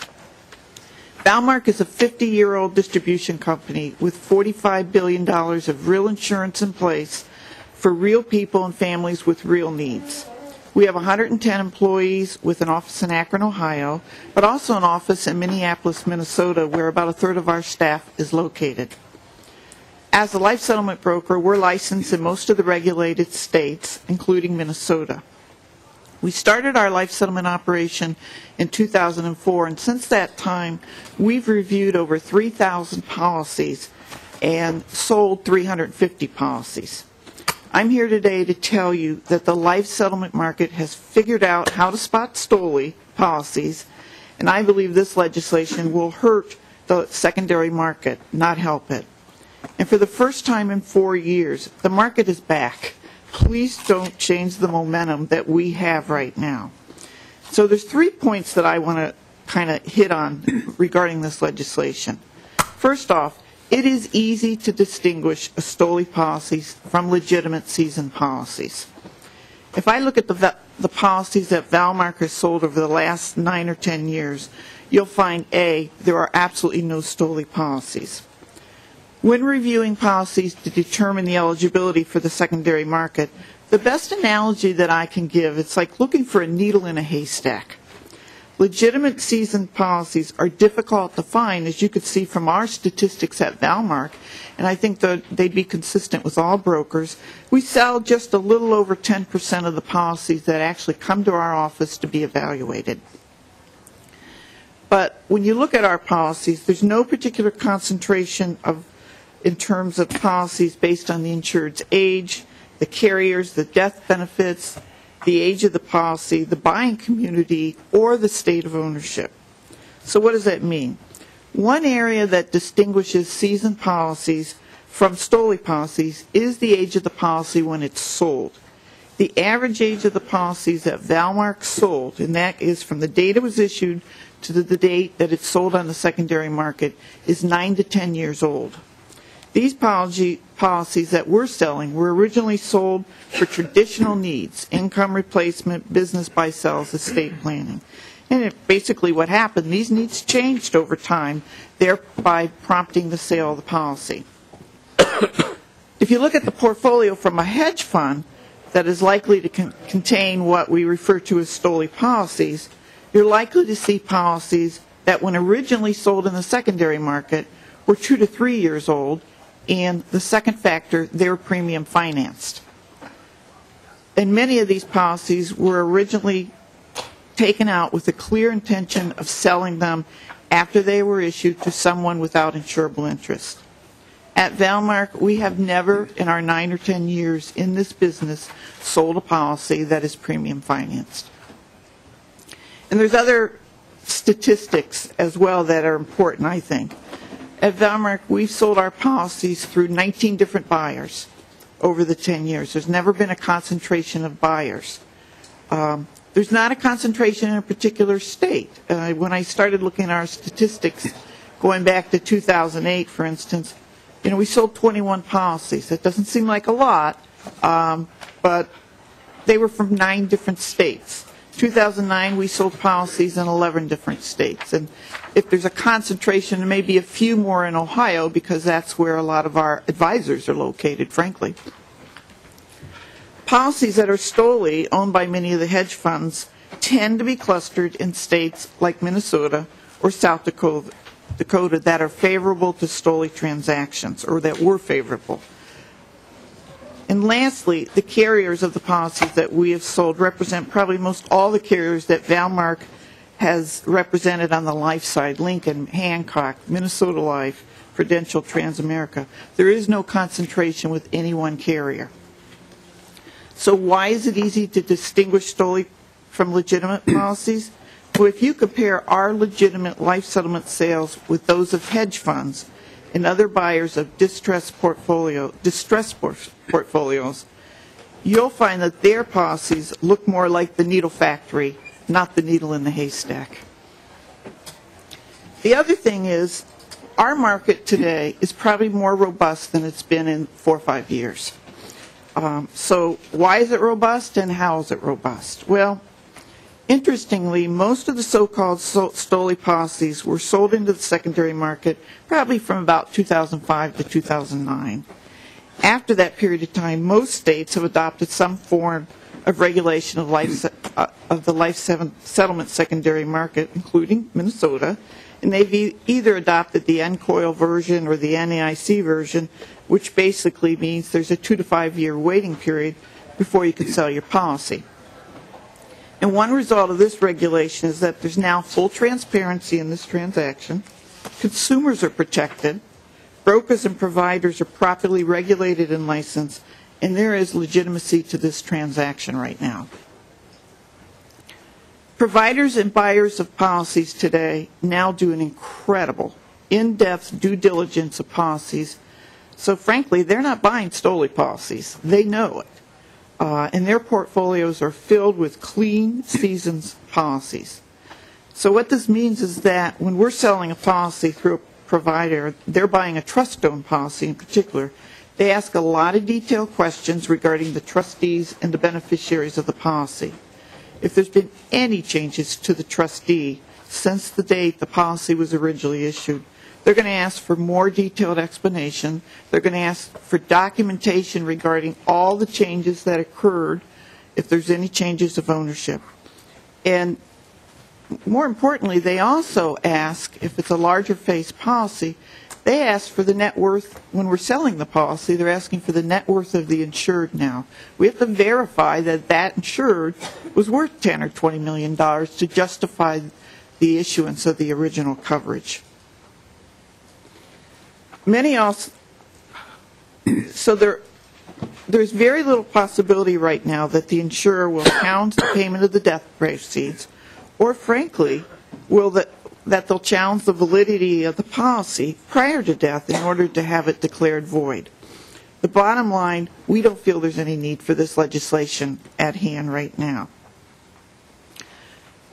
Valmark is a 50-year-old distribution company with $45 billion of real insurance in place for real people and families with real needs. We have 110 employees with an office in Akron, Ohio, but also an office in Minneapolis, Minnesota, where about a third of our staff is located. As a life settlement broker, we're licensed in most of the regulated states, including Minnesota. We started our life settlement operation in 2004, and since that time, we've reviewed over 3,000 policies and sold 350 policies. I'm here today to tell you that the life settlement market has figured out how to spot STOLI policies, and I believe this legislation will hurt the secondary market, not help it. And for the first time in 4 years, the market is back. Please don't change the momentum that we have right now. So there's 3 points that I want to kind of hit on regarding this legislation. First off, it is easy to distinguish STOLI policies from legitimate seasoned policies. If I look at the policies that Valmark has sold over the last 9 or 10 years, you'll find A, there are absolutely no STOLI policies. When reviewing policies to determine the eligibility for the secondary market, the best analogy that I can give, it's like looking for a needle in a haystack. Legitimate seasoned policies are difficult to find, as you could see from our statistics at Valmark, and I think that they'd be consistent with all brokers. We sell just a little over 10% of the policies that actually come to our office to be evaluated. But when you look at our policies, there's no particular concentration in terms of policies based on the insured's age, the carriers, the death benefits, the age of the policy, the buying community, or the state of ownership. So what does that mean? One area that distinguishes seasoned policies from STOLI policies is the age of the policy when it's sold. The average age of the policies that Valmark sold, and that is from the date it was issued to the date that it's sold on the secondary market, is 9 to 10 years old. These policies that we're selling were originally sold for traditional needs, income replacement, business buy-sells, estate planning. And basically what happened, these needs changed over time, thereby prompting the sale of the policy. If you look at the portfolio from a hedge fund that is likely to contain what we refer to as STOLI policies, you're likely to see policies that when originally sold in the secondary market were 2 to 3 years old, and the second factor, they were premium financed. And many of these policies were originally taken out with the clear intention of selling them after they were issued to someone without insurable interest. At Valmark, we have never in our 9 or 10 years in this business sold a policy that is premium financed. And there's other statistics as well that are important, I think. At Valmark, we've sold our policies through 19 different buyers over the 10 years. There's never been a concentration of buyers. There's not a concentration in a particular state. When I started looking at our statistics, going back to 2008, for instance, we sold 21 policies. That doesn't seem like a lot, but they were from 9 different states. 2009, we sold policies in 11 different states. And if there's a concentration, there may be a few more in Ohio because that's where a lot of our advisors are located, frankly. Policies that are STOLI, owned by many of the hedge funds, tend to be clustered in states like Minnesota or South Dakota that are favorable to STOLI transactions, or that were favorable. And lastly, the carriers of the policies that we have sold represent probably most all the carriers that Valmark has represented on the life side: Lincoln, Hancock, Minnesota Life, Prudential, Transamerica. There is no concentration with any one carrier. So why is it easy to distinguish STOLI from legitimate policies? Well, if you compare our legitimate life settlement sales with those of hedge funds and other buyers of distressed portfolios, you'll find that their policies look more like the needle factory, not the needle in the haystack. The other thing is, our market today is probably more robust than it's been in 4 or 5 years. So why is it robust, and how is it robust? Well, interestingly, most of the so-called STOLI policies were sold into the secondary market probably from about 2005 to 2009. After that period of time, most states have adopted some form of regulation of the life settlement secondary market, including Minnesota, and they've either adopted the NCOIL version or the NAIC version, which basically means there's a 2 to 5 year waiting period before you can sell your policy. And one result of this regulation is that there's now full transparency in this transaction. Consumers are protected. Brokers and providers are properly regulated and licensed, and there is legitimacy to this transaction right now. Providers and buyers of policies today now do an incredible, in-depth due diligence of policies. So frankly, they're not buying STOLI policies. They know it. And their portfolios are filled with clean, seasoned policies. So what this means is that when we're selling a policy through a provider, they're buying a trust-owned policy in particular, they ask a lot of detailed questions regarding the trustees and the beneficiaries of the policy. If there's been any changes to the trustee since the date the policy was originally issued, they're going to ask for more detailed explanation. They're going to ask for documentation regarding all the changes that occurred, if there's any changes of ownership. And more importantly, they also ask, if it's a larger face policy, they ask for the net worth. When we're selling the policy, they're asking for the net worth of the insured now. We have to verify that that insured was worth $10 or $20 million to justify the issuance of the original coverage. Many also, so there's very little possibility right now that the insurer will challenge the payment of the death proceeds, or frankly, that they'll challenge the validity of the policy prior to death in order to have it declared void. The bottom line, we don't feel there's any need for this legislation at hand right now.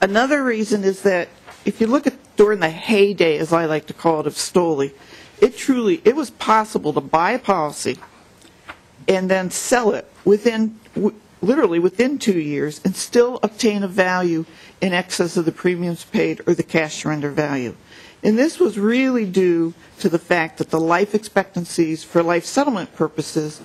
Another reason is that if you look at during the heyday, as I like to call it, of STOLI, it was possible to buy a policy and then sell it literally within 2 years and still obtain a value in excess of the premiums paid or the cash surrender value. And this was really due to the fact that the life expectancies for life settlement purposes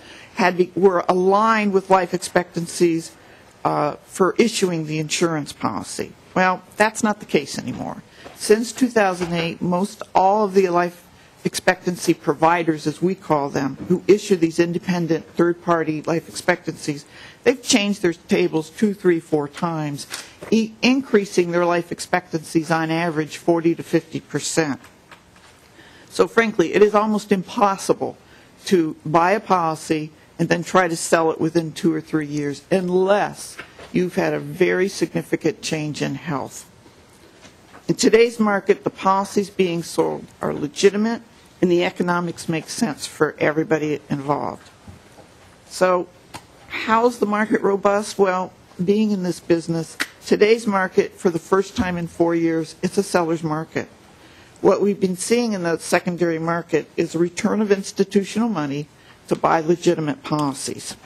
were aligned with life expectancies for issuing the insurance policy. Well, that's not the case anymore. Since 2008, most all of the life expectancy providers, as we call them, who issue these independent third-party life expectancies, they've changed their tables 2, 3, 4 times, increasing their life expectancies on average 40 to 50%. So frankly, it is almost impossible to buy a policy and then try to sell it within 2 or 3 years unless you've had a very significant change in health. In today's market, the policies being sold are legitimate and the economics make sense for everybody involved. So how's the market robust? Well, being in this business, today's market, for the first time in 4 years, it's a seller's market. What we've been seeing in the secondary market is a return of institutional money to buy legitimate policies.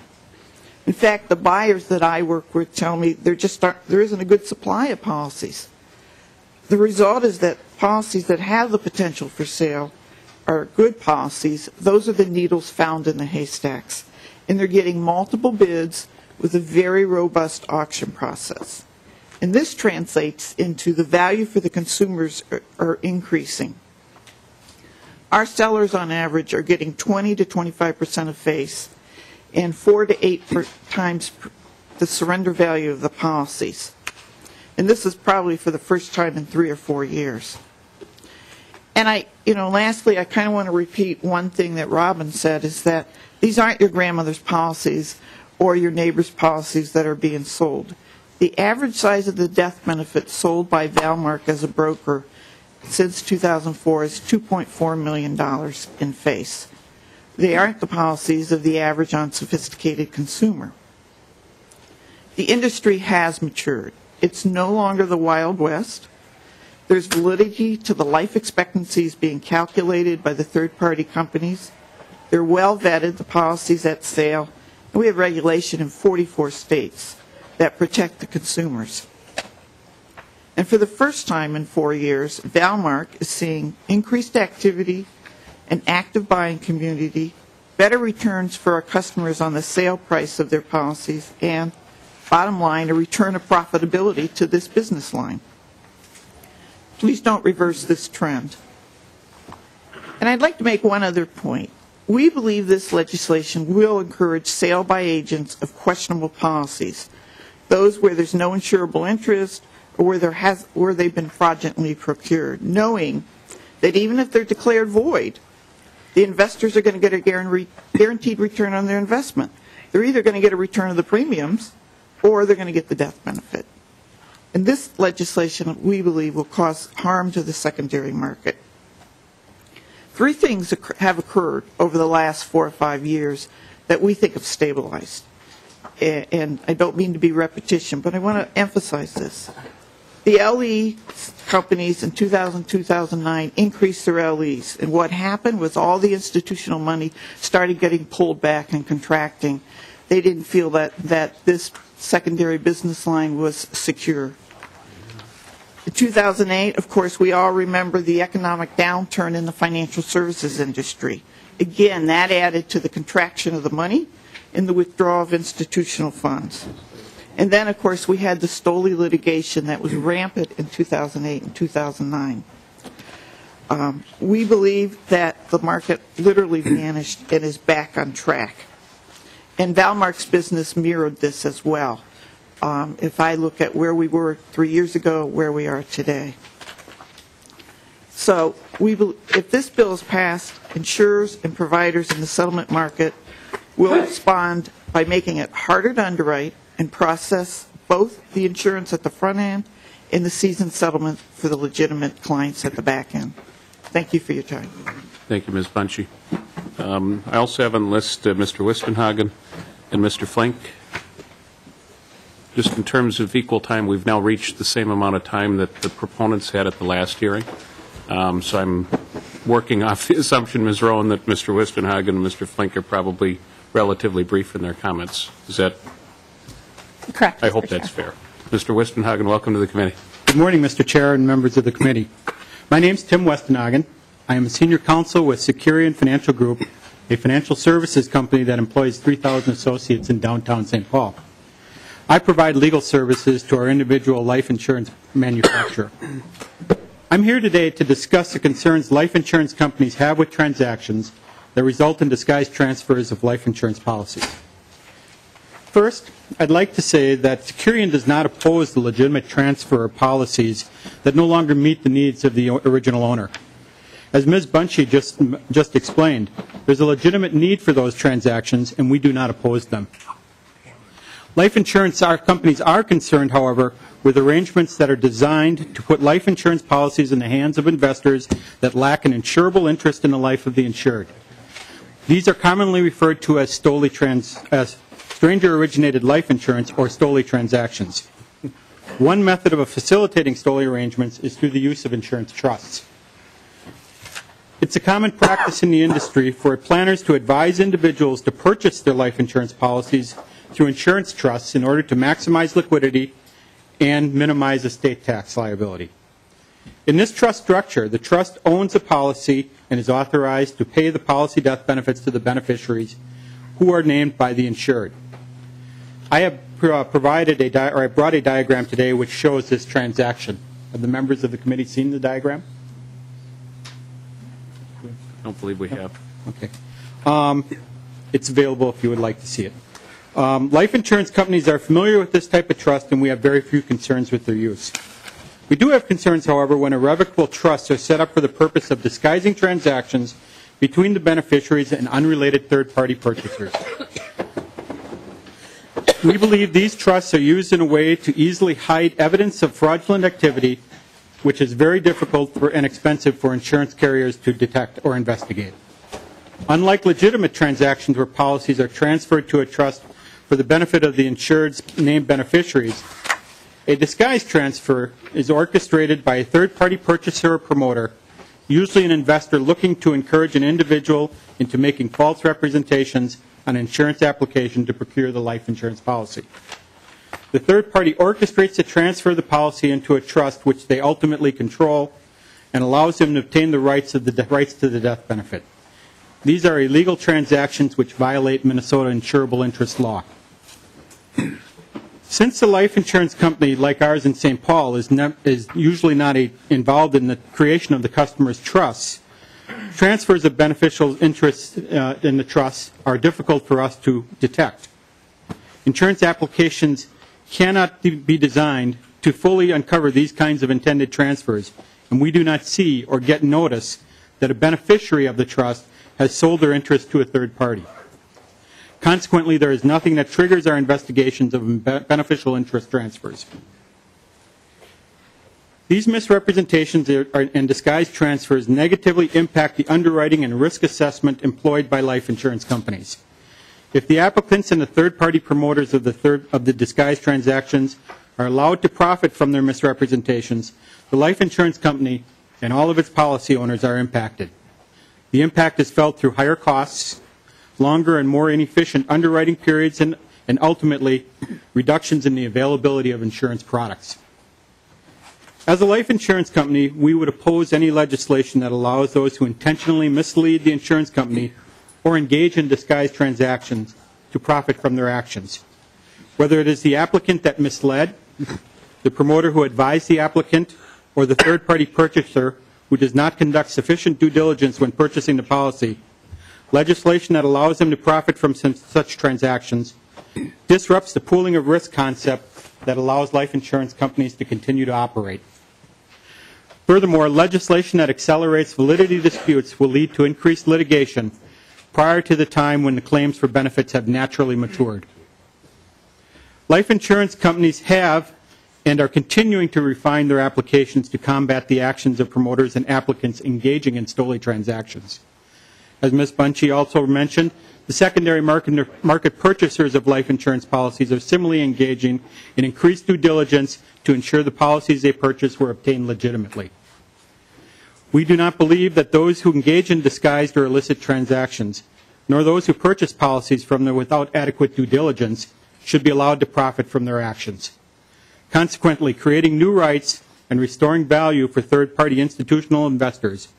In fact, the buyers that I work with tell me there isn't a good supply of policies. The result is that policies that have the potential for sale are good policies. Those are the needles found in the haystacks. And they're getting multiple bids with a very robust auction process. And this translates into the value for the consumers are increasing. Our sellers on average are getting 20 to 25% of face and 4 to 8 times the surrender value of the policies. And this is probably for the first time in 3 or 4 years. And lastly, I kind of want to repeat one thing that Robin said, is that these aren't your grandmother's policies or your neighbor's policies that are being sold. The average size of the death benefit sold by Valmark as a broker since 2004 is $2.4 million in face. They aren't the policies of the average unsophisticated consumer. The industry has matured. It's no longer the Wild West. There's validity to the life expectancies being calculated by the third-party companies. They're well vetted, the policies at sale, and we have regulation in 44 states that protect the consumers. And for the first time in 4 years, Valmark is seeing increased activity, an active buying community, better returns for our customers on the sale price of their policies, and bottom line, a return of profitability to this business line. Please don't reverse this trend. And I'd like to make one other point. We believe this legislation will encourage sale by agents of questionable policies, those where there's no insurable interest or where they've been fraudulently procured, knowing that even if they're declared void, the investors are going to get a guaranteed return on their investment. They're either going to get a return of the premiums or they're going to get the death benefit. And this legislation, we believe, will cause harm to the secondary market. 3 things have occurred over the last 4 or 5 years that we think have stabilized. And I don't mean to be repetition, but I want to emphasize this. The LE companies in 2000-2009 increased their LEs. And what happened was all the institutional money started getting pulled back and contracting. They didn't feel that this secondary business line was secure. In 2008, of course, we all remember the economic downturn in the financial services industry. Again, that added to the contraction of the money and the withdrawal of institutional funds. And then, of course, we had the STOLI litigation that was rampant in 2008 and 2009. We believe that the market literally vanished and is back on track. And Valmark's business mirrored this as well. If I look at where we were 3 years ago, where we are today. So if this bill is passed, insurers and providers in the settlement market will respond by making it harder to underwrite and process both the insurance at the front end and the seasoned settlement for the legitimate clients at the back end. Thank you for your time. Thank you, Ms. Bunchy. I also have on the list Mr. Wistenhagen and Mr. Flink. Just in terms of equal time, we've now reached the same amount of time that the proponents had at the last hearing. So I'm working off the assumption, Ms. Rowan, that Mr. Wistenhagen and Mr. Flink are probably relatively brief in their comments. Is that correct? I hope that's fair. Mr. Wistenhagen, welcome to the committee. Good morning, Mr. Chair and members of the committee. My name is Tim Westenhagen. I am a senior counsel with Securian Financial Group, a financial services company that employs 3,000 associates in downtown St. Paul. I provide legal services to our individual life insurance manufacturer. I'm here today to discuss the concerns life insurance companies have with transactions that result in disguised transfers of life insurance policies. First, I'd like to say that Securian does not oppose the legitimate transfer of policies that no longer meet the needs of the original owner. As Ms. Bunchy just explained, there's a legitimate need for those transactions, and we do not oppose them. Life insurance companies are concerned, however, with arrangements that are designed to put life insurance policies in the hands of investors that lack an insurable interest in the life of the insured. These are commonly referred to as STOLI as Stranger-Originated Life Insurance, or STOLI transactions. One method of facilitating STOLI arrangements is through the use of insurance trusts. It's a common practice in the industry for planners to advise individuals to purchase their life insurance policies through insurance trusts in order to maximize liquidity and minimize estate tax liability. In this trust structure, the trust owns a policy and is authorized to pay the policy death benefits to the beneficiaries who are named by the insured. I have brought a diagram today which shows this transaction. Have the members of the committee seen the diagram? I don't believe we have. Okay. It's available if you would like to see it. Life insurance companies are familiar with this type of trust, and we have very few concerns with their use. We do have concerns, however, when irrevocable trusts are set up for the purpose of disguising transactions between the beneficiaries and unrelated third-party purchasers. We believe these trusts are used in a way to easily hide evidence of fraudulent activity, which is very difficult and expensive for insurance carriers to detect or investigate. Unlike legitimate transactions where policies are transferred to a trust for the benefit of the insured's named beneficiaries, a disguised transfer is orchestrated by a third-party purchaser or promoter, usually an investor looking to encourage an individual into making false representations on an insurance application to procure the life insurance policy. The third party orchestrates the transfer of the policy into a trust which they ultimately control and allows them to obtain the rights to the death benefit. These are illegal transactions which violate Minnesota insurable interest law. Since the life insurance company, like ours in St. Paul, is usually not involved in the creation of the customer's trusts, transfers of beneficial interests in the trusts are difficult for us to detect. Insurance applications cannot be designed to fully uncover these kinds of intended transfers, and we do not see or get notice that a beneficiary of the trust has sold their interest to a third party. Consequently, there is nothing that triggers our investigations of beneficial interest transfers. These misrepresentations and disguised transfers negatively impact the underwriting and risk assessment employed by life insurance companies. If the applicants and the third-party promoters of the disguised transactions are allowed to profit from their misrepresentations, the life insurance company and all of its policy owners are impacted. The impact is felt through higher costs, longer and more inefficient underwriting periods, and ultimately reductions in the availability of insurance products. As a life insurance company, we would oppose any legislation that allows those who intentionally mislead the insurance company or engage in disguised transactions to profit from their actions. whether it is the applicant that misled, the promoter who advised the applicant, or the third-party purchaser who does not conduct sufficient due diligence when purchasing the policy. Legislation that allows them to profit from such transactions disrupts the pooling of risk concept that allows life insurance companies to continue to operate. Furthermore, legislation that accelerates validity disputes will lead to increased litigation prior to the time when the claims for benefits have naturally matured. Life insurance companies have and are continuing to refine their applications to combat the actions of promoters and applicants engaging in STOLI transactions. As Ms. Bunchy also mentioned, the secondary market purchasers of life insurance policies are similarly engaging in increased due diligence to ensure the policies they purchased were obtained legitimately. We do not believe that those who engage in disguised or illicit transactions, nor those who purchase policies from them without adequate due diligence, should be allowed to profit from their actions. Consequently, creating new rights and restoring value for third-party institutional investors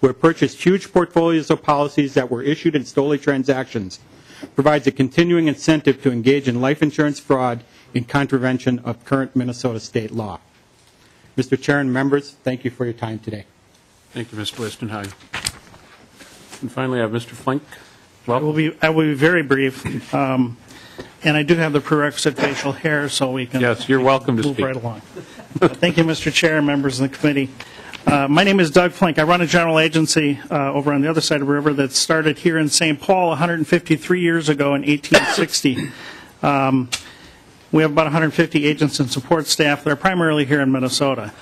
who have purchased huge portfolios of policies that were issued in STOLI transactions provides a continuing incentive to engage in life insurance fraud in contravention of current Minnesota state law. Mr. Chair and members, thank you for your time today. Thank you, Mr. Listenheim. And finally, I have Mr. Flink. I will be very brief. And I do have the prerequisite facial hair, so we can. Yes, you're welcome to move speak. right along. Thank you, Mr. Chair and members of the committee. My name is Doug Flink. I run a general agency over on the other side of the river that started here in St. Paul 153 years ago in 1860. We have about 150 agents and support staff that are primarily here in Minnesota.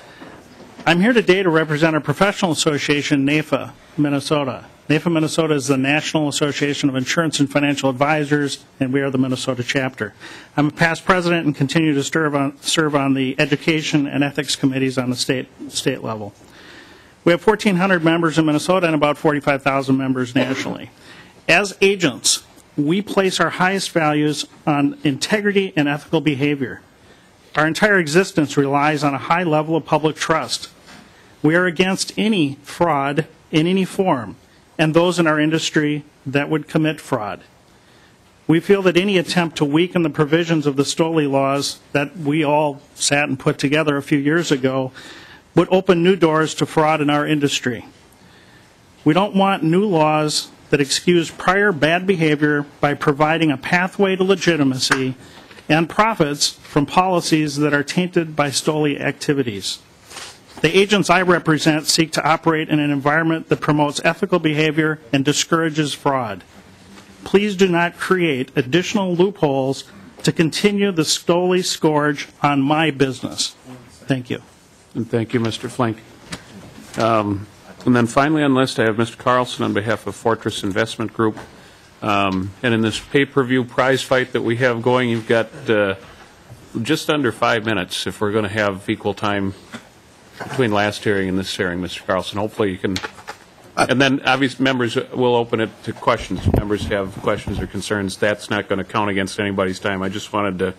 I'm here today to represent our professional association, NAIFA, Minnesota. NAIFA, Minnesota is the National Association of Insurance and Financial Advisors, and we are the Minnesota chapter. I'm a past president and continue to serve on the education and ethics committees on the state level. We have 1,400 members in Minnesota and about 45,000 members nationally. As agents, we place our highest values on integrity and ethical behavior. Our entire existence relies on a high level of public trust. We are against any fraud in any form, and those in our industry that would commit fraud. We feel that any attempt to weaken the provisions of the STOLI laws that we all sat and put together a few years ago would open new doors to fraud in our industry. We don't want new laws that excuse prior bad behavior by providing a pathway to legitimacy and profits from policies that are tainted by STOLI activities. The agents I represent seek to operate in an environment that promotes ethical behavior and discourages fraud. Please do not create additional loopholes to continue the STOLI scourge on my business. Thank you. And thank you, Mr. Flink. And then finally on the list, I have Mr. Carlson on behalf of Fortress Investment Group. And in this pay-per-view prize fight that we have going, you've got just under 5 minutes if we're going to have equal time between last hearing and this hearing, Mr. Carlson. Hopefully you can, and then obviously members will open it to questions. If members have questions or concerns, that's not going to count against anybody's time. I just wanted to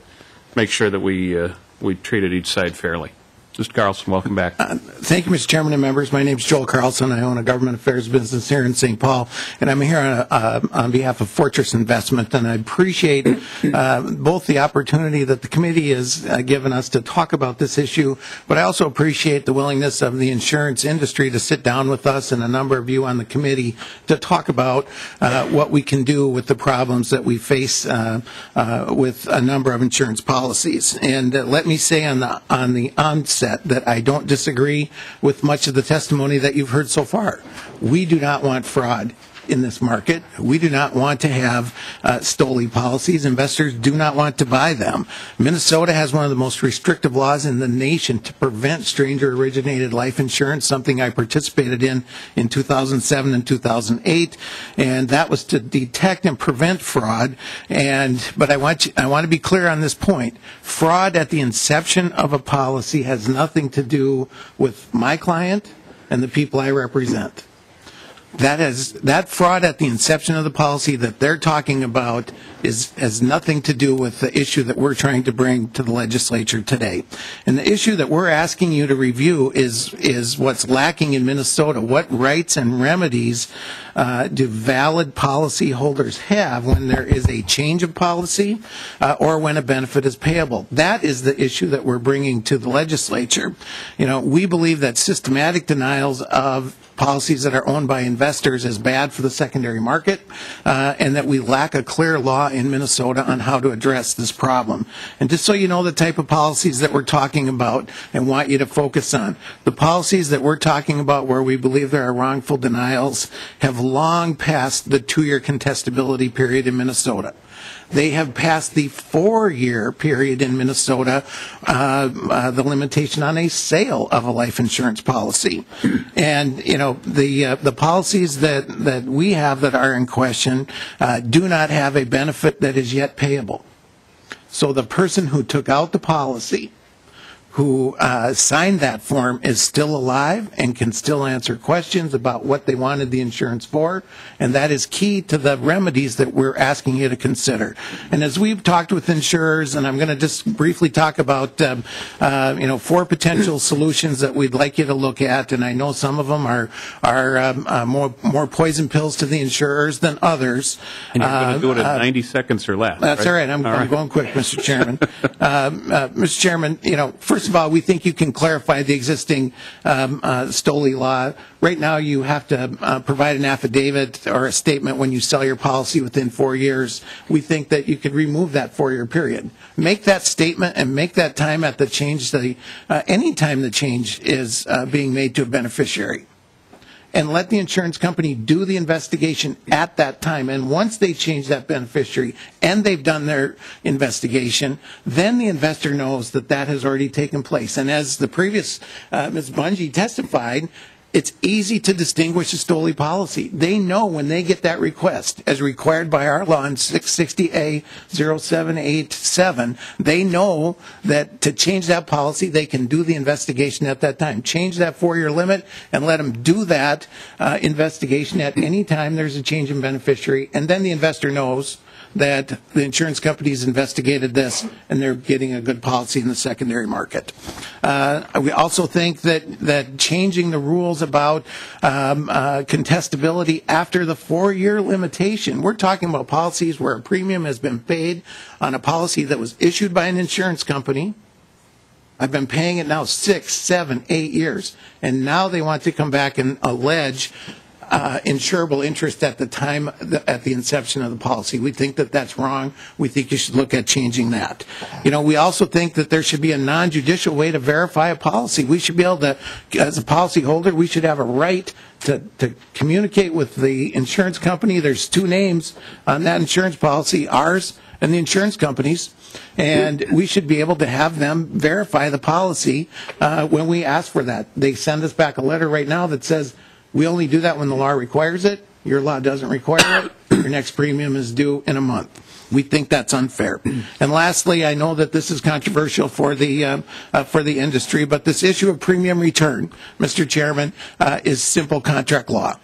make sure that we treated each side fairly. Mr. Carlson, welcome back. Thank you, Mr. Chairman and members. My name is Joel Carlson. I own a government affairs business here in St. Paul, and I'm here on behalf of Fortress Investment, and I appreciate both the opportunity that the committee has given us to talk about this issue, but I also appreciate the willingness of the insurance industry to sit down with us and a number of you on the committee to talk about what we can do with the problems that we face with a number of insurance policies. And let me say on the onset that I don't disagree with much of the testimony that you've heard so far. We do not want fraud in this market. We do not want to have STOLI policies. Investors do not want to buy them. Minnesota has one of the most restrictive laws in the nation to prevent stranger-originated life insurance, something I participated in 2007 and 2008, and that was to detect and prevent fraud. But I want to be clear on this point. Fraud at the inception of a policy has nothing to do with my client and the people I represent. That fraud at the inception of the policy that they're talking about has nothing to do with the issue that we're trying to bring to the legislature today. And the issue that we're asking you to review is what's lacking in Minnesota. What rights and remedies do valid policy holders have when there is a change of policy or when a benefit is payable? That is the issue that we're bringing to the legislature. We believe that systematic denials of policies that are owned by investors is bad for the secondary market, and that we lack a clear law in Minnesota on how to address this problem. And just so you know the type of policies that we're talking about and want you to focus on, the policies that we're talking about where we believe there are wrongful denials have long passed the 2-year contestability period in Minnesota. They have passed the 4-year period in Minnesota, the limitation on a sale of a life insurance policy. And, the policies that we have that are in question do not have a benefit that is yet payable. So the person who took out the policy, who signed that form, is still alive and can still answer questions about what they wanted the insurance for, and that is key to the remedies that we're asking you to consider. And as we've talked with insurers, and I'm going to just briefly talk about 4 potential solutions that we'd like you to look at, and I know some of them are more poison pills to the insurers than others. And you're going to do it in 90 seconds or less. That's right? all right. I'm going quick, Mr. Chairman. Mr. Chairman, first of all, we think you can clarify the existing STOLI law. Right now, you have to provide an affidavit or a statement when you sell your policy within 4 years. We think that you could remove that 4-year period. Make that statement and make that time at the change, any time the change is being made to a beneficiary. And let the insurance company do the investigation at that time. And once they change that beneficiary and they've done their investigation, then the investor knows that that has already taken place. And as the previous Ms. Bungie testified, it's easy to distinguish a STOLI policy. They know when they get that request, as required by our law in 660A0787, they know that to change that policy, they can do the investigation at that time. Change that 4-year limit and let them do that investigation at any time there's a change in beneficiary, and then the investor knows that the insurance company's investigated this and they're getting a good policy in the secondary market. We also think that changing the rules about contestability after the 4-year limitation, we're talking about policies where a premium has been paid on a policy that was issued by an insurance company. I've been paying it now 6, 7, 8 years, and now they want to come back and allege insurable interest at the time, at the inception of the policy. We think that that's wrong. We think you should look at changing that. We also think that there should be a non-judicial way to verify a policy. We should be able to, as a policy holder, we should have a right to communicate with the insurance company. There's 2 names on that insurance policy, ours and the insurance companies, and we should be able to have them verify the policy when we ask for that. They send us back a letter right now that says, we only do that when the law requires it. Your law doesn't require it. Your next premium is due in a month. We think that's unfair. And lastly, I know that this is controversial for the industry, but this issue of premium return, Mr. Chairman, is simple contract law.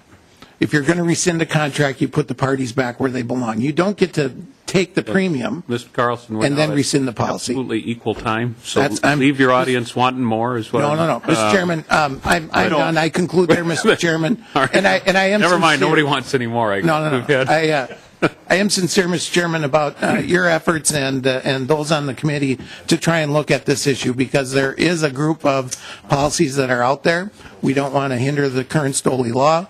If you're going to rescind a contract, you put the parties back where they belong. You don't get to take the premium, Mr. Carlson, and then rescind the policy. Absolutely equal time. So leave your audience wanting more as well. No. Mr. Chairman, I'm done. I conclude there, Mr. Chairman. Right. And I am Never mind. sincere. Nobody wants any more. No. I am sincere, Mr. Chairman, about your efforts and those on the committee to try and look at this issue, because there is a group of policies that are out there. We don't want to hinder the current STOLI law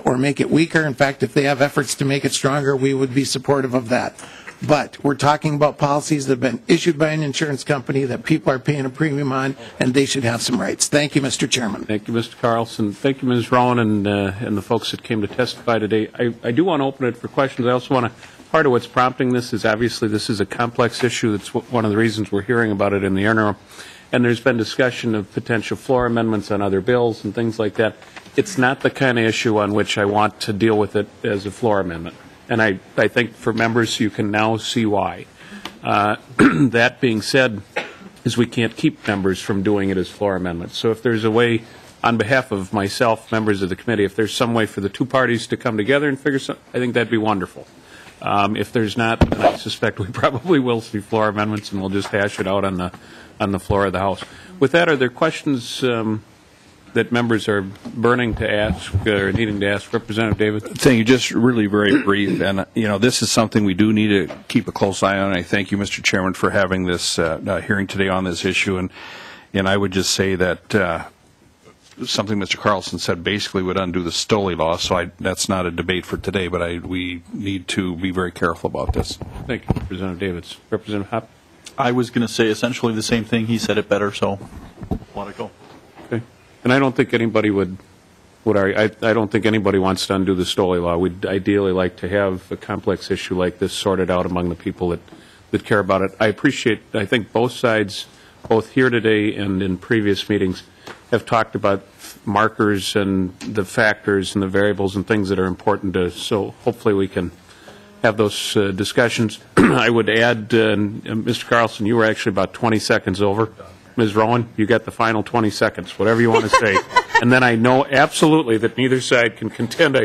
or make it weaker. In fact, if they have efforts to make it stronger, we would be supportive of that. But we're talking about policies that have been issued by an insurance company that people are paying a premium on, and they should have some rights. Thank you, Mr. Chairman. Thank you, Mr. Carlson. Thank you, Ms. Rowan, and the folks that came to testify today. I do want to open it for questions. I also want to, part of what's prompting this is obviously this is a complex issue. That's one of the reasons we're hearing about it in the interim. And there's been discussion of potential floor amendments on other bills and things like that. It's not the kind of issue on which I want to deal with it as a floor amendment. And I think for members, you can now see why. That being said, is we can't keep members from doing it as floor amendments. So if there's a way on behalf of myself, members of the committee, if there's some way for the two parties to come together and figure something, I think that'd be wonderful. If there's not, then I suspect we probably will see floor amendments, and we'll just hash it out on the floor of the House. With that, are there questions that members are burning to ask or needing to ask? Representative David? Thank you. Just really very brief. And, this is something we do need to keep a close eye on. I thank you, Mr. Chairman, for having this hearing today on this issue. And I would just say that something Mr. Carlson said basically would undo the STOLI law, so that's not a debate for today, but we need to be very careful about this. Thank you, Representative Davids. Representative Hopp? I was going to say essentially the same thing. He said it better, so want to go. Okay. And I don't think anybody would I don't think anybody wants to undo the STOLI law. We'd ideally like to have a complex issue like this sorted out among the people that care about it. I think both sides, both here today and in previous meetings, have talked about markers and the factors and the variables and things that are important to, so hopefully we can have those discussions. I would add, Mr. Carlson, you were actually about 20 seconds over. Ms. Rowan, you got the final 20 seconds, whatever you want to say. And then I know absolutely that neither side can contend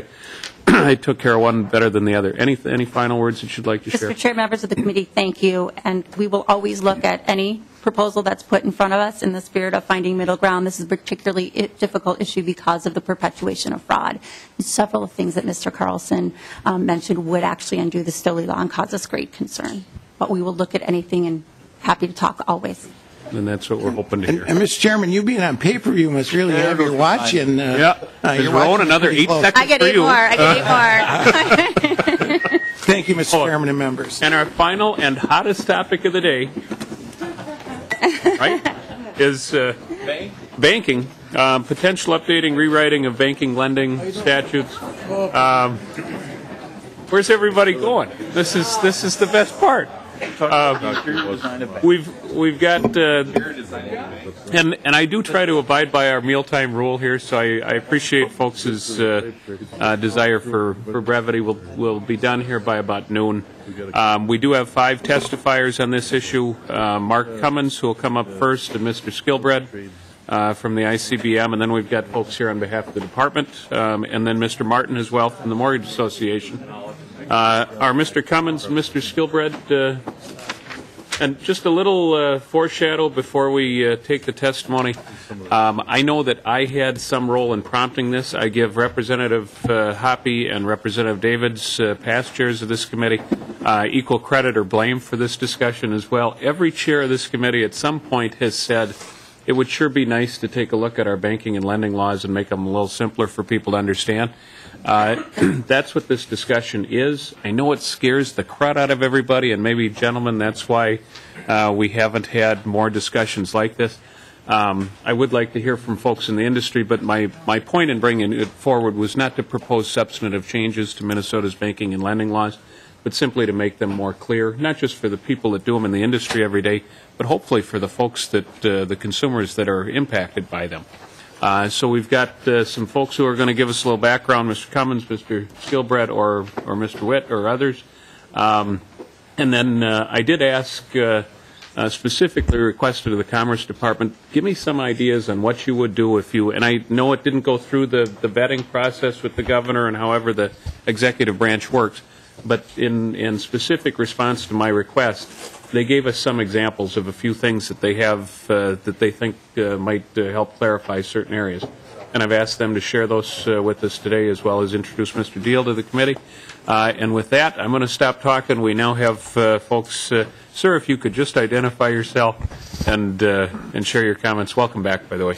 I took care of one better than the other. Any final words that you'd like to share? Mr. Chair, members of the committee, thank you. And we will always look at any proposal that's put in front of us in the spirit of finding middle ground. This is a particularly difficult issue because of the perpetuation of fraud. And several of things that Mr. Carlson mentioned would actually undo the STOLI law and cause us great concern. But we will look at anything and happy to talk always. And that's what we're hoping to hear. And Mr. Chairman, you being on pay-per-view must really have your watch in. Ms. Rowan, another 8 seconds I get for 8 you. more. I get 8 more. Thank you, Mr. Chairman and members. And our final and hottest topic of the day, right, is banking, potential updating, rewriting of banking lending statutes. Where's everybody going? This is the best part. We've got, and I do try to abide by our mealtime rule here, so I appreciate folks' desire for brevity. We'll be done here by about noon. We do have 5 testifiers on this issue. Mark Cummins, who will come up first, and Mr. Skilbred from the ICBM, and then we've got folks here on behalf of the department, and then Mr. Martin as well from the Mortgage Association. Are Mr. Cummins and Mr. Skilbred, and just a little foreshadow before we take the testimony. I know that I had some role in prompting this. I give Representative Hoppe and Representative Davids, past chairs of this committee, equal credit or blame for this discussion as well. Every chair of this committee at some point has said it would sure be nice to take a look at our banking and lending laws and make them a little simpler for people to understand. That's what this discussion is. I know it scares the crud out of everybody, and maybe, gentlemen, that's why we haven't had more discussions like this. I would like to hear from folks in the industry, but my point in bringing it forward was not to propose substantive changes to Minnesota's banking and lending laws, but simply to make them more clear, not just for the people that do them in the industry every day, but hopefully for the folks that, the consumers that are impacted by them. So we've got some folks who are going to give us a little background, Mr. Cummins, Mr. Skilbred, or Mr. Witt, or others. And then I did ask, specifically requested of the Commerce Department, give me some ideas on what you would do if you, and I know it didn't go through the vetting process with the governor and however the executive branch works, but in specific response to my request, they gave us some examples of a few things that they have that they think might help clarify certain areas. And I've asked them to share those with us today, as well as introduce Mr. Deal to the committee. And with that, I'm going to stop talking. We now have folks. Sir, if you could just identify yourself and share your comments. Welcome back, by the way.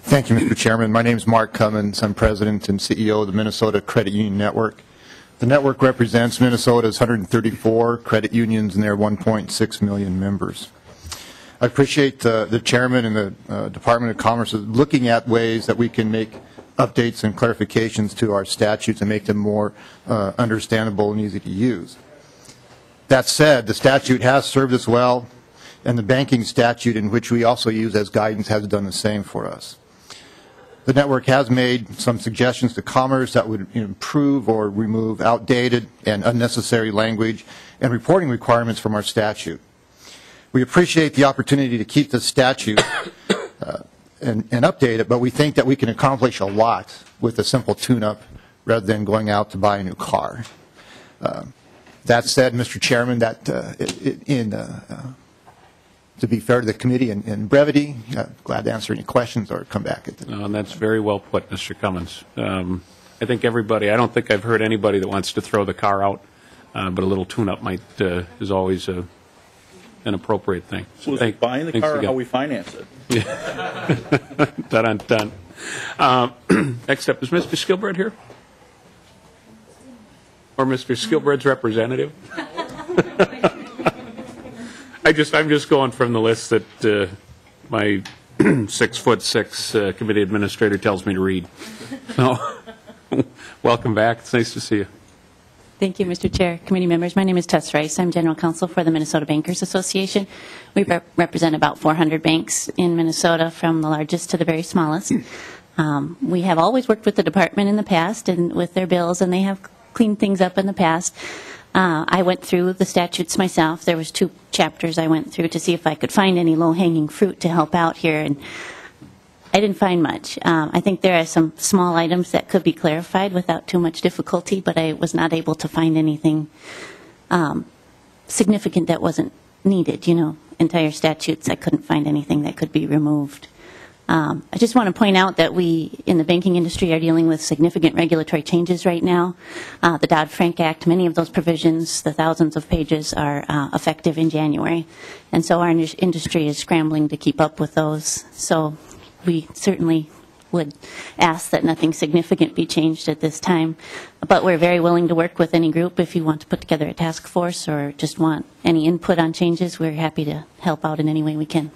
Thank you, Mr. Chairman. My name is Mark Cummins. I'm President and CEO of the Minnesota Credit Union Network. The network represents Minnesota's 134 credit unions and their 1.6 million members. I appreciate the chairman and the Department of Commerce looking at ways that we can make updates and clarifications to our statutes and make them more understandable and easy to use. That said, the statute has served us well, and the banking statute, in which we also use as guidance, has done the same for us. The network has made some suggestions to Commerce that would improve or remove outdated and unnecessary language and reporting requirements from our statute. We appreciate the opportunity to keep the statute and update it, but we think that we can accomplish a lot with a simple tune-up rather than going out to buy a new car. That said, Mr. Chairman, that to be fair to the committee in brevity, glad to answer any questions or come back at the... And that's very well put, Mr. Cummins. I think everybody, I don't think I've heard anybody that wants to throw the car out, but a little tune-up is always an appropriate thing. So Was it buying the car or how we finance it? Yeah. Dun. Next up, is Mr. Skilbred here? Or Mr. Skilbred's representative? I'm just going from the list that my 6'6" committee administrator tells me to read. So, welcome back. It's nice to see you. Thank you, Mr. Chair, committee members. My name is Tess Rice. I'm General Counsel for the Minnesota Bankers Association. We represent about 400 banks in Minnesota, from the largest to the very smallest. We have always worked with the department in the past and with their bills, and they have cleaned things up in the past. I went through the statutes myself. There was 2 chapters I went through to see if I could find any low-hanging fruit to help out here, and I didn't find much. I think there are some small items that could be clarified without too much difficulty, but I was not able to find anything significant that wasn't needed. Entire statutes, I couldn't find anything that could be removed. I just want to point out that we in the banking industry are dealing with significant regulatory changes right now. The Dodd-Frank Act, many of those provisions, the thousands of pages, are effective in January. And so our industry is scrambling to keep up with those. So we certainly would ask that nothing significant be changed at this time. But we're very willing to work with any group. If you want to put together a task force or just want any input on changes, we're happy to help out in any way we can.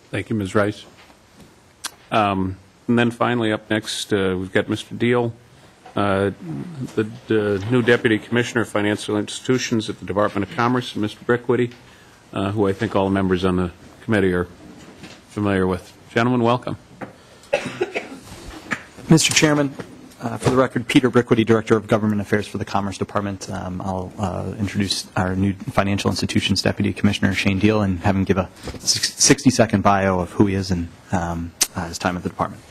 Thank you, Ms. Rice. And then finally, up next, we've got Mr. Deal, the new Deputy Commissioner of Financial Institutions at the Department of Commerce, and Mr. Brickwitty, who I think all members on the committee are familiar with. Gentlemen, welcome. Mr. Chairman, for the record, Peter Brickwitty, Director of Government Affairs for the Commerce Department. I'll introduce our new Financial Institutions Deputy Commissioner, Shane Deal, and have him give a 60-second bio of who he is and his time at the department.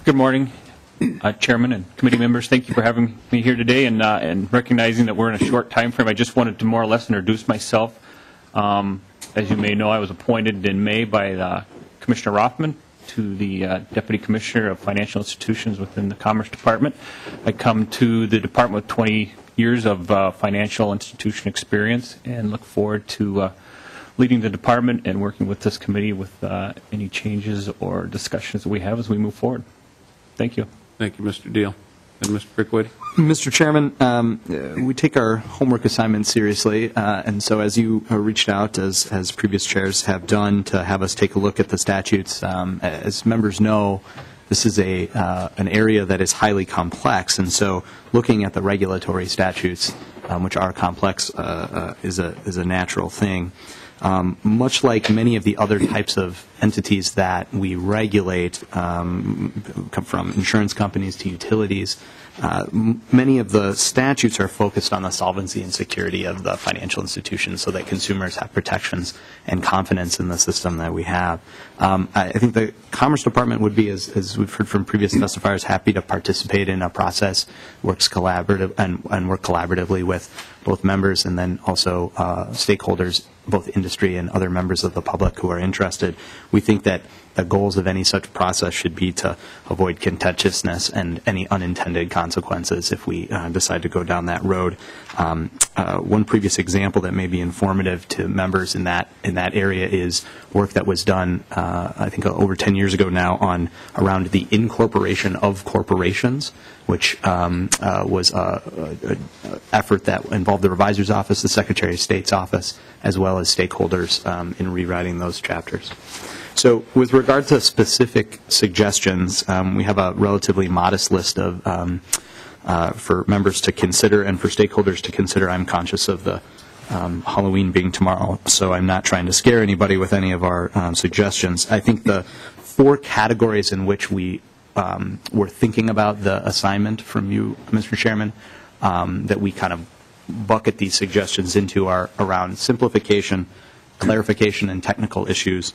Good morning, Chairman and committee members. Thank you for having me here today and recognizing that we're in a short time frame. I just wanted to more or less introduce myself. As you may know, I was appointed in May by Commissioner Rothman to the Deputy Commissioner of Financial Institutions within the Commerce Department. I come to the department with 20 years of financial institution experience and look forward to leading the department and working with this committee with any changes or discussions that we have as we move forward. Thank you. Thank you, Mr. Deal. And Mr. Brickwitty? Mr. Chairman, we take our homework assignment seriously, and so as you reached out, as previous chairs have done, to have us take a look at the statutes, as members know, this is an area that is highly complex, and so looking at the regulatory statutes, which are complex, is a natural thing. Much like many of the other types of entities that we regulate, come from insurance companies to utilities, many of the statutes are focused on the solvency and security of the financial institutions so that consumers have protections and confidence in the system that we have. I think the Commerce Department would be, as we've heard from previous testifiers, happy to participate in a process, works collaborative and work collaboratively with both members and then also stakeholders, both industry and other members of the public who are interested. We think that the goals of any such process should be to avoid contentiousness and any unintended consequences if we decide to go down that road. One previous example that may be informative to members in that area is work that was done, I think over 10 years ago now, around the incorporation of corporations, which was an effort that involved the Revisor's Office, the Secretary of State's office, as well as stakeholders in rewriting those chapters. So with regard to specific suggestions, we have a relatively modest list of for members to consider and for stakeholders to consider. I'm conscious of the Halloween being tomorrow, so I'm not trying to scare anybody with any of our suggestions. I think the 4 categories in which we were thinking about the assignment from you, Mr. Chairman, that we kind of bucket these suggestions into are around simplification, clarification, and technical issues,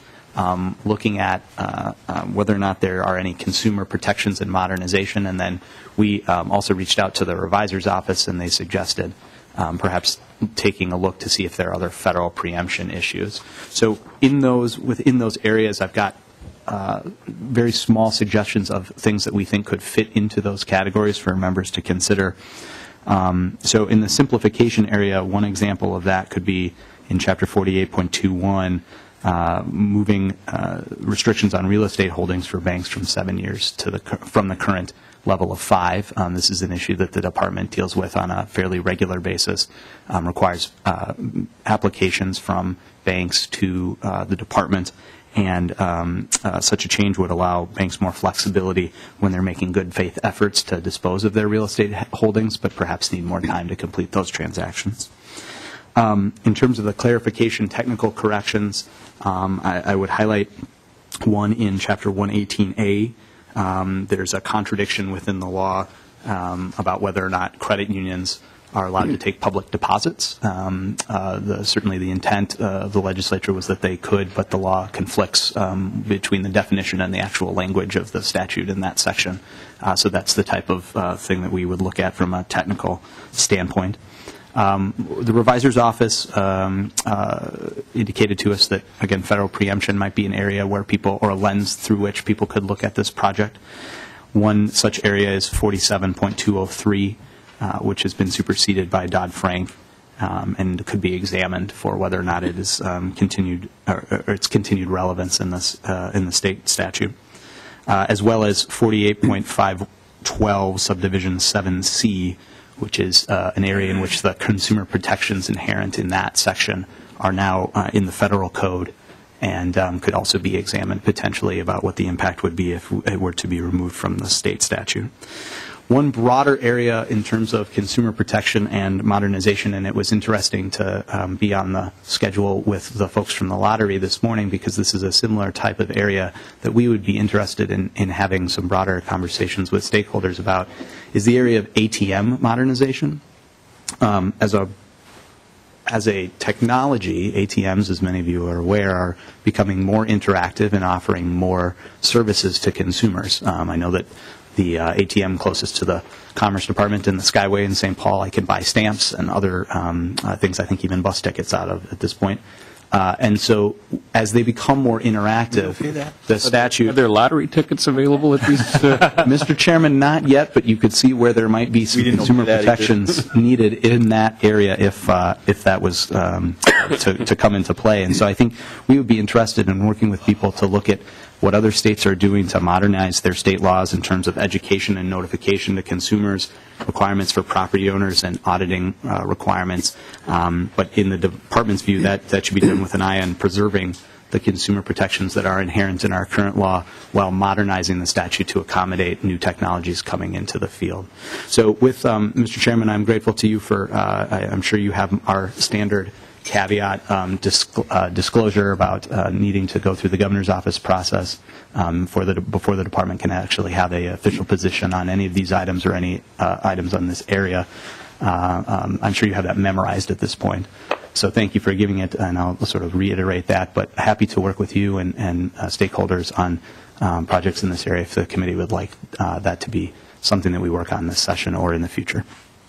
looking at whether or not there are any consumer protections in modernization. And then we also reached out to the revisor's office, and they suggested perhaps taking a look to see if there are other federal preemption issues. So within those areas, I've got very small suggestions of things that we think could fit into those categories for members to consider. So in the simplification area, one example of that could be in Chapter 48.21, moving restrictions on real estate holdings for banks from 7 years from the current level of 5. This is an issue that the department deals with on a fairly regular basis, requires applications from banks to the department, and such a change would allow banks more flexibility when they're making good faith efforts to dispose of their real estate holdings, but perhaps need more time to complete those transactions. In terms of the clarification technical corrections, I would highlight one in Chapter 118A. There's a contradiction within the law about whether or not credit unions are allowed to take public deposits. Certainly the intent of the legislature was that they could, but the law conflicts between the definition and the actual language of the statute in that section. So that's the type of thing that we would look at from a technical standpoint. The revisor's office indicated to us that, again, federal preemption might be an area where people, or a lens through which people could look at this project. One such area is 47.203, which has been superseded by Dodd-Frank, and could be examined for whether or not it is continued, or its continued relevance in the state statute, as well as 48.512 subdivision 7C, which is an area in which the consumer protections inherent in that section are now in the federal code, and could also be examined potentially about what the impact would be if it were to be removed from the state statute. One broader area in terms of consumer protection and modernization, and it was interesting to be on the schedule with the folks from the lottery this morning, because this is a similar type of area that we would be interested in having some broader conversations with stakeholders about, is the area of ATM modernization. As a technology, ATMs, as many of you are aware, are becoming more interactive and offering more services to consumers. I know that the ATM closest to the Commerce Department in the Skyway in St. Paul, I can buy stamps and other things, I think even bus tickets out of at this point. And so as they become more interactive, the statute... Are there lottery tickets available at these? Mr. Chairman, not yet, but you could see where there might be some consumer protections needed in that area if that was to come into play. And so I think we would be interested in working with people to look at what other states are doing to modernize their state laws in terms of education and notification to consumers, requirements for property owners, and auditing requirements. But in the department's view, that should be done with an eye on preserving the consumer protections that are inherent in our current law while modernizing the statute to accommodate new technologies coming into the field. So with Mr. Chairman, I'm grateful to you for, I'm sure you have our standard caveat disclosure about needing to go through the governor's office process before the department can actually have an official position on any of these items or any items on this area. I'm sure you have that memorized at this point. So thank you for giving it, and I'll sort of reiterate that, but happy to work with you and stakeholders on projects in this area if the committee would like that to be something that we work on this session or in the future.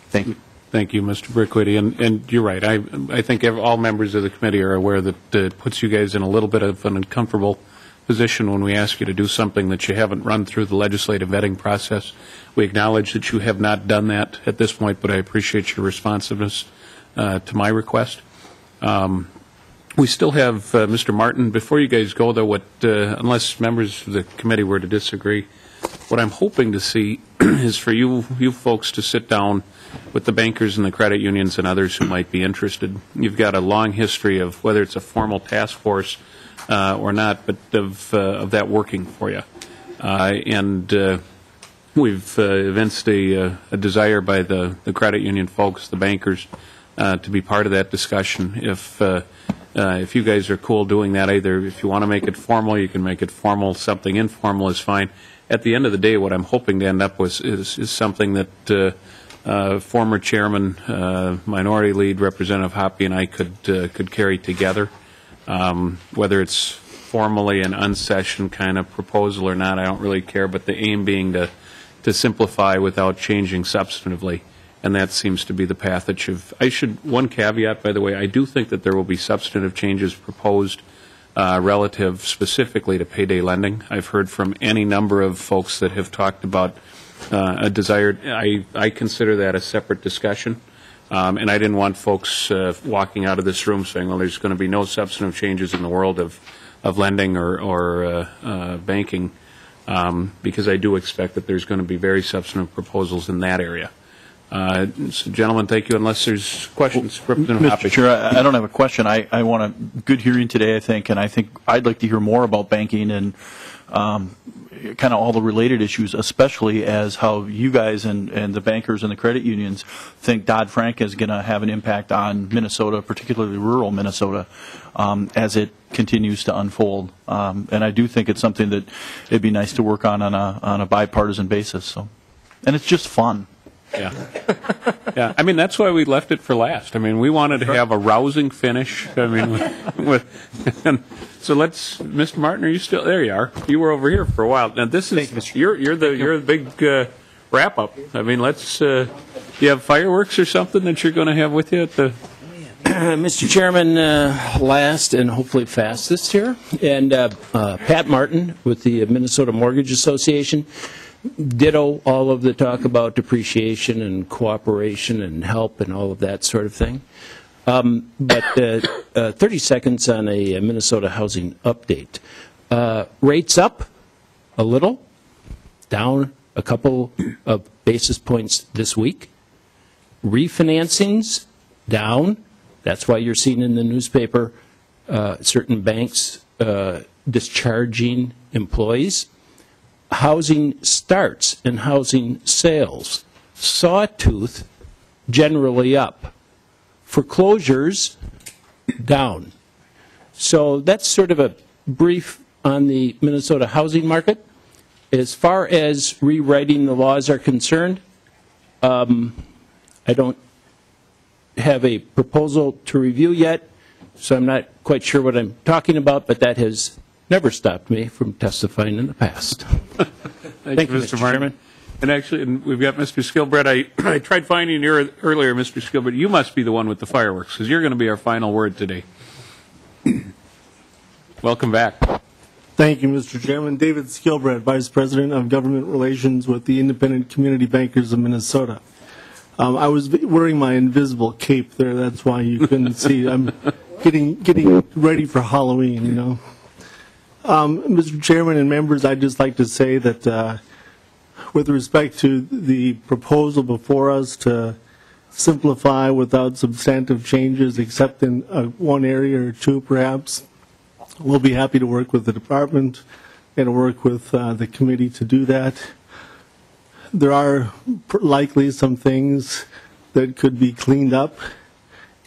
Thank you. Thank you, Mr. Brickwitty. And you're right. I think all members of the committee are aware that it puts you guys in a little bit of an uncomfortable position when we ask you to do something that you haven't run through the legislative vetting process. We acknowledge that you have not done that at this point, but I appreciate your responsiveness to my request. We still have Mr. Martin. Before you guys go, though, unless members of the committee were to disagree, what I'm hoping to see is for you folks to sit down with the bankers and the credit unions and others who might be interested. You've got a long history of whether it's a formal task force or not, but of that working for you. And we've evinced a desire by the credit union folks, the bankers, to be part of that discussion. If you guys are cool doing that, either if you want to make it formal, you can make it formal. Something informal is fine. At the end of the day, what I'm hoping to end up with is something that former chairman, minority lead Representative Hoppe and I could carry together. Whether it's formally an unsession kind of proposal or not, I don't really care, but the aim being to simplify without changing substantively. And that seems to be the path that one caveat, by the way, I do think that there will be substantive changes proposed relative specifically to payday lending. I've heard from any number of folks that have talked about a desired, I consider that a separate discussion. And I didn't want folks walking out of this room saying, well, there's going to be no substantive changes in the world of lending or banking, because I do expect that there's going to be very substantive proposals in that area. So, gentlemen, thank you. Unless there's questions, Representative Hoppe. Mr. Chair, I don't have a question. I want a good hearing today, I think, and I think I'd like to hear more about banking and kind of all the related issues, especially as how you guys and the bankers and the credit unions think Dodd-Frank is going to have an impact on Minnesota, particularly rural Minnesota, as it continues to unfold. And I do think it's something that it'd be nice to work on a bipartisan basis. So, and it's just fun. Yeah. Yeah. I mean, that's why we left it for last. I mean, we wanted to have a rousing finish. I mean, so let's, Mr. Martin, are you still there? You are. You were over here for a while. Now this is you're the big wrap up. I mean, let's. You have fireworks or something that you're going to have with you at the. Mr. Chairman, last and hopefully fastest here, and Pat Martin with the Minnesota Mortgage Association. Ditto all of the talk about depreciation and cooperation and help and all of that sort of thing. But 30 seconds on a Minnesota housing update. Rates up a little, down a couple of basis points this week. Refinancings down. That's why you're seeing in the newspaper certain banks discharging employees. Housing starts and housing sales, sawtooth generally up, foreclosures down. So that's sort of a brief on the Minnesota housing market. As far as rewriting the laws are concerned, I don't have a proposal to review yet, so I'm not quite sure what I'm talking about, but that has never stopped me from testifying in the past. Thank you, Mr. Martin. And actually, we've got Mr. Skilbreth. I tried finding you earlier, Mr. Skilbreth. You must be the one with the fireworks, because you're going to be our final word today. Welcome back. Thank you, Mr. Chairman. David Skilbreth, Vice President of Government Relations with the Independent Community Bankers of Minnesota. I was wearing my invisible cape there. That's why you couldn't see. I'm getting ready for Halloween, you know. Mr. Chairman and members, I'd just like to say that with respect to the proposal before us to simplify without substantive changes except in one area or two perhaps, we'll be happy to work with the department and work with the committee to do that. There are likely some things that could be cleaned up,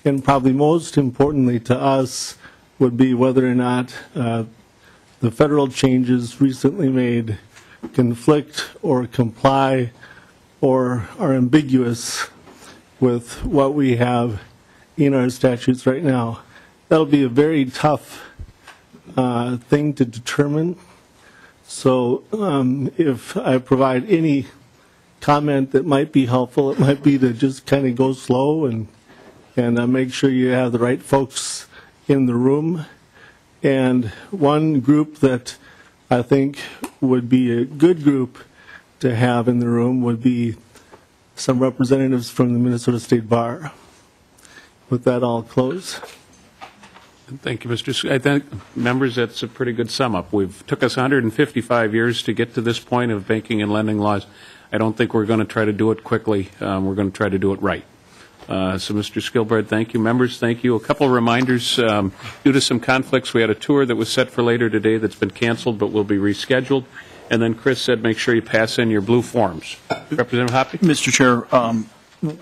and probably most importantly to us would be whether or not the federal changes recently made conflict or comply or are ambiguous with what we have in our statutes right now. That'll be a very tough thing to determine. So if I provide any comment that might be helpful, it might be to just kind of go slow and make sure you have the right folks in the room. And one group that I think would be a good group to have in the room would be some representatives from the Minnesota State Bar. With that, I'll close. Thank you, Mr. I think, members, that's a pretty good sum up. We've took us 155 years to get to this point of banking and lending laws. I don't think we're going to try to do it quickly. We're going to try to do it right. So, Mr. Skilbreth, thank you. Members, thank you. A couple of reminders. Due to some conflicts, we had a tour that was set for later today that's been canceled but will be rescheduled. And then Chris said make sure you pass in your blue forms. Representative Hoppe? Mr. Chair,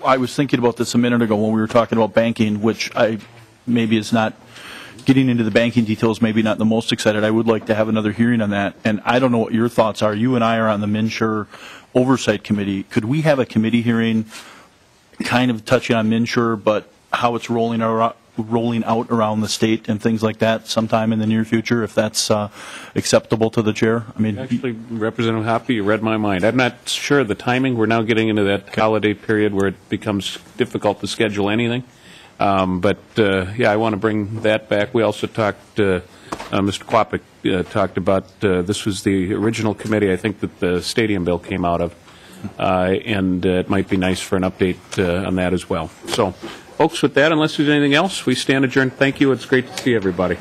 I was thinking about this a minute ago when we were talking about banking, which I maybe is not getting into the banking details, maybe not the most excited. I would like to have another hearing on that. And I don't know what your thoughts are. You and I are on the MNsure Oversight Committee. Could we have a committee hearing kind of touching on MNsure, but how it's rolling rolling out around the state and things like that sometime in the near future, if that's acceptable to the chair. I mean, Actually, Representative Hoppe, you read my mind. I'm not sure of the timing. We're now getting into that holiday period where it becomes difficult to schedule anything. But I want to bring that back. We also talked, Mr. Quapic talked about, this was the original committee, I think, that the stadium bill came out of. And it might be nice for an update on that as well. So, folks, with that, unless there's anything else, we stand adjourned. Thank you. It's great to see everybody.